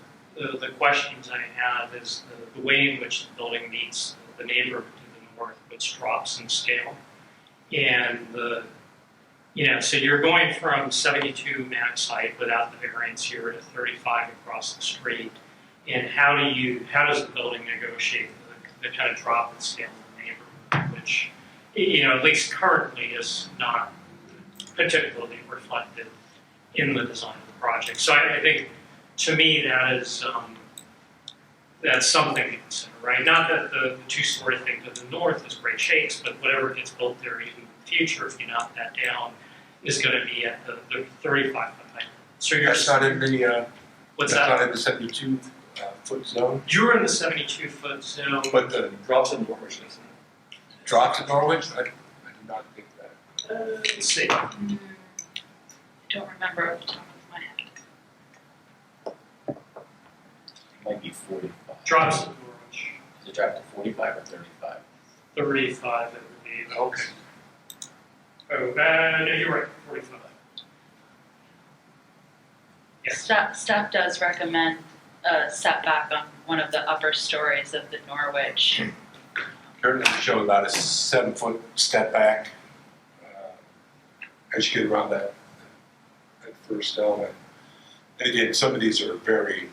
questions I have is the way in which the building meets the neighborhood to the north, which drops in scale. And so you're going from 72 max height without the variance here to 35 across the street. And how does the building negotiate the kind of drop in scale in the neighborhood, which, at least currently is not particularly reflected in the design of the project. So I think, to me, that is that's something to consider, right? Not that the two-story thing to the north is great shakes, but whatever gets built there in the future, if you knock that down, is going to be at the 35 foot height. So That's not in the, what's that's that? not in the 72 foot zone, You're in the 72 foot zone. but the Drops in Norwich, doesn't it? drops in Norwich, I do not think that. Let's see. I don't remember off the top of my head. It might be 45. Drops in Norwich. Does it drop to 45 or 35? 35, it would be. Okay. Oh, no, you're right, 45. Yes. Staff does recommend a setback on one of the upper stories of the Norwich. Currently show about a 7 foot step back as you get around that first element. And again, some of these are very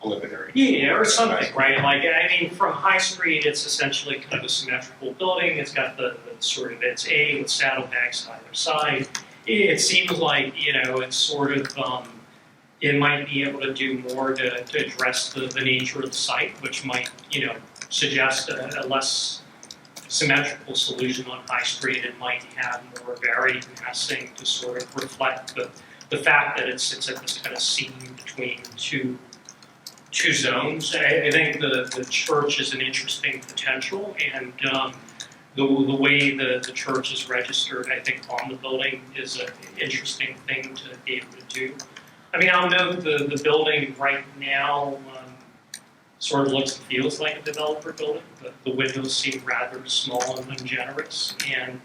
preliminary. Yeah, or something, right? Like, I mean, from High Street, it's essentially kind of a symmetrical building. It's got the sort of, it's A with saddlebags on either side. It seems like, it's sort of, it might be able to do more to address the nature of the site, which might, suggest a less symmetrical solution on High Street. It might have more varied massing to sort of reflect the fact that it sits at this kind of seam between two zones. I think the church is an interesting potential, and the way the church is registered, I think, on the building is an interesting thing to be able to do. I mean, I'll note the building right now sort of looks and feels like a developer building. The windows seem rather small and ungenerous, and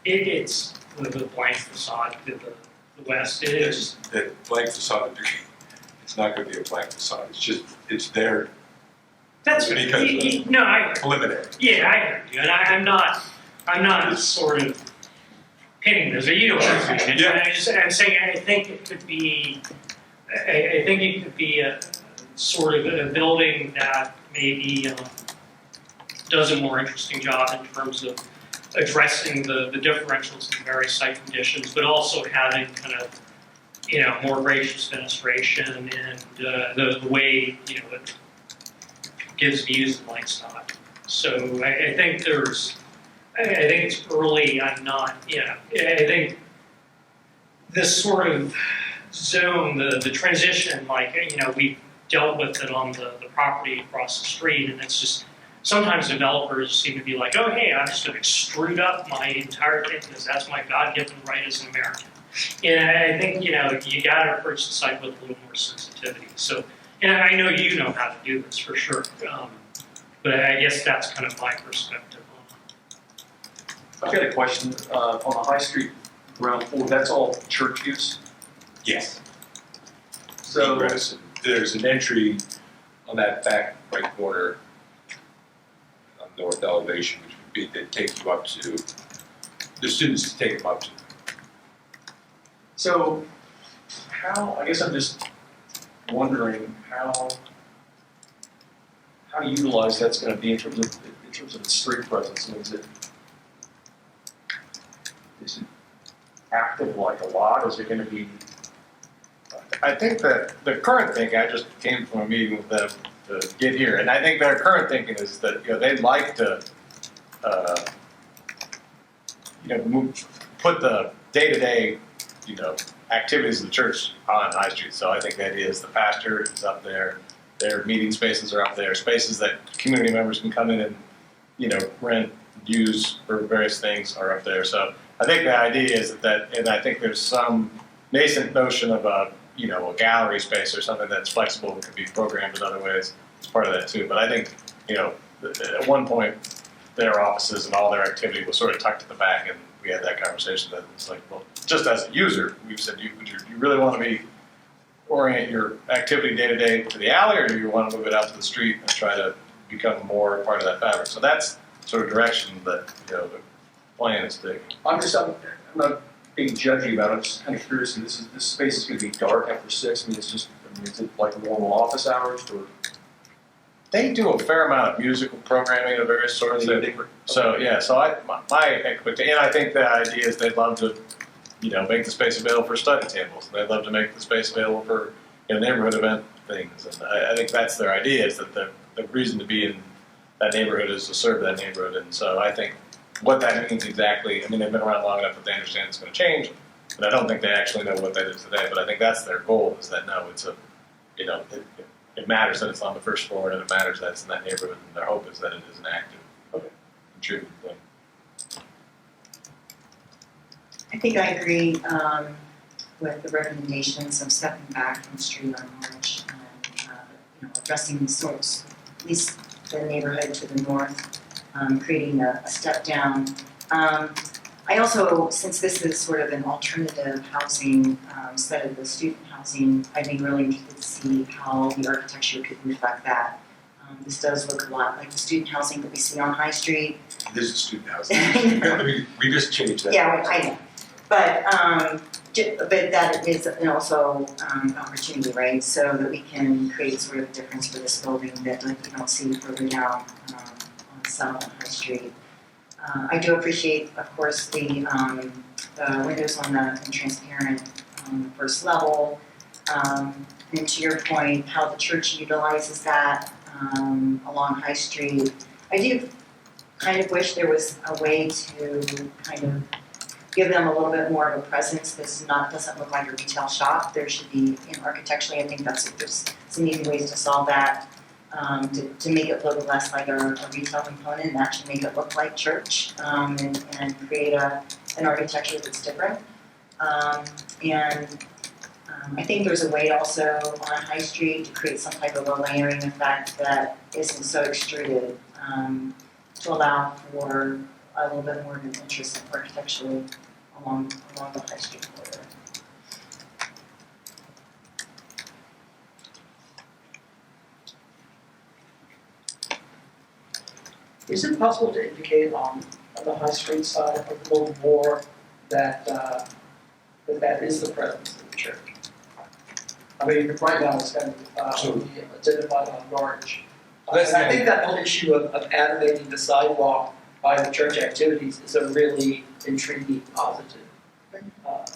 it's the blank facade to the west is. That blank facade, it's not going to be a blank facade. It's there. That's because no, I preliminary. Yeah, I hear you, and I'm not sort of pinning this. You know what I'm saying? Yeah. I'm saying I think it could be. I think it could be a sort of a building that maybe does a more interesting job in terms of addressing the differentials in various site conditions, but also having kind of more gracious fenestration and the way it gives views of Langstock. So I think I think it's early. I'm not. I think this sort of zone, the transition, we dealt with it on the property across the street, and it's just sometimes developers seem to be like, oh, hey, I'm just going to extrude up my entire thickness. That's my God-given right as an American. And I think, you got to approach the site with a little more sensitivity. So, and I know you know how to do this for sure, but I guess that's kind of my perspective on it. I've got a question, on the High Street ground floor, that's all church use? Yes. So, Egress. There's an entry on that back right corner on the north elevation, which would be to take you up to, the students to take them up to. So, I guess I'm just wondering how utilized that's gonna be in terms of its street presence. I mean, is it active like a lot? Is it gonna be? I think that the current thinking, I just came from a meeting with them to get here, and I think their current thinking is that, they'd like to, put the day-to-day, activities of the church on High Street. So I think the idea is the pastor is up there, their meeting spaces are up there, spaces that community members can come in and, rent, use for various things are up there. So I think the idea is that, and I think there's some nascent notion of a gallery space or something that's flexible and can be programmed in other ways as part of that too. But I think, at one point, their offices and all their activity was sort of tucked at the back, and we had that conversation that it's like, well, just as a user, we've said, you really want to orient your activity day to day to the alley, or do you want to move it out to the street and try to become more part of that fabric? So that's sort of direction that, the plan is taking. I'm not being judgy about it. I'm just kind of curious. This space is going to be dark after 6. I mean, is it like normal office hours or? They do a fair amount of musical programming of various sorts. So my expectation, and I think the idea is they'd love to, make the space available for study tables. They'd love to make the space available for neighborhood event things. And I think that's their idea, is that the reason to be in that neighborhood is to serve that neighborhood. And so I think what that means exactly, I mean, they've been around long enough that they understand it's going to change, but I don't think they actually know what that is today. But I think that's their goal, is that no, it's a, it matters that it's on the first floor, and it matters that it's in that neighborhood, and their hope is that it is an active, contributing thing. I think I agree with the recommendations of stepping back from the street on Orange and addressing the source, at least the neighborhood to the north, creating a step down. I also, since this is sort of an alternative housing instead of the student housing, I'd be really interested to see how the architecture could reflect that. This does look a lot like the student housing that we see on High Street. This is student housing. I mean, we just changed that. Yeah, I know. But that is also an opportunity, right? So that we can create sort of a difference for this building that you don't see further down on South High Street. I do appreciate, of course, the windows on the transparent on the first level. And to your point, how the church utilizes that along High Street. I do kind of wish there was a way to kind of give them a little bit more of a presence. This doesn't look like a retail shop. There should be, architecturally, I think there's some easy ways to solve that. To make it look less like a retail component and actually make it look like church, and create an architecture that's different. I think there's a way also on High Street to create some type of a layering effect that isn't so extruded, to allow for a little bit more of an interest architecturally along the High Street corridor. Is it possible to indicate on the High Street side a little more that that is the presence of the church? I mean, right now it's kind of identified on orange. And I think that whole issue of animating the sidewalk by the church activities is a really intriguing, positive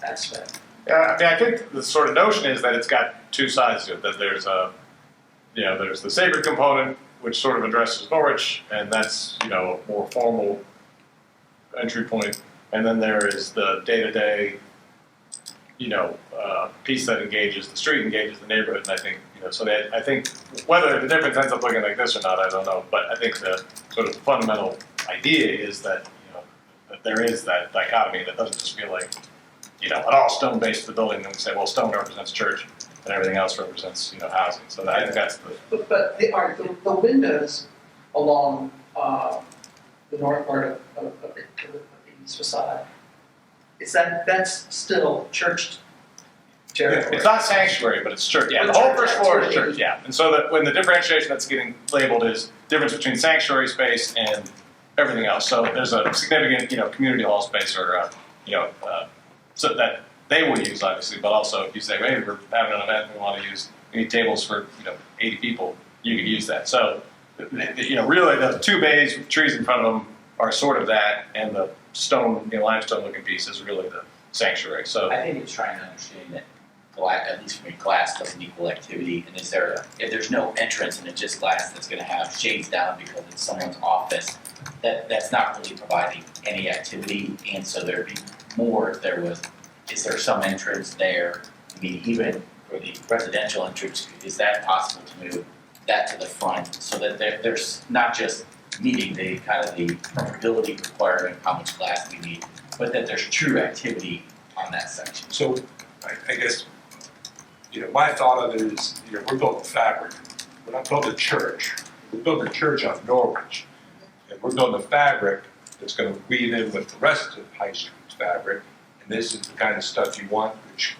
aspect. Yeah, I mean, I think the sort of notion is that it's got two sides to it. That there's there's the sacred component, which sort of addresses Norwich, and that's, a more formal entry point. And then there is the day-to-day, piece that engages the street, engages the neighborhood, and I think, so that, I think, whether the difference ends up looking like this or not, I don't know, but I think the sort of fundamental idea is that, that there is that dichotomy that doesn't just feel like, an all stone-based building, and we say, well, stone represents church, and everything else represents, housing. So I think that's the. But the windows along the north part of the east facade, that's still church territory. It's not sanctuary, but it's church. Yeah, the whole first floor is church. Yeah, and so that when the differentiation that's getting labeled is difference between sanctuary space and everything else. So there's a significant, community hall space or, so that they will use obviously, but also if you say, hey, we're having an event, we need tables for 80 people, you can use that. So, really the two bays with trees in front of them are sort of that, and the stone, limestone looking piece is really the sanctuary. So I think it's trying to understand that glass, at least for me, glass doesn't equal activity. And if there's no entrance and it's just glass that's going to have shades down because it's someone's office, that's not really providing any activity. And so there'd be more if there was. Is there some entrance there? I mean, even for the residential entrance, is that possible to move that to the front so that there's not just meeting the kind of the permeability requirement, how much glass we need, but that there's true activity on that section. So I guess, my thought of it is, we're building fabric. We're not building a church. We're building a church on Norwich. And we're building a fabric that's going to weave in with the rest of High Street's fabric. And this is the kind of stuff you want, which,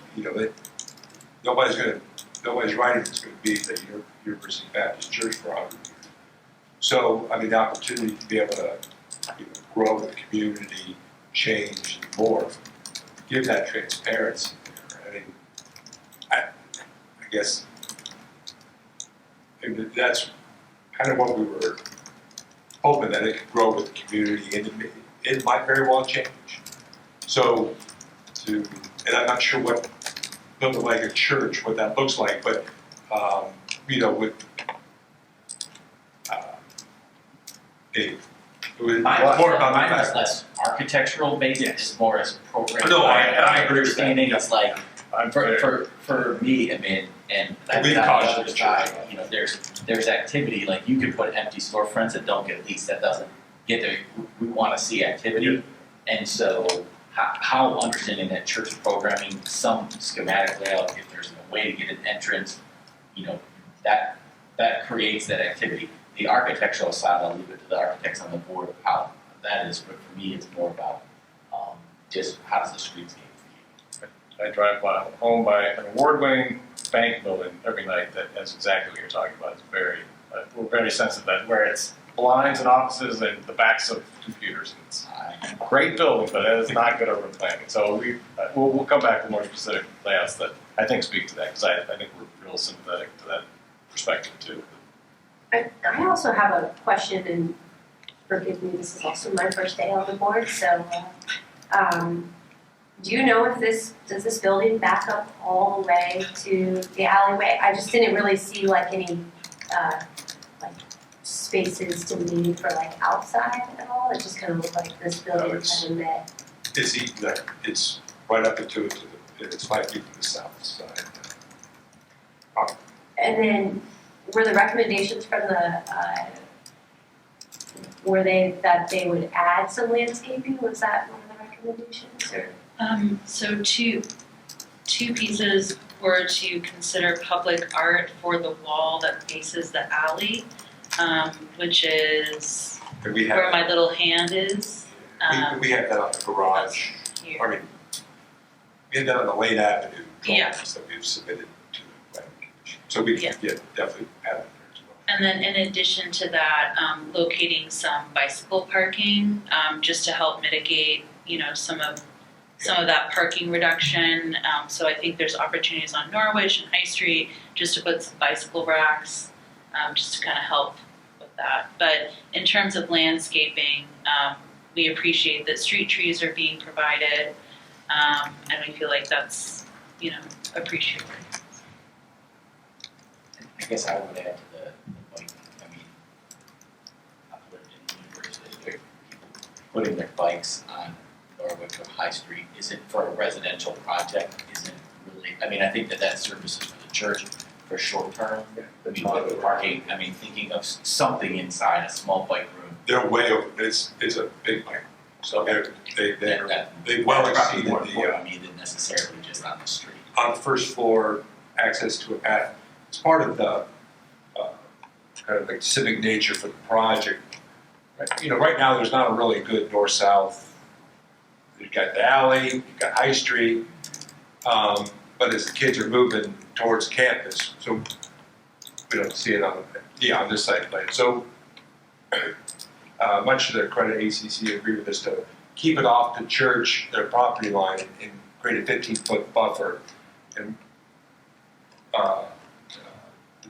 nobody's writing it's going to be the University Baptist Church for 100 years. So, the opportunity to be able to grow the community, change, and morph, give that transparency there. I guess that's kind of what we were hoping, that it could grow with the community, and it might very well change. So, and I'm not sure what building like a church, what that looks like, but with it was more about mine the is fact. less architectural based, it's more as a program. No, I agree with that. Understanding it's like, for me, and I've We been on cause the other the side, church. there's activity, like you could put empty storefronts that don't get leased, that doesn't get there, we wanna see activity. And so, how understanding that church programming, some schematic layout, if there's a way to get an entrance, that creates that activity. The architectural side, I'll leave it to the architects on the board of how that is, but for me, it's more about just how does the streetscape feel. I drive by home by an award-winning bank building every night. That's exactly what you're talking about. It's we're very sensitive that where it's blinds and offices and the backs of computers. It's a great building, but it is not good urban planning. So we'll come back with more specific layouts that I think speak to that, because I think we're real sympathetic to that perspective too. I also have a question, and forgive me, this is also my first day on the board, so, do you know if does this building back up all the way to the alleyway? I just didn't really see any, spaces to leave for outside at all. It just kind of looked like this building kind of met. It's right up into it, it's 5 feet to the south side. And then, were the recommendations from were they that they would add some landscaping? Was that one of the recommendations? Or? So two pieces were to consider public art for the wall that faces the alley, which is where my little hand is. We had that on the garage. Here. We had that on the Lane Avenue Yeah. drawings that we've submitted to the planning commission. So we can definitely have it there as well. And then in addition to that, locating some bicycle parking, just to help mitigate, some of that parking reduction. So I think there's opportunities on Norwich and High Street just to put some bicycle racks, just to kind of help with that. But in terms of landscaping, we appreciate that street trees are being provided, and we feel like that's, appreciated. I guess I would add to the point, I've lived in the university district, people putting their bikes on Norwich or High Street isn't for a residential project, isn't really, I think that services for the church for short term. With parking, thinking of something inside a small bike room. They're way over, it's a big bike. So they well exceeded more the, important to me than necessarily just on the street. on the first floor, access to a path. It's part of the kind of civic nature for the project. Right now there's not a really good north-south. You've got the alley, you've got High Street. but as the kids are moving towards campus, so we don't see it on this site plan. So much to their credit, ACC agreed with us to keep it off the church, their property line, and create a 15-foot buffer. And the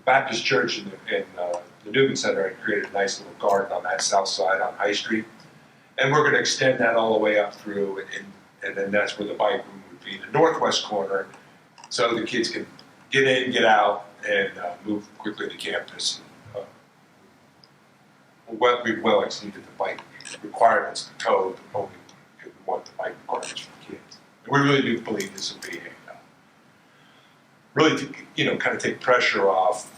Baptist Church and the Newman Center had created a nice little garden on that south side on High Street. And we're going to extend that all the way up through, and then that's where the bike room would be, the northwest corner, so the kids can get in, get out, and move quickly to campus. We've well exceeded the bike requirements, the code, only because we want the bike requirements for kids. And we really do believe this will be really to, kind of take pressure off.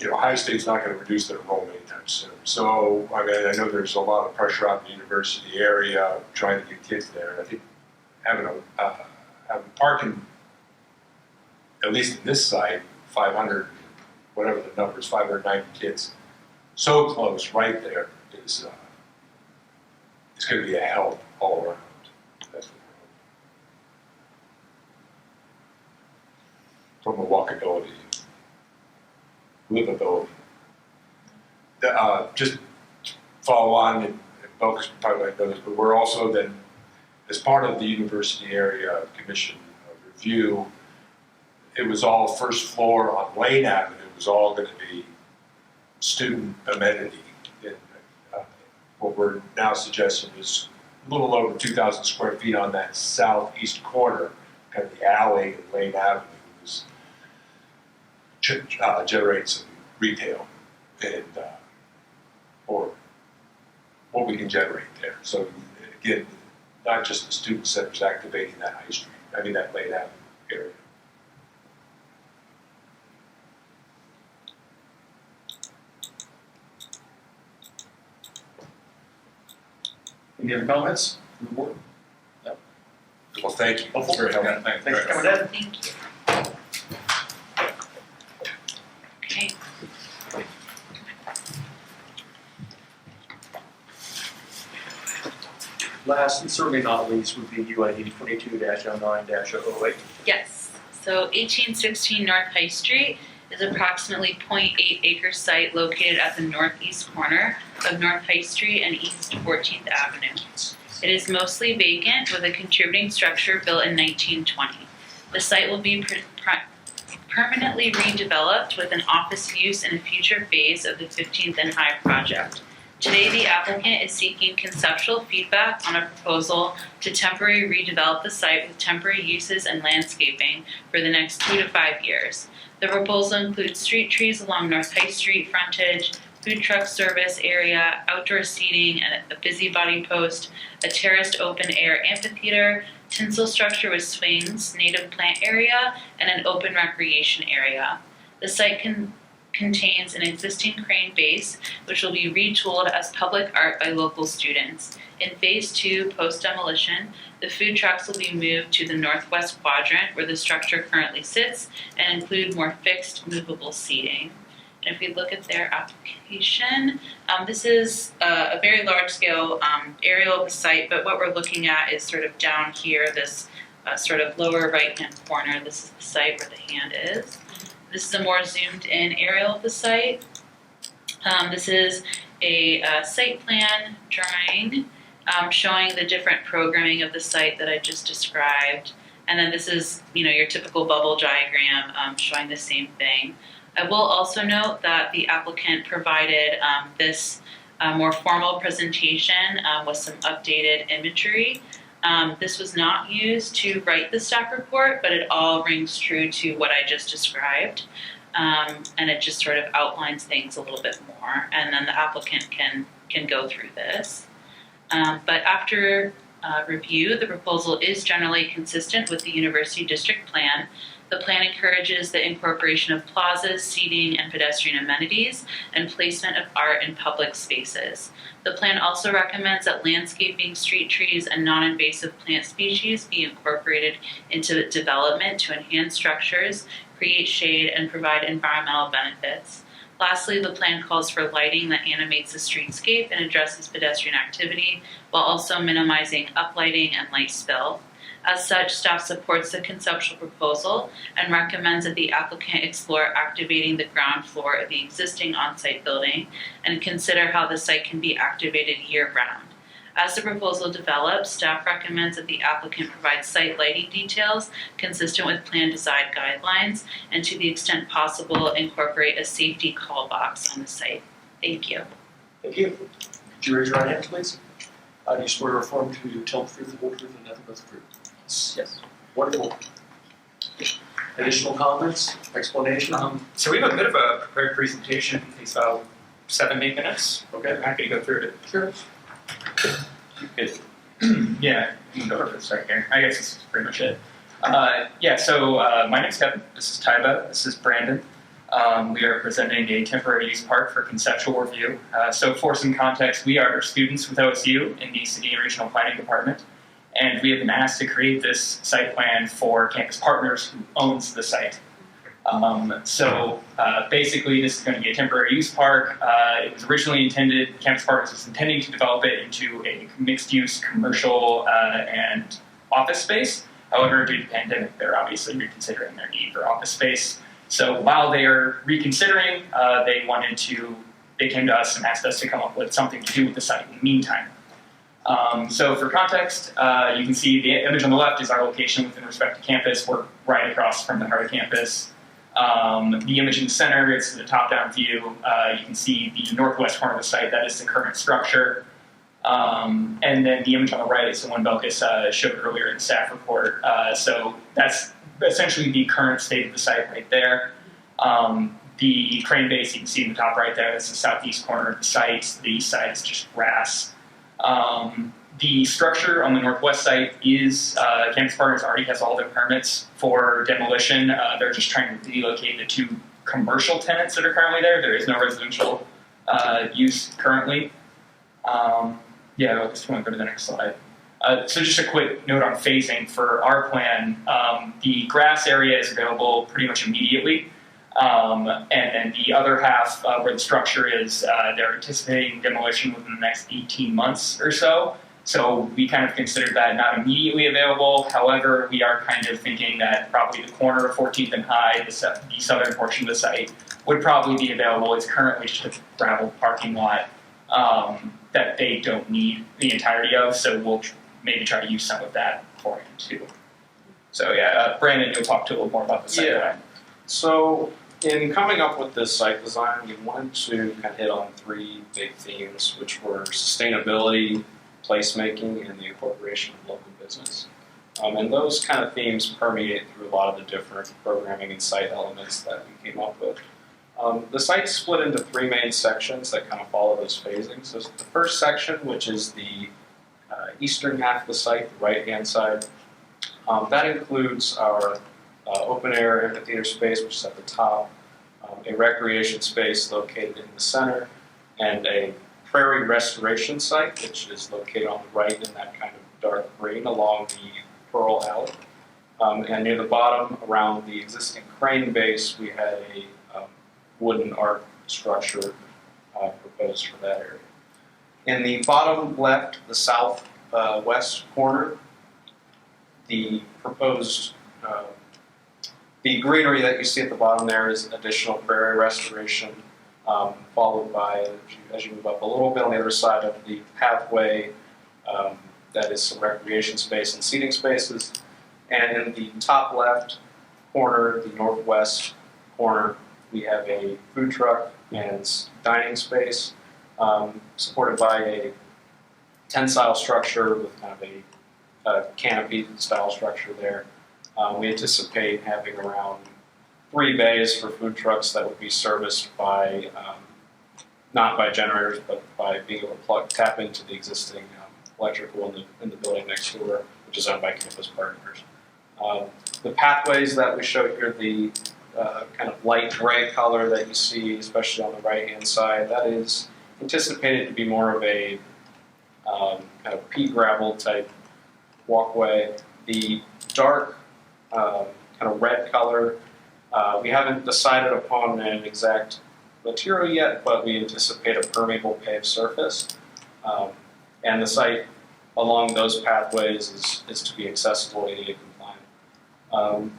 Ohio State's not going to reduce their enrollment anytime soon. So, I mean, I know there's a lot of pressure out in the university area trying to get kids there. I think having parking, at least in this site, 500, whatever the number is, 590 kids, so close right there is it's going to be a help all around. That's from a walkability, livability. Just follow on and focus, probably like this, but we're also then, as part of the university area commission review, it was all first floor on Lane Avenue, it was all going to be student amenity. And, what we're now suggesting is a little over 2,000 square feet on that southeast corner, kind of the alley in Lane Avenue, is generate some retail and or what we can generate there. So again, not just the student centers activating that High Street, I mean that Lane Avenue area. Any other comments from the board? Well, thank you. Helpful. Very helpful. Thanks for coming in. Thank you. Okay. Last and certainly not least would be UID 22-09-008. Yes, so 1816 North High Street is approximately 0.8 acre site located at the northeast corner of North High Street and East 14th Avenue. It is mostly vacant with a contributing structure built in 1920. The site will be permanently redeveloped with an office use in a future phase of the 15th and High project. Today, the applicant is seeking conceptual feedback on a proposal to temporarily redevelop the site with temporary uses and landscaping for the next 2 to 5 years. The proposal includes street trees along North High Street frontage, food truck service area, outdoor seating, and a busybody post, a terraced open-air amphitheater, tinsel structure with swings, native plant area, and an open recreation area. The site contains an existing crane base, which will be retooled as public art by local students. In Phase 2, post-demolition, the food trucks will be moved to the northwest quadrant where the structure currently sits and include more fixed, movable seating. And if we look at their application, this is a very large-scale aerial of the site, but what we're looking at is sort of down here, this sort of lower right-hand corner. This is the site where the hand is. This is a more zoomed-in aerial of the site. This is a site plan drawing showing the different programming of the site that I just described. And then this is, your typical bubble diagram showing the same thing. I will also note that the applicant provided this more formal presentation with some updated imagery. This was not used to write the staff report, but it all rings true to what I just described. And it just sort of outlines things a little bit more. And then the applicant can go through this. But after review, the proposal is generally consistent with the University District Plan. The plan encourages the incorporation of plazas, seating, and pedestrian amenities, and placement of art in public spaces. The plan also recommends that landscaping, street trees, and non-invasive plant species be incorporated into the development to enhance structures, create shade, and provide environmental benefits. Lastly, the plan calls for lighting that animates the streetscape and addresses pedestrian activity, while also minimizing uplighting and light spill. As such, staff supports the conceptual proposal and recommends that the applicant explore activating the ground floor of the existing on-site building and consider how the site can be activated year-round. As the proposal develops, staff recommends that the applicant provide site lighting details consistent with plan design guidelines and, to the extent possible, incorporate a safety call box on the site. Thank you. Thank you. Could you raise your right hand, please? Do you swear or affirm to tell the truth, the whole truth, and nothing but the truth? Yes. Wonderful. Additional comments, explanation? So we have a bit of a prepared presentation. It takes about 7-8 minutes. Okay. I'm happy to go through it. Sure. Yeah, you can go over this right here. I guess this is pretty much it. So my name's Kevin. This is Tyba. This is Brandon. We are presenting a temporary use park for conceptual review. So for some context, we are students with OSU in the City and Regional Planning Department, and we have been asked to create this site plan for Campus Partners, who owns the site. Basically, this is going to be a temporary use park. It was originally intended, Campus Partners was intending to develop it into a mixed-use commercial and office space. However, due to the pandemic, they're obviously reconsidering their need for office space. So while they are reconsidering, they came to us and asked us to come up with something to do with the site in the meantime. So for context, you can see the image on the left is our location within respect to campus. We're right across from the heart of campus. The image in the center is the top-down view. You can see the northwest corner of the site. That is the current structure. And then the image on the right is the one Belkis showed earlier in the staff report. So that's essentially the current state of the site right there. The crane base you can see in the top right there, that's the southeast corner of the site. The east side is just grass. The structure on the northwest site is, Campus Partners already has all their permits for demolition. They're just trying to relocate the 2 commercial tenants that are currently there. There is no residential use currently. I just want to go to the next slide. So just a quick note on phasing for our plan. The grass area is available pretty much immediately. And then the other half where the structure is, they're anticipating demolition within the next 18 months or so. So we kind of considered that not immediately available. However, we are kind of thinking that probably the corner of 14th and High, the southern portion of the site, would probably be available. It's currently just a gravel parking lot that they don't need the entirety of, so we'll maybe try to use some of that for him too. So Brandon, you'll talk to a little more about the site plan. So in coming up with this site design, we wanted to kind of hit on 3 big themes, which were sustainability, placemaking, and the incorporation of local business. And those kind of themes permeate through a lot of the different programming and site elements that we came up with. The site's split into 3 main sections that kind of follow those phasings. So the first section, which is the eastern half of the site, the right-hand side, that includes our open air amphitheater space, which is at the top, a recreation space located in the center, and a prairie restoration site, which is located on the right in that kind of dark green along the Pearl Alley. And near the bottom, around the existing crane base, we had a wooden arch structure proposed for that area. In the bottom left, the southwest corner, the proposed the greenery that you see at the bottom there is additional prairie restoration, followed by, as you move up a little bit on the other side of the pathway, that is some recreation space and seating spaces. And in the top left corner, the northwest corner, we have a food truck and dining space, supported by a tensile structure with kind of a canopy style structure there. We anticipate having around 3 bays for food trucks that would be serviced by, not by generators, but by being able to tap into the existing electrical in the building next door, which is owned by Campus Partners. The pathways that we show here, the kind of light gray color that you see, especially on the right-hand side, that is anticipated to be more of a kind of pea gravel type walkway. The dark kind of red color, we haven't decided upon an exact material yet, but we anticipate a permeable paved surface. And the site along those pathways is to be accessible ADA compliant.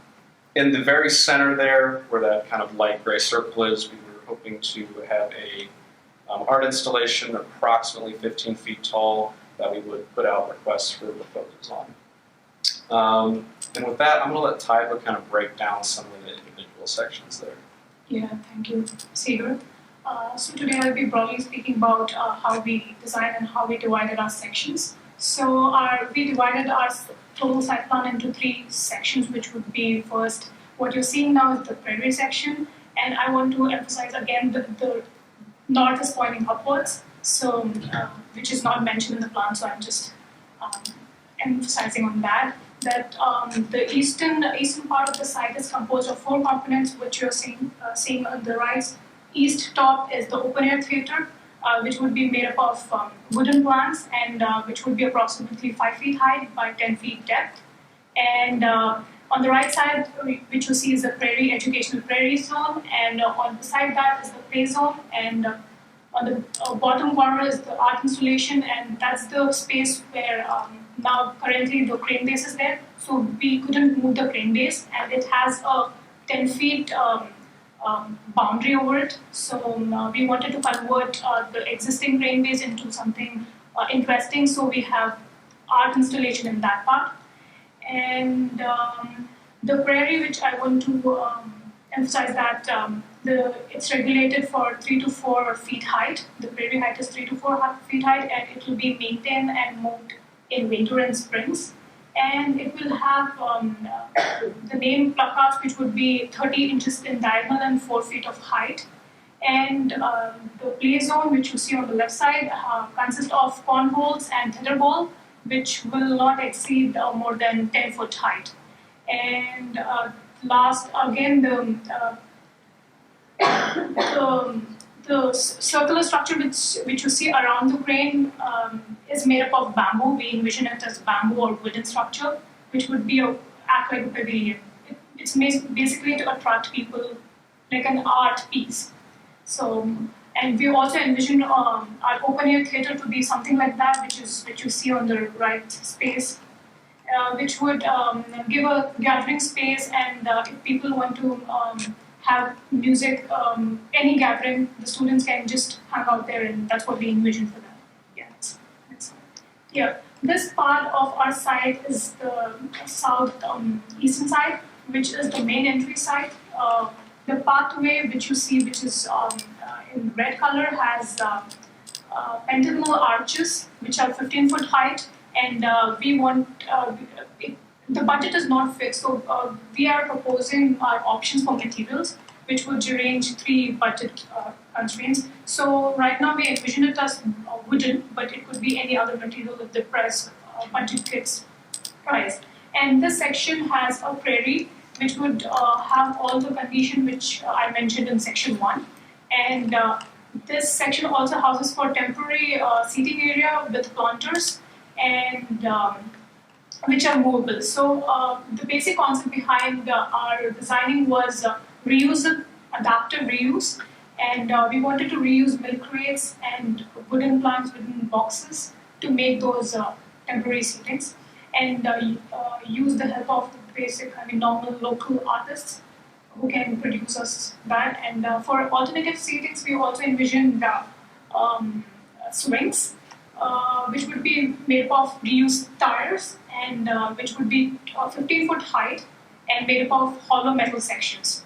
In the very center there, where that kind of light gray circle is, we were hoping to have a art installation approximately 15 feet tall that we would put out requests for proposals on. And with that, I'm going to let Tyba kind of break down some of the individual sections there. Yeah, thank you, Sagar. So today I'll be broadly speaking about how we designed and how we divided our sections. So we divided our total site plan into 3 sections, which would be first, what you're seeing now is the prairie section, and I want to emphasize again the north is pointing upwards, so which is not mentioned in the plan, so I'm just emphasizing on that. That the eastern part of the site is composed of 4 components, which you're seeing on the right. East top is the open air theater, which would be made up of wooden planks and which would be approximately 5 feet high by 10 feet depth. And on the right side, which you see is the educational prairie zone, and on beside that is the play zone, and on the bottom corner is the art installation, and that's the space where now currently the crane base is there. So we couldn't move the crane base, and it has a 10 feet boundary over it. So we wanted to convert the existing crane base into something interesting. So we have art installation in that part. And the prairie, which I want to emphasize that it's regulated for 3 to 4 feet height. The prairie height is 3 to 4 feet height, and it will be maintained and moved in winter and springs. And it will have the name placards, which would be 30 inches in diagonal and 4 feet of height. And the play zone, which you see on the left side, consists of cornholes and tetherball, which will not exceed more than 10 foot height. And last, again, the circular structure which you see around the crane is made up of bamboo. We envision it as bamboo or wooden structure, which would act like a pavilion. It's basically to attract people, like an art piece. So, and we also envision our open air theater to be something like that, which you see on the right space, which would give a gathering space, and if people want to have music, any gathering, the students can just hang out there, and that's what we envision for them. Yeah, this part of our site is the south eastern side, which is the main entry site. The pathway which you see, which is in red color, has pentagonal arches, which are 15 foot height, and we want the budget is not fixed, so we are proposing our options for materials, which would range 3 budget constraints. So right now we envision it as wooden, but it could be any other material if the price budget gets priced. And this section has a prairie, which would have all the condition which I mentioned in section 1. And this section also houses for temporary seating area with planters, and which are movable. So the basic concept behind our designing was reuse, adaptive reuse, and we wanted to reuse milk crates and wooden planks within boxes to make those temporary seatings, and use the help of normal local artists who can produce us that. And for alternative seatings, we also envisioned swings, which would be made up of reused tires, and which would be 15 foot height and made up of hollow metal sections.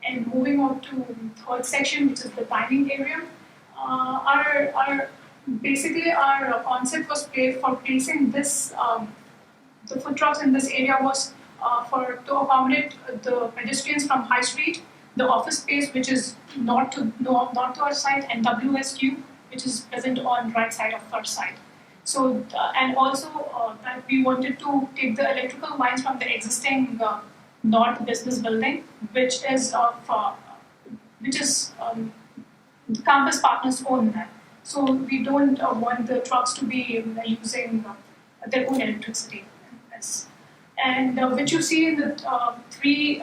And moving on to third section, which is the dining area, our concept was for placing this the food trucks in this area was to accommodate the pedestrians from High Street, the office space which is north to our side, and WSQ, which is present on right side of our site. So and also that we wanted to take the electrical lines from the existing North Business Building, which is the campus partners own that. So we don't want the trucks to be using their own electricity. And which you see in the three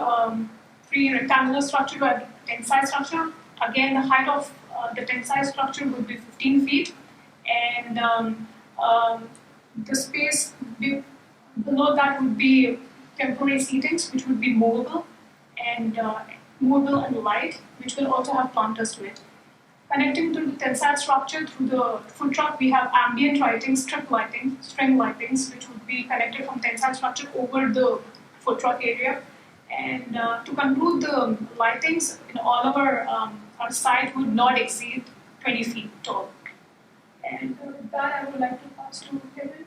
rectangular structure to a tensile structure. Again, the height of the tensile structure would be 15 feet, and the space below that would be temporary seatings, which would be movable and light, which will also have planters to it. Connecting to the tensile structure through the food truck, we have ambient lighting, string lightings, which would be connected from tensile structure over the food truck area. And to conclude, the lightings in all of our site would not exceed 20 feet tall. And with that, I would like to pass to Kevin.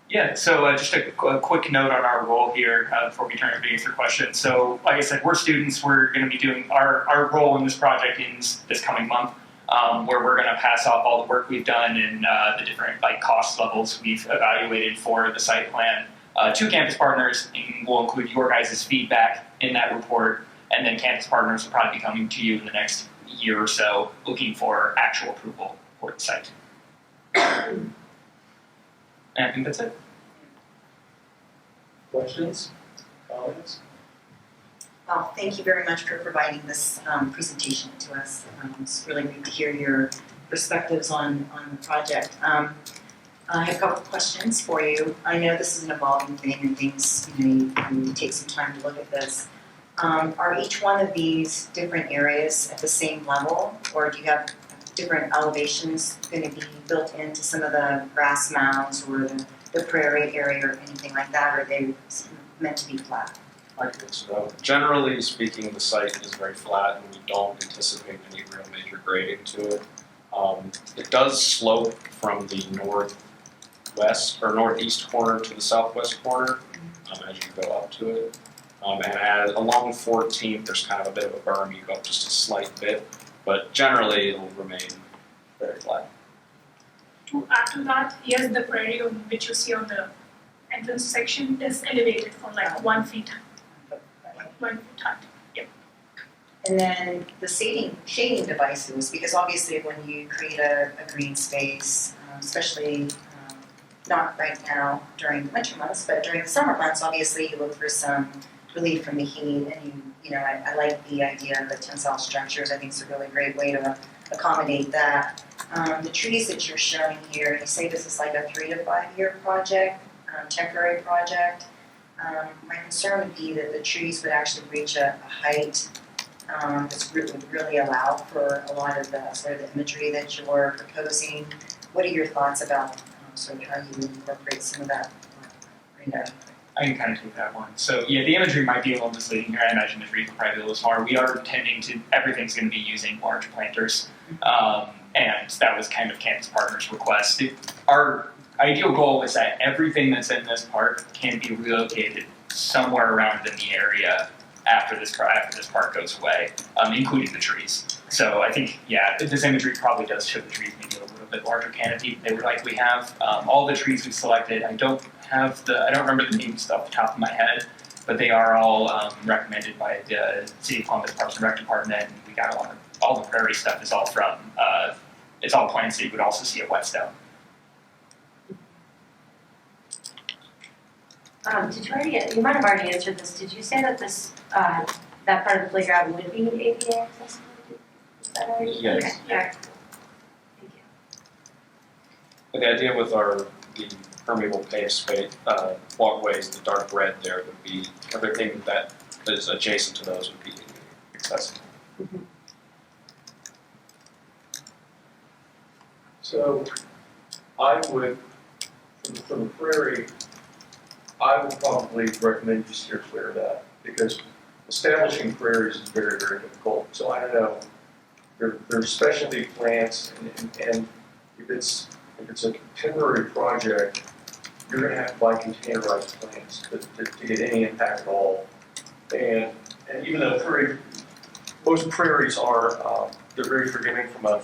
Yeah, so just a quick note on our role here before we turn it to answer questions. So, like I said, we're students. We're going to be doing our role in this project ends this coming month, where we're going to pass off all the work we've done and the different cost levels we've evaluated for the site plan to campus partners, and we'll include your guys' feedback in that report. And then campus partners will probably be coming to you in the next year or so, looking for actual approval for the site. And I think that's it. Questions? Comments? Well, thank you very much for providing this presentation to us. It's really great to hear your perspectives on the project. I have a couple of questions for you. I know this is an evolving thing and things, you take some time to look at this. Are each one of these different areas at the same level, or do you have different elevations going to be built into some of the grass mounds or the prairie area or anything like that, or are they meant to be flat? I think so. Generally speaking, the site is very flat and we don't anticipate any real major grading to it. It does slope from the northwest or northeast corner to the southwest corner as you go up to it. And along 14th, there's kind of a bit of a berm. You go up just a slight bit, but generally it'll remain very flat. To add to that, yes, the prairie which you see on the entrance section is elevated for 1 feet. 1 foot height. Yep. And then the shading devices, because obviously when you create a green space, especially not right now during the winter months, but during the summer months, obviously you look for some relief from the heat, and I like the idea of the tensile structures. I think it's a really great way to accommodate that. The trees that you're showing here, you say this is like a 3 to 5 year project, temporary project. My concern would be that the trees would actually reach a height that would really allow for a lot of the sort of the imagery that you're proposing. What are your thoughts about sort of how you would incorporate some of that in there? I can kind of take that one. So yeah, the imagery might be a little misleading here. I imagine the trees will probably be a little smaller. We are intending to, everything's going to be using large planters. And that was kind of campus partners' request. Our ideal goal is that everything that's in this park can be relocated somewhere around in the area after this park goes away, including the trees. So I think, yeah, this imagery probably does show the trees maybe a little bit larger canopy. They would likely have all the trees we selected. I don't remember the names off the top of my head, but they are all recommended by the City of Columbus Parks and Rec Department. And we got all the prairie stuff is all from, it's all plants that you would also see at Whetstone. You might have already answered this. Did you say that this, that part of the playground would be ADA accessible? Is that already? Yes. Okay. All right. Thank you. But the idea with the permeable paved space, walkways, the dark red there would be everything that is adjacent to those would be accessible. Mm-hmm. So I would, from the prairie, I would probably recommend you steer clear of that, because establishing prairies is very, very difficult. So I don't know, they're specialty plants, and if it's a temporary project, you're going to have to buy containerized plants to get any impact at all. And even though most prairies are, they're very forgiving from a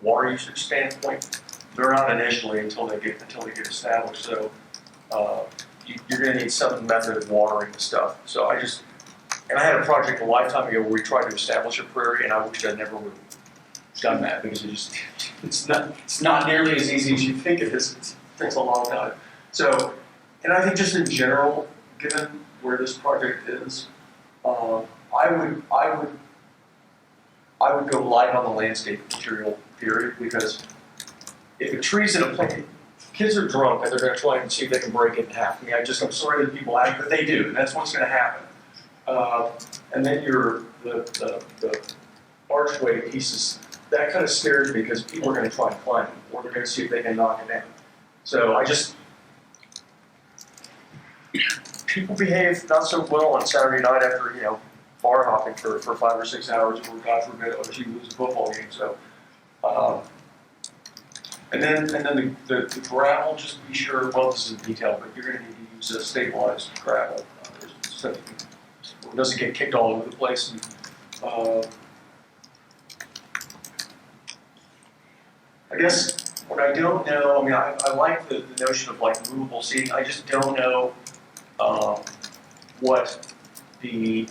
water usage standpoint, they're not initially until they get established. So you're going to need some method of watering the stuff. So I had a project a lifetime ago where we tried to establish a prairie, and I wish I never would have done that, because it's not nearly as easy as you think it is. It takes a long time. So, and I think just in general, given where this project is, I would go light on the landscape material, period, because if a tree's in a plant, kids are drunk and they're gonna try and see if they can break it in half. I mean, I'm sorry that people act, but they do, and that's what's gonna happen. And then the archway pieces, that kind of scares me because people are gonna try and climb it, or they're gonna see if they can knock it down. So people behave not so well on Saturday night after, bar hopping for 5 or 6 hours, or God forbid, if you lose a football game, so. And then the gravel, just be sure, well, this is a detail, but you're gonna need to use a stabilized gravel, so it doesn't get kicked all over the place. And, I guess what I don't know, I mean, I like the notion of like movable seating, I just don't know what the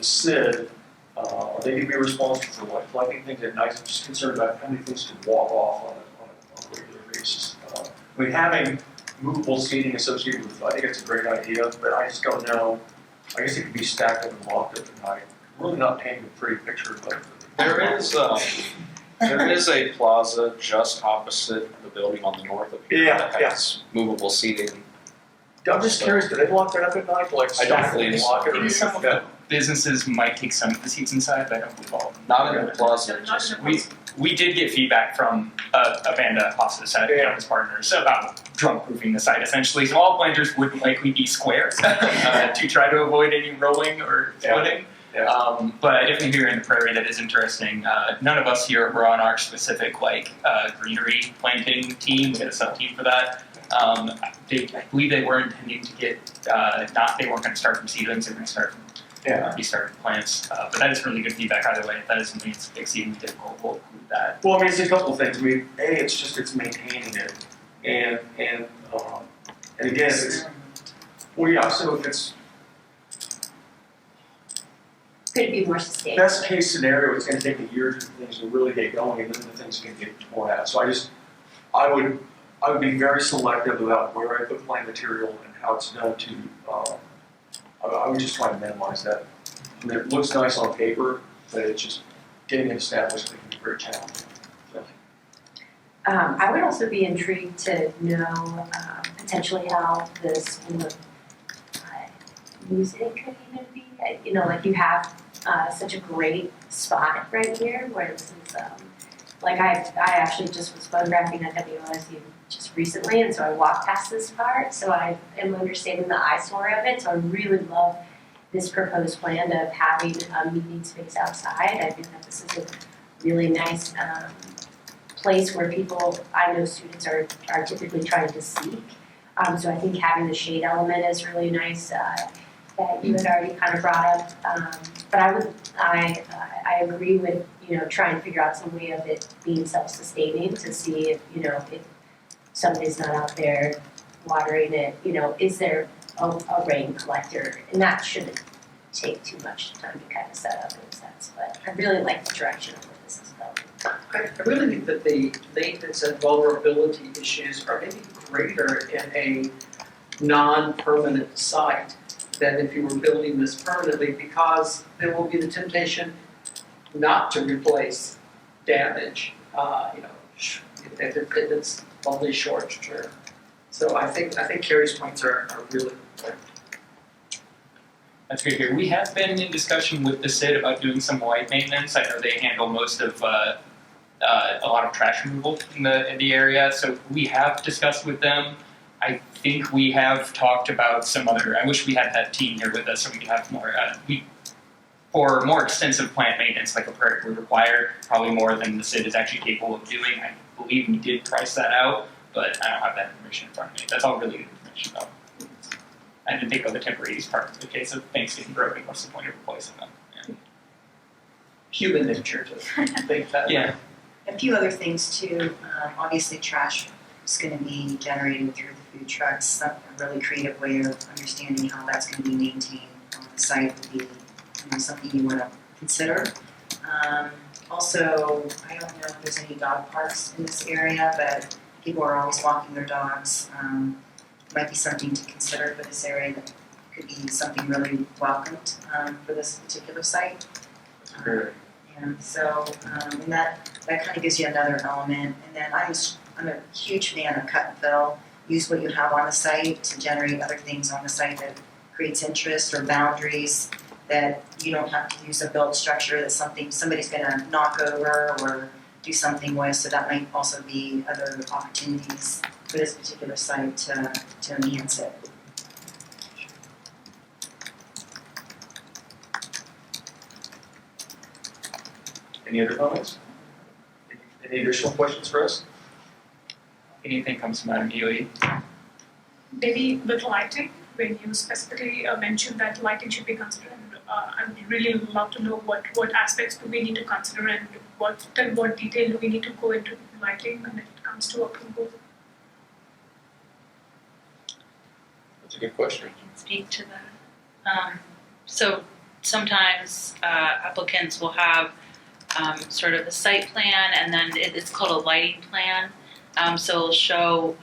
SID, are they gonna be responsible for like collecting things at night? I'm just concerned about how many things could walk off on a regular basis. I mean, having movable seating associated with, I think it's a great idea, but I just don't know. I guess it could be stacked up and locked up at night. I'm really not painting a pretty picture, but. There is a plaza just opposite the building on the north of here that has movable seating. I'm just curious, do they lock that up at night? Like, I don't believe so. lock it, or Maybe some of the businesses might take some of the seats inside, but I don't believe all of them. Not in the plaza, just We did get feedback from Amanda Hostas at Campus Partners about drunk proofing the site essentially. So all planters would likely be squares to try to avoid any rolling or floating. But I definitely hear in the prairie that is interesting. None of us here were on our specific greenery planting team. We had a sub team for that. I believe they were intending to get they weren't going to start from seedlings. They were going to start from restart from plants. But that is really good feedback either way. If that is something that's exceedingly difficult, we'll include that. Well, I mean, it's a couple of things. I mean, it's maintaining it, and again, it's so if it's Could it be more sustainable? best case scenario, it's going to take a year for things to really get going, and then the things can get torn out. So I would be very selective about where I put plant material and how it's done to. I would just try to minimize that. I mean, it looks nice on paper, but it's just getting it established can be very challenging. So. I would also be intrigued to know potentially how this music could even be. You have such a great spot right here where this is, I actually just was photographing at WOSU just recently, and so I walked past this part, so I am understanding the eyesore of it, so I really love this proposed plan of having a meeting space outside. I think that this is a really nice place where I know students are typically trying to seek, so I think having the shade element is really nice. That you had already kind of brought up, but I agree with trying to figure out some way of it being self-sustaining to see if somebody's not out there watering it, is there a rain collector, and that shouldn't take too much time to kind of set up in a sense. But I really like the direction of where this is going. I really think that the maintenance and vulnerability issues are maybe greater in a non-permanent site than if you were building this permanently, because there will be the temptation not to replace damage, if it's only short term. So I think Carrie's points are really important. That's great to hear. We have been in discussion with the SID about doing some light maintenance. I know they handle most of a lot of trash removal in the area, so we have discussed with them. I think we have talked about some other. I wish we had that team here with us so we could have more. For more extensive plant maintenance, like a prairie would require, probably more than the SID is actually capable of doing. I believe we did price that out, but I don't have that information in front of me. That's all really good information though. I didn't think of the temporary use part in the case of things getting broken. What's the point of replacing them? Yeah. Human nature to think that. Yeah. A few other things too. Obviously, trash is going to be generated through the food trucks. A really creative way of understanding how that's going to be maintained on the site would be something you want to consider. Also, I don't know if there's any dog parks in this area, but people are always walking their dogs. Might be something to consider for this area that could be something really welcomed for this particular site. And so and that kind of gives you another element. And then I'm I'm a huge fan of cut and fill. Use what you have on the site to generate other things on the site that creates interest or boundaries that you don't have to use a built structure that somebody's gonna knock over or do something with. So that might also be other opportunities for this particular site to enhance it. Any other comments? Any additional questions for us? Anything comes to mind immediately? Maybe with lighting, when you specifically mentioned that lighting should be considered, I would really love to know what aspects do we need to consider and what detail do we need to go into lighting when it comes to approval. That's a good question. I can speak to that. So sometimes applicants will have sort of a site plan, and then it's called a lighting plan. So it'll show,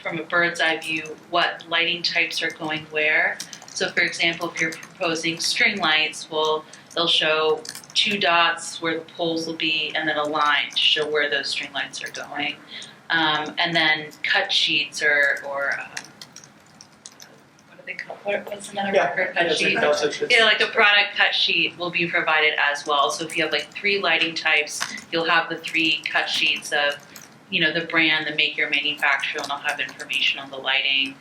from a bird's eye view, what lighting types are going where. So for example, if you're proposing string lights, well, they'll show 2 dots where the poles will be, and then a line to show where those string lights are going. And then cut sheets or what do they call? What's another word? Cut sheet? Yeah, like a product cut sheet will be provided as well. So if you have like 3 lighting types, you'll have the 3 cut sheets of, the brand, the maker, manufacturer, and I'll have information on the lighting,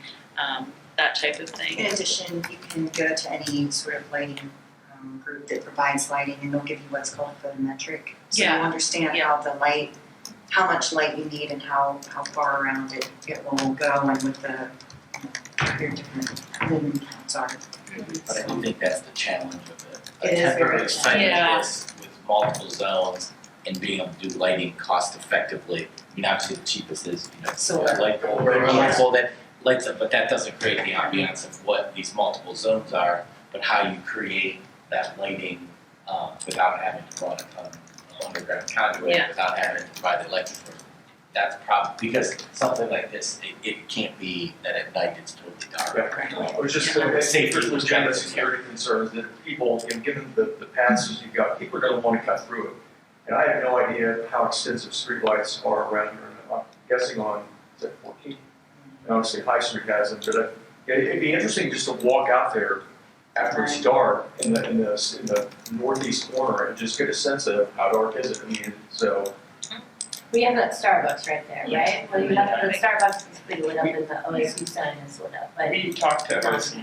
that type of thing. In addition, you can go to any sort of lighting group that provides lighting, and they'll give you what's called a photometric. So you understand how much light you need and how far around it will go, and what your different lumen counts are. But I do think that's the challenge of It is very temporary site like challenging. this with multiple zones and being able to do lighting cost effectively. I mean, obviously the cheapest is, Solar. light bulb or a light bulb that lights up, but that doesn't create the ambiance of what these multiple zones are, but how you create that lighting without having to run an underground conduit, without having to provide the electric for it. That's a problem, because something like this, it can't be that at night it's totally dark. I was just Safety for was legitimate better. security concerns that people, given the passes you've got, people are gonna wanna cut through it. And I have no idea how extensive streetlights are around here. I'm guessing on, is it 14? And obviously High Street has them, but it'd be interesting just to walk out there after it's dark in the northeast corner and just get a sense of how dark is it. I mean, so. We have that Starbucks right there, Yeah. right? Well, you have the Starbucks is completely lit up and the OSU sign is lit up, but. We talked to OSU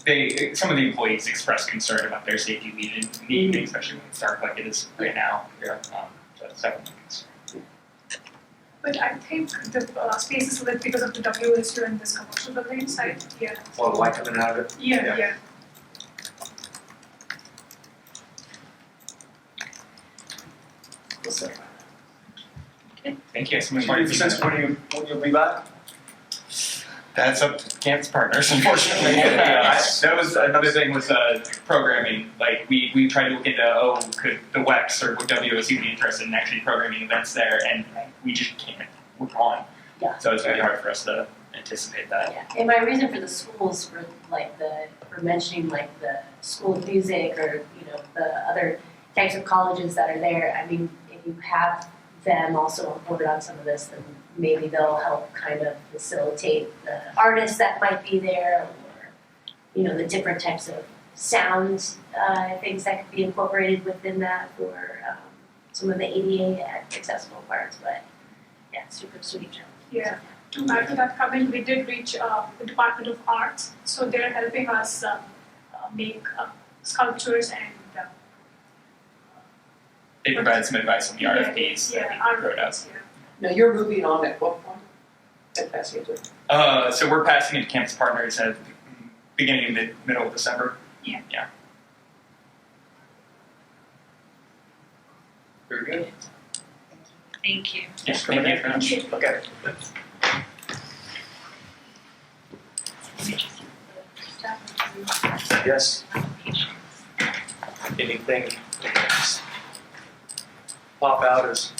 and some of the employees expressed concern about their safety needing, especially when it's dark like it is right now. Yeah. That's definitely a concern. But I think the space is lit because of the WSU and this commercial building site. Yeah. A lot of light coming out of it. Yeah. Thank you so much. Do you have a sense when you'll be back? That's up to campus partners, unfortunately. That was another thing with programming. Like we tried to look into, could the WEX or would WSU be interested in actually programming events there, and we just can't. We're gone. Yeah. So it's really hard for us to anticipate that. Yeah, and my reason for the schools for mentioning like the School of Music or, the other types of colleges that are there, I mean, if you have them also on board on some of this, then maybe they'll help kind of facilitate the artists that might be there, or, the different types of sound things that could be incorporated within that for some of the ADA accessible parts, but yeah, super sweet. Yeah. To add to that comment, we did reach the Department of Arts, so they're helping us make sculptures and They provide some advice on the RFPs yeah, that we wrote out. Now, you're moving on at what point? At Pasadena? So we're passing into campus partners at beginning of middle of December. Yeah. Very good. Thank you. Yes, thank you very much. Okay. Yes. Anything pop out as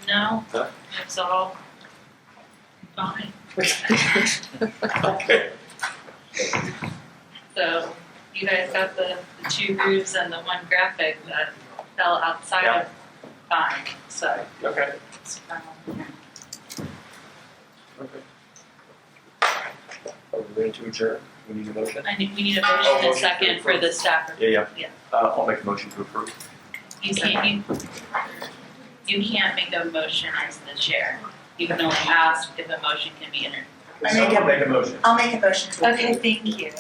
No, No? it's all fine. okay? So you guys got the 2 roofs and the 1 graphic that fell outside of fine, so Okay. it's fine. Are we ready to adjourn? We need a motion? We need a motion and a second for the staff. Yeah. Yeah. I'll make a motion to approve. You can't make a motion as the chair. You can only ask if a motion can be entered. Someone make a motion. I'll make a motion to Okay, thank you.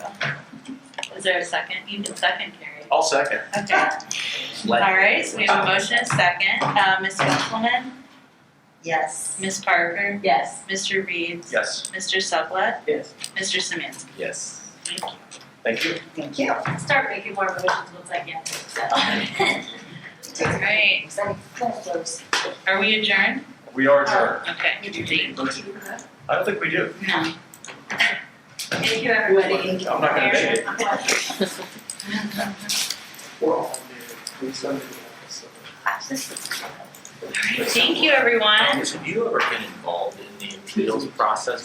Is there a second? You can second, Carrie. I'll second. Okay. All right, so we have a motion and a second. Ms. Councilman, Yes. Ms. Parker, Yes. Mr. Reeves, Yes. Mr. Suplet, Yes. Mr. Szymanski. Yes. Thank you. Thank you. Thank you. Start making more motions once I get it, so. All right, are we adjourned? We are adjourned. Okay. I don't think we do. No. Thank you, everybody. I'm not gonna make it. We're all there. We send it. Thank you, everyone. Have you ever been involved in the appeals process